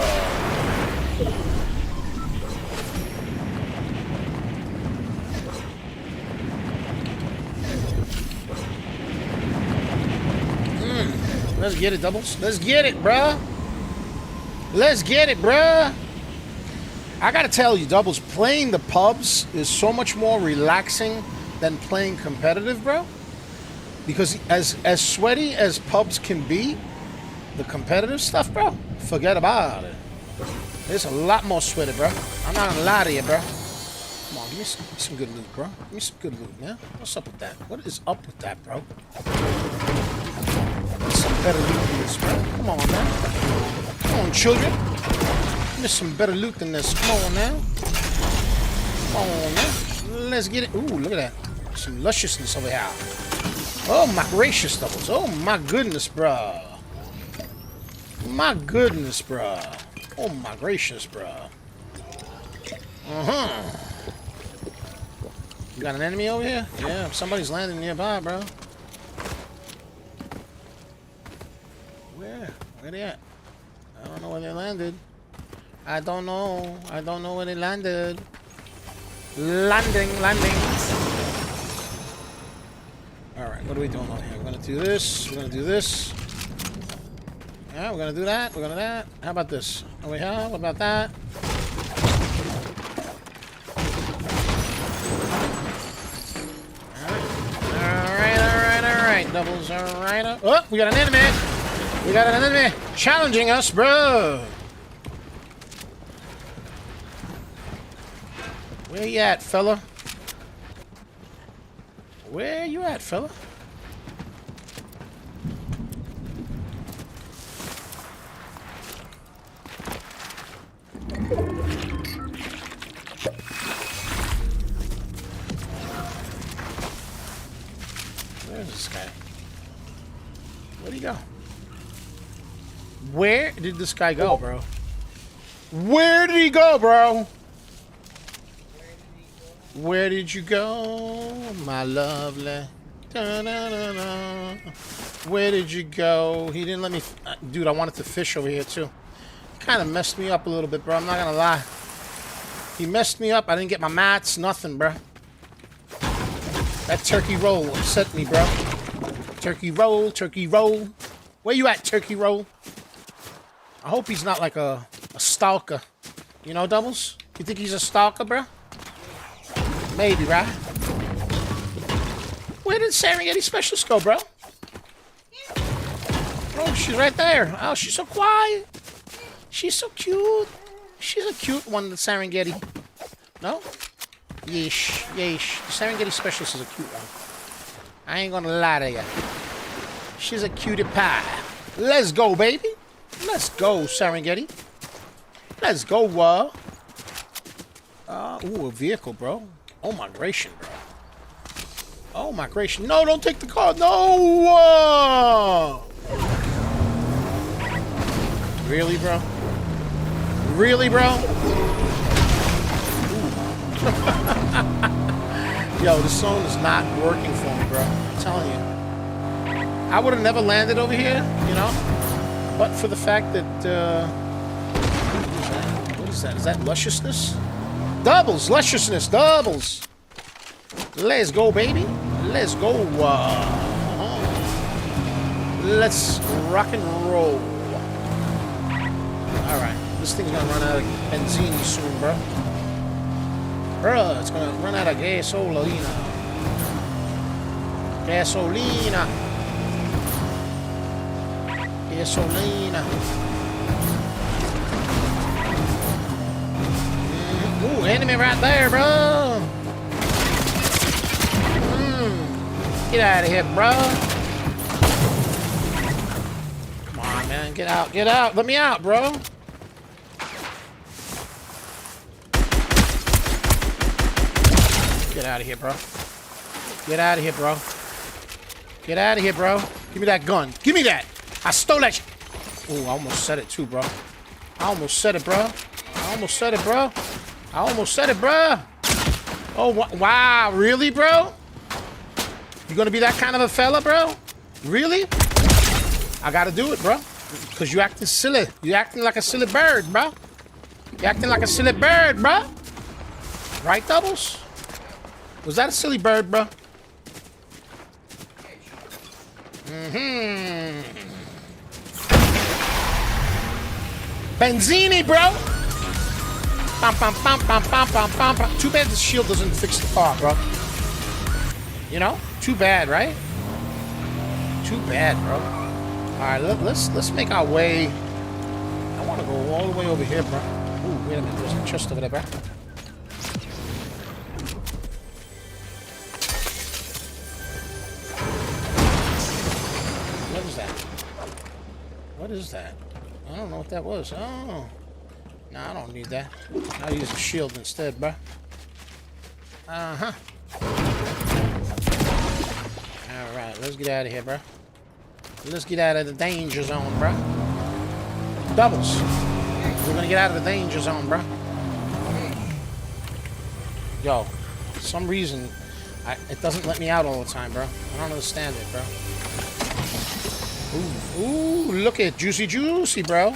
Let's get it, Doubles. Let's get it, bruh. Let's get it, bruh. I gotta tell you, Doubles, playing the pubs is so much more relaxing than playing competitive, bro. Because as sweaty as pubs can be, the competitive stuff, bro, forget about it. It's a lot more sweaty, bro. I'm not gonna lie to you, bro. Come on, give me some good loot, bro. Give me some good loot, man. What's up with that? What is up with that, bro? Some better loot than this, bro. Come on, man. Come on, children. Give me some better loot than this. Come on, now. Come on, now. Let's get it. Ooh, look at that. Some lusciousness over here. Oh, my gracious, Doubles. Oh, my goodness, bro. My goodness, bro. Oh, my gracious, bro. You got an enemy over here? Yeah, somebody's landing nearby, bro. Where they at? I don't know where they landed. I don't know where they landed. Landing. Alright, what are we doing over here? We're gonna do this. We're gonna do this. Yeah, we're gonna do that. We're gonna do that. How about this? Over here? What about that? Alright. Doubles, alright. Oh, we got an enemy. We got an enemy challenging us, bro. Where you at, fella? Where you at, fella? Where's this guy? Where'd he go? Where did this guy go, bro? Where did he go, bro? Where did you go, my lovely? Da-da-da-da. Where did you go? He didn't let me... Dude, I wanted to fish over here, too. Kind of messed me up a little bit, bro. I'm not gonna lie. He messed me up. I didn't get my mats. Nothing, bro. That turkey roll upset me, bro. Turkey roll. Where you at, turkey roll? I hope he's not like a stalker. You know, Doubles? You think he's a stalker, bro? Maybe, right? Where did Serengeti Specialist go, bro? Oh, she's right there. Oh, she's so quiet. She's so cute. She's a cute one, the Serengeti. No? Yeesh. The Serengeti Specialist is a cute one. I ain't gonna lie to you. She's a cutie pie. Let's go, baby. Let's go, Serengeti. Let's go, ooh, a vehicle, bro. Oh, my gracious, bro. Oh, my gracious. No, don't take the car. No! Really, bro? Really, bro? Yo, this zone is not working for me, bro. I'm telling you. I would have never landed over here, you know? But for the fact that, what is that? Is that lusciousness? Doubles, lusciousness, doubles. Let's go, baby. Let's go. Let's rock and roll. All right, this thing's gonna run out of benzene soon, bro. Bruh, it's gonna run out of gasolina. Gasolina. Gasolina. Ooh, enemy right there, bro. Get out of here, bro. Come on, man. Get out, get out. Let me out, bro. Get out of here, bro. Get out of here, bro. Get out of here, bro. Give me that gun. Give me that. I stole that shit. Ooh, I almost said it too, bro. I almost said it, bro. I almost said it, bro. I almost said it, bro. Oh, wow. Really, bro? You gonna be that kind of a fella, bro? Really? I gotta do it, bro. Because you acting silly. You acting like a silly bird, bro. You acting like a silly bird, bro. Right, Doubles? Was that a silly bird, bro? Benzini, bro. Bam, bam, bam, bam, bam, bam, bam, bam. Too bad the shield doesn't fix the car, bro. You know? Too bad, right? Too bad, bro. All right, let's make our way. I want to go all the way over here, bro. Ooh, wait a minute. There's a chest over there, bro. What is that? What is that? I don't know what that was. Oh. No, I don't need that. I'll use a shield instead, bro. Uh-huh. Alright, let's get out of here, bro. Let's get out of the danger zone, bro. Doubles. We're gonna get out of the danger zone, bro. Yo, for some reason, it doesn't let me out all the time, bro. I don't understand it, bro. Ooh, look at juicy, juicy, bro.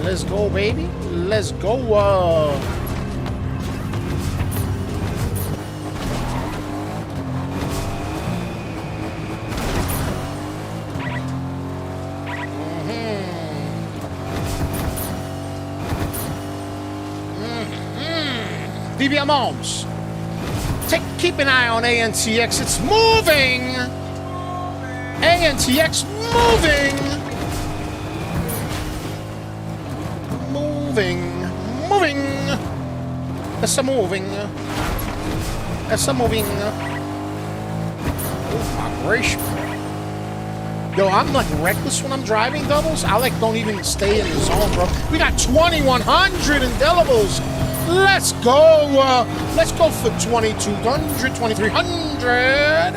Let's go, baby. Let's go. BBM Homes. Keep an eye on ANTX. It's moving. ANTX moving. Moving. That's a moving. That's a moving. Oh my gracious. Yo, I'm like reckless when I'm driving, Doubles. I like don't even stay in the zone, bro. We got 2,100 indelibles. Let's go. Let's go for 2,200, 2,300.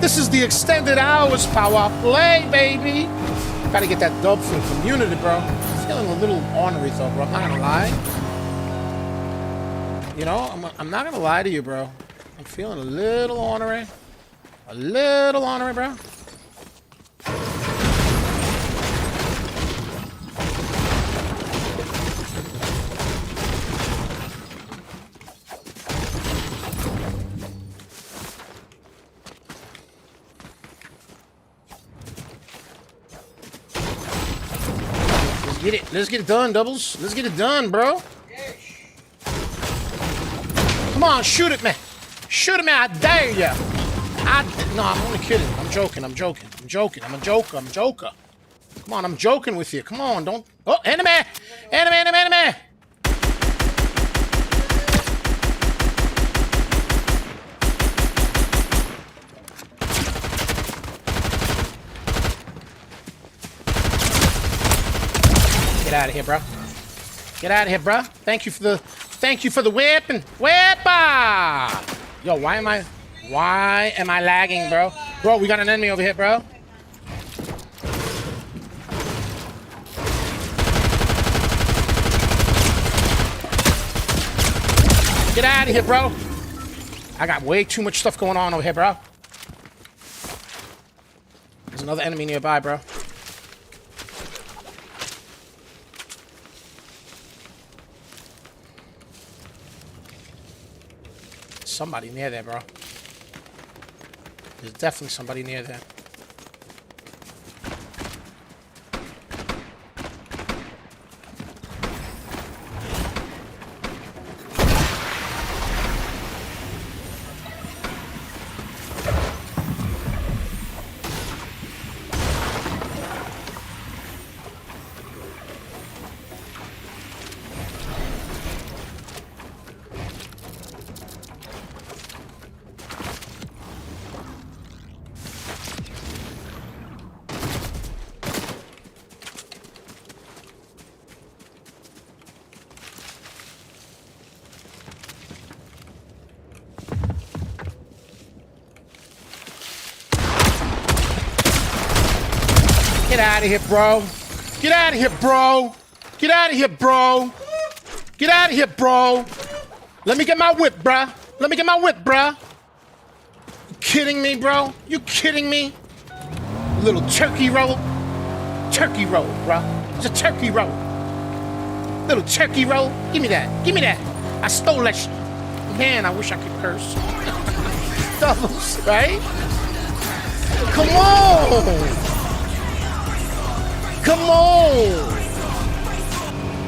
This is the extended hours power play, baby. Gotta get that dub for the community, bro. I'm feeling a little ornery, though, bro. I'm not gonna lie. You know, I'm not gonna lie to you, bro. I'm feeling a little ornery. A little ornery, bro. Get it. Let's get it done, Doubles. Let's get it done, bro. Come on, shoot at me. Shoot at me. I dare you. No, I'm only kidding. I'm joking. I'm a joker. Come on, I'm joking with you. Come on, don't. Oh, enemy. Enemy. Get out of here, bro. Get out of here, bro. Thank you for the weapon. Weapon! Yo, why am I lagging, bro? Bro, we got an enemy over here, bro. Get out of here, bro. I got way too much stuff going on over here, bro. There's another enemy nearby, bro. Somebody near there, bro. There's definitely somebody near there. Get out of here, bro. Get out of here, bro. Get out of here, bro. Get out of here, bro. Let me get my whip, bruh. Let me get my whip, bruh. You kidding me, bro? You kidding me? Little turkey roll. Turkey roll, bro. It's a turkey roll. Little turkey roll. Give me that. Give me that. I stole that shit. Man, I wish I could curse. Doubles, right? Come on. Come on!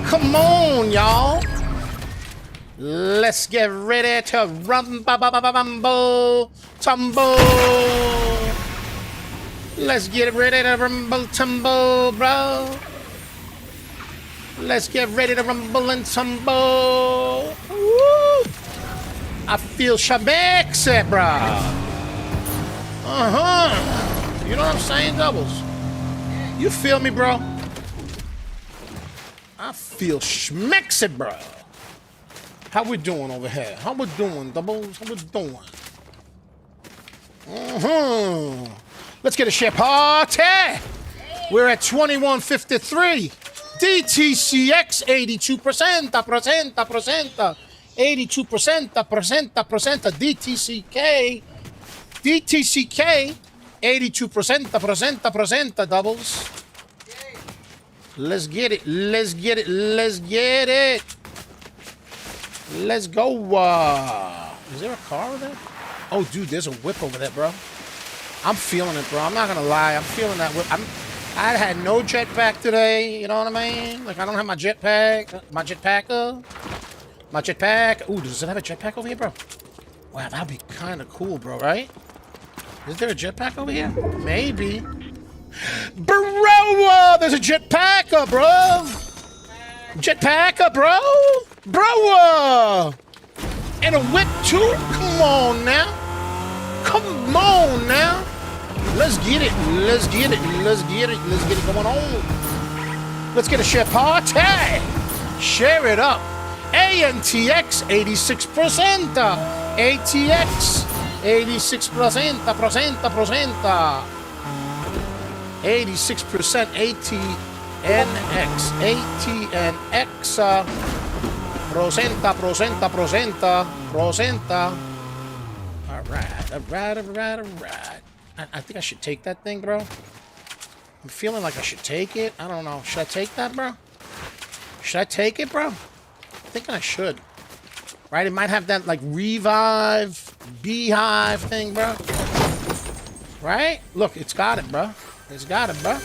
Come on, y'all! Let's get ready to rumble, tumble. Let's get ready to rumble, tumble, bro. Let's get ready to rumble and tumble. Woo! I feel shabexy, bro. You know what I'm saying, doubles? You feel me, bro? I feel schmexy, bro. How we doing over here? How we doing, doubles? How we doing? Let's get a share party. We're at 2153. DTCX 82%, 82%, DTCK. DTCK 82%, doubles. Let's get it. Let's get it. Let's get it. Let's go. Is there a car over there? Oh, dude, there's a whip over there, bro. I'm feeling it, bro. I'm not gonna lie. I'm feeling that whip. I had no jetpack today. You know what I mean? Like, I don't have my jetpack. My jetpacker. My jetpack. Ooh, does it have a jetpack over here, bro? Wow, that'd be kind of cool, bro, right? Is there a jetpack over here? Maybe. Bro, there's a jetpacker, bro. Jetpacker, bro. Bro. And a whip, too? Come on now. Come on now. Let's get it. Let's get it. Let's get it. Let's get it going on. Let's get a share party. Share it up. ANTX 86%. ATX 86%. 86% ATNX. ATNX. Procenta. All right. I think I should take that thing, bro. I'm feeling like I should take it. I don't know. Should I take that, bro? Should I take it, bro? I'm thinking I should. Right? It might have that, like, revive, beehive thing, bro. Right? Look, it's got it, bro. It's got it, bro.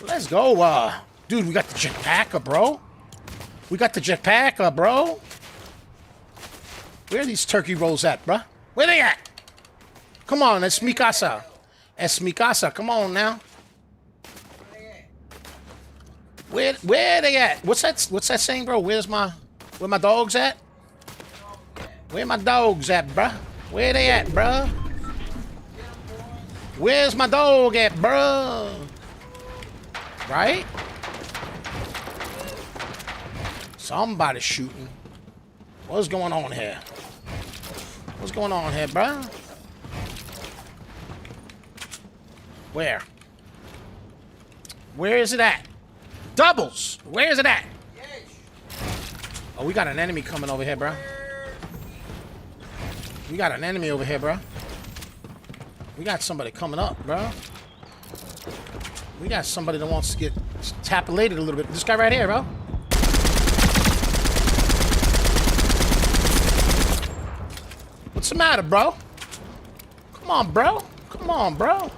Let's go. Dude, we got the jetpacker, bro. We got the jetpacker, bro. Where are these turkey rolls at, bro? Where they at? Come on, it's mi casa. Es mi casa. Come on now. Where they at? What's that saying, bro? Where my dogs at? Where my dogs at, bro? Where they at, bro? Where's my dog at, bro? Right? Somebody's shooting. What's going on here? What's going on here, bro? Where? Where is it at? Doubles! Where is it at? Oh, we got an enemy coming over here, bro. We got an enemy over here, bro. We got somebody coming up, bro. We got somebody that wants to get tapillated a little bit. This guy right here, bro. What's the matter, bro? Come on, bro. Come on, bro.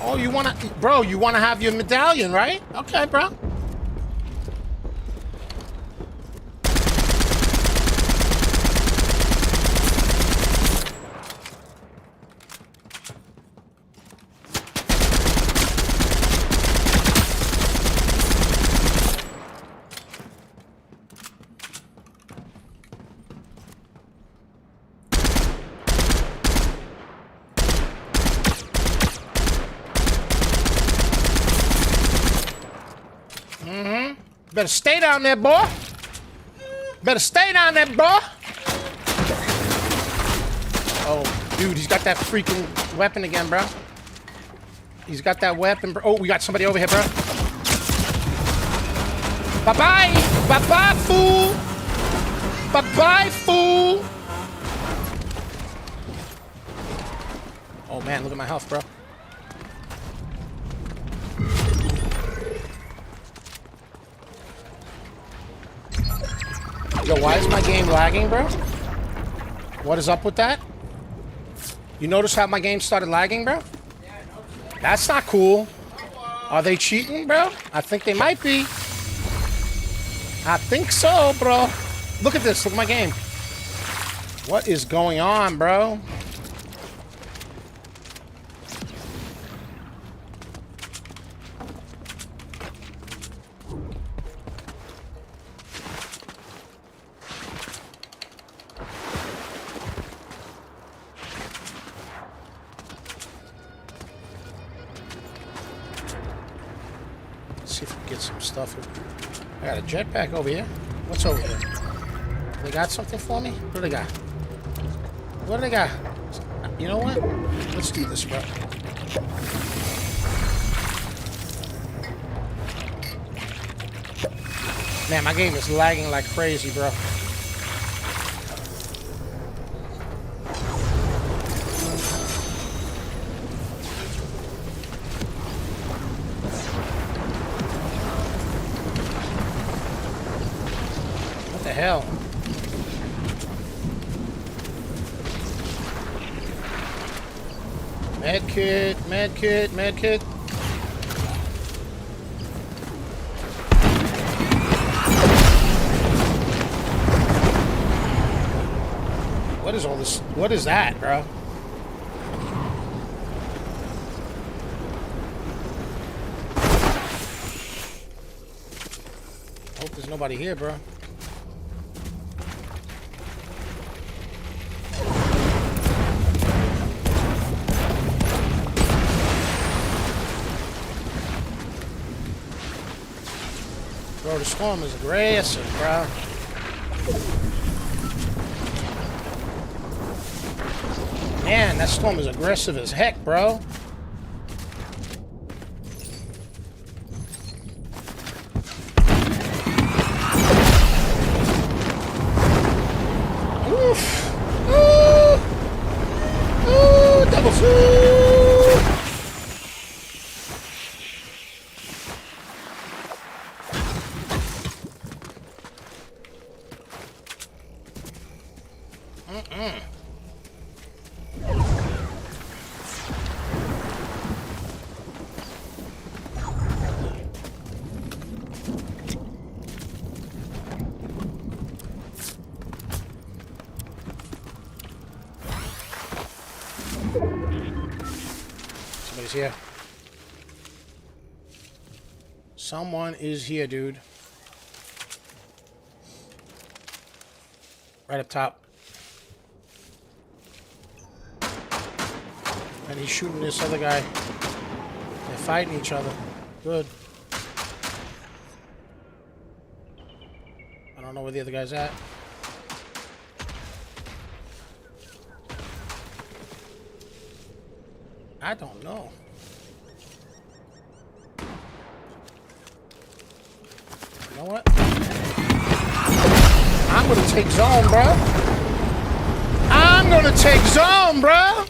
Oh, you wanna, bro? You wanna have your medallion, right? Okay, bro. Better stay down there, boy. Better stay down there, boy. Oh, dude, he's got that freaking weapon again, bro. He's got that weapon, bro. Oh, we got somebody over here, bro. Bye-bye. Bye-bye, fool. Bye-bye, fool. Oh, man, look at my health, bro. Yo, why is my game lagging, bro? What is up with that? You notice how my game started lagging, bro? Yeah, I know. That's not cool. Are they cheating, bro? I think they might be. I think so, bro. Look at this. Look at my game. What is going on, bro? See if we can get some stuff. I got a jetpack over here. What's over here? They got something for me? What do they got? What do they got? You know what? Let's do this, bro. Man, my game is lagging like crazy, bro. What the hell? Medkit, medkit, medkit. What is all this? What is that, bro? Hope there's nobody here, bro. Bro, the storm is aggressive, bro. Man, that storm is aggressive as heck, bro. Oof. Ooh. Ooh, double fool. Somebody's here. Someone is here, dude. Right up top. And he's shooting this other guy. They're fighting each other. Good. I don't know where the other guy's at. I don't know. You know what? I'm gonna take zone, bro. I'm gonna take zone, bro.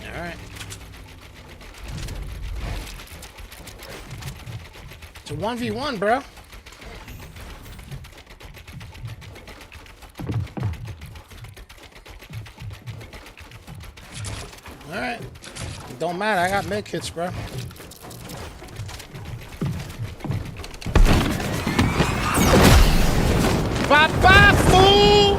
All right. It's a 1v1, bro. All right. It don't matter. I got med kits, bro. Bye-bye, fool!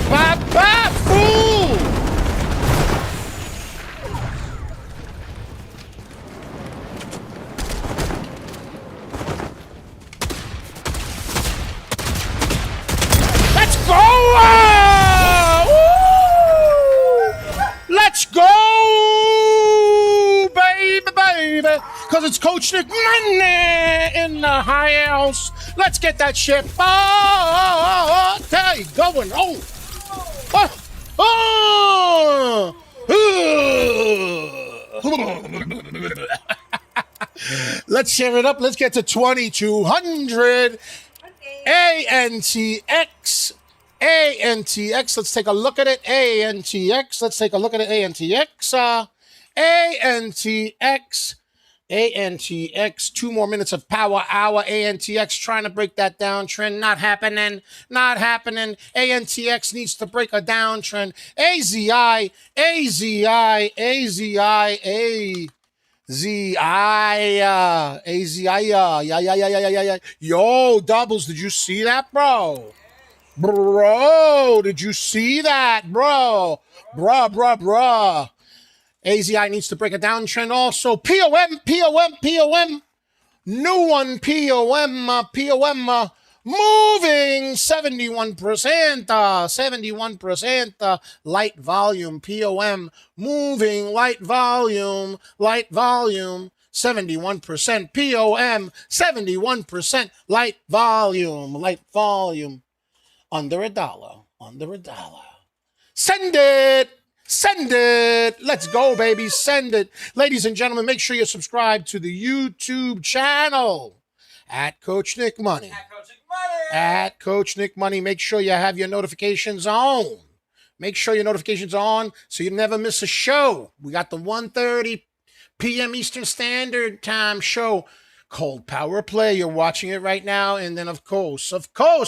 Bye-bye, fool! Let's go! Woo! Let's go, baby! Because it's Coach Nick Money in the house. Let's get that shit. Oh, okay, going. Oh! Oh! Let's share it up. Let's get to 2,200. ANTX. ANTX. Let's take a look at it. ANTX. Let's take a look at it. ANTX. ANTX. ANTX, 2 more minutes of power hour. ANTX trying to break that downtrend. Not happening. Not happening. ANTX needs to break a downtrend. AZI, AZI, AZI, yeah. Yo, doubles, did you see that, bro? Bro, did you see that, bro? Bruh. AZI needs to break a downtrend also. POM. New one, POM. Moving 71%. 71%. Light volume, POM. Moving light volume. 71%. POM. 71%. Light volume. Under $1. Send it. Let's go, baby. Send it. Ladies and gentlemen, make sure you subscribe to the YouTube channel at Coach Nick Money. At Coach Nick Money. Make sure you have your notifications on. Make sure your notifications on so you never miss a show. We got the 1:30 p.m. Eastern Standard Time show. Cold Power Play. You're watching it right now. And then, of course,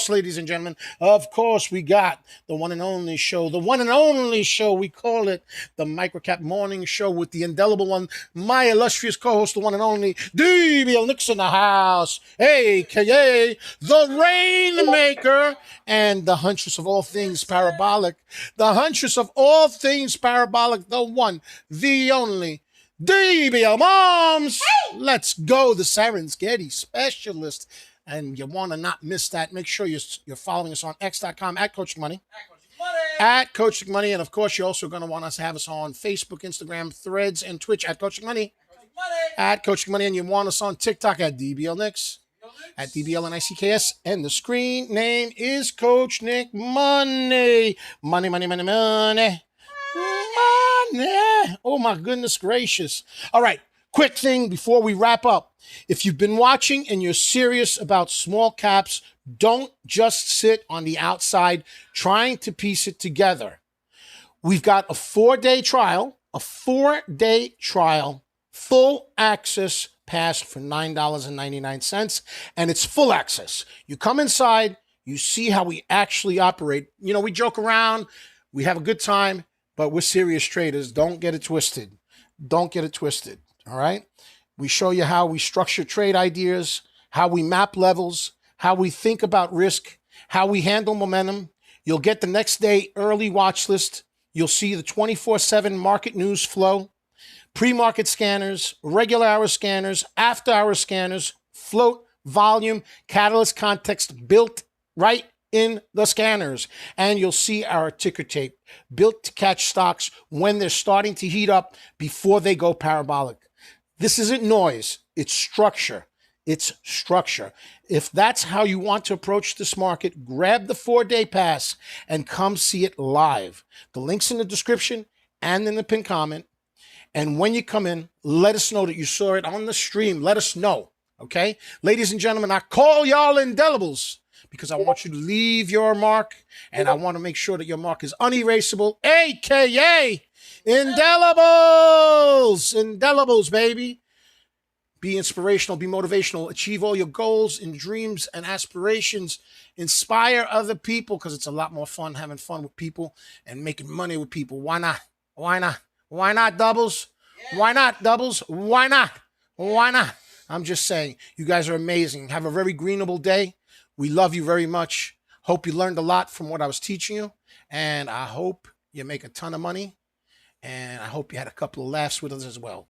ladies and gentlemen, of course, we got the one and only show. The one and only show. We call it the Microcap Morning Show with the indelible one, my illustrious co-host, the one and only DBL Nix in the house, a.k.a. the Rainmaker and the huntress of all things parabolic. The huntress of all things parabolic, the one, the only, DBL Moms. Hey! Let's go, the Serengeti specialist. And you want to not miss that. Make sure you're following us on x.com at Coach Money. at Coach Money. And of course, you're also going to want us to have us on Facebook, Instagram, Threads, and Twitch at Coach Money. At Coach Money. And you want us on TikTok at DBL Nicks. At DBLNICKS. And the screen name is Coach Nick Money. Money, money, money, money. Money. Oh, my goodness gracious. All right. Quick thing before we wrap up. If you've been watching and you're serious about small caps, don't just sit on the outside trying to piece it together. We've got a 4-day trial, full access pass for $9.99, and it's full access. You come inside, you see how we actually operate. You know, we joke around, we have a good time, but we're serious traders. Don't get it twisted. Don't get it twisted, all right? We show you how we structure trade ideas, how we map levels, how we think about risk, how we handle momentum. You'll get the next day early watch list. You'll see the 24/7 market news flow, pre-market scanners, regular hour scanners, after hour scanners, float, volume, catalyst context built right in the scanners. And you'll see our ticker tape built to catch stocks when they're starting to heat up before they go parabolic. This isn't noise, it's structure. It's structure. If that's how you want to approach this market, grab the 4-day pass and come see it live. The link's in the description and in the pinned comment. And when you come in, let us know that you saw it on the stream. Let us know, okay? Ladies and gentlemen, I call y'all indelibles because I want you to leave your mark, and I want to make sure that your mark is unerasable, a.k.a. indelibles. Indelibles, baby. Be inspirational, be motivational, achieve all your goals and dreams and aspirations. Inspire other people because it's a lot more fun having fun with people and making money with people. Why not? Why not? Why not, doubles? Why not, doubles? Why not? Why not? I'm just saying, you guys are amazing. Have a very greenable day. We love you very much. Hope you learned a lot from what I was teaching you. And I hope you make a ton of money. And I hope you had a couple of laughs with us as well.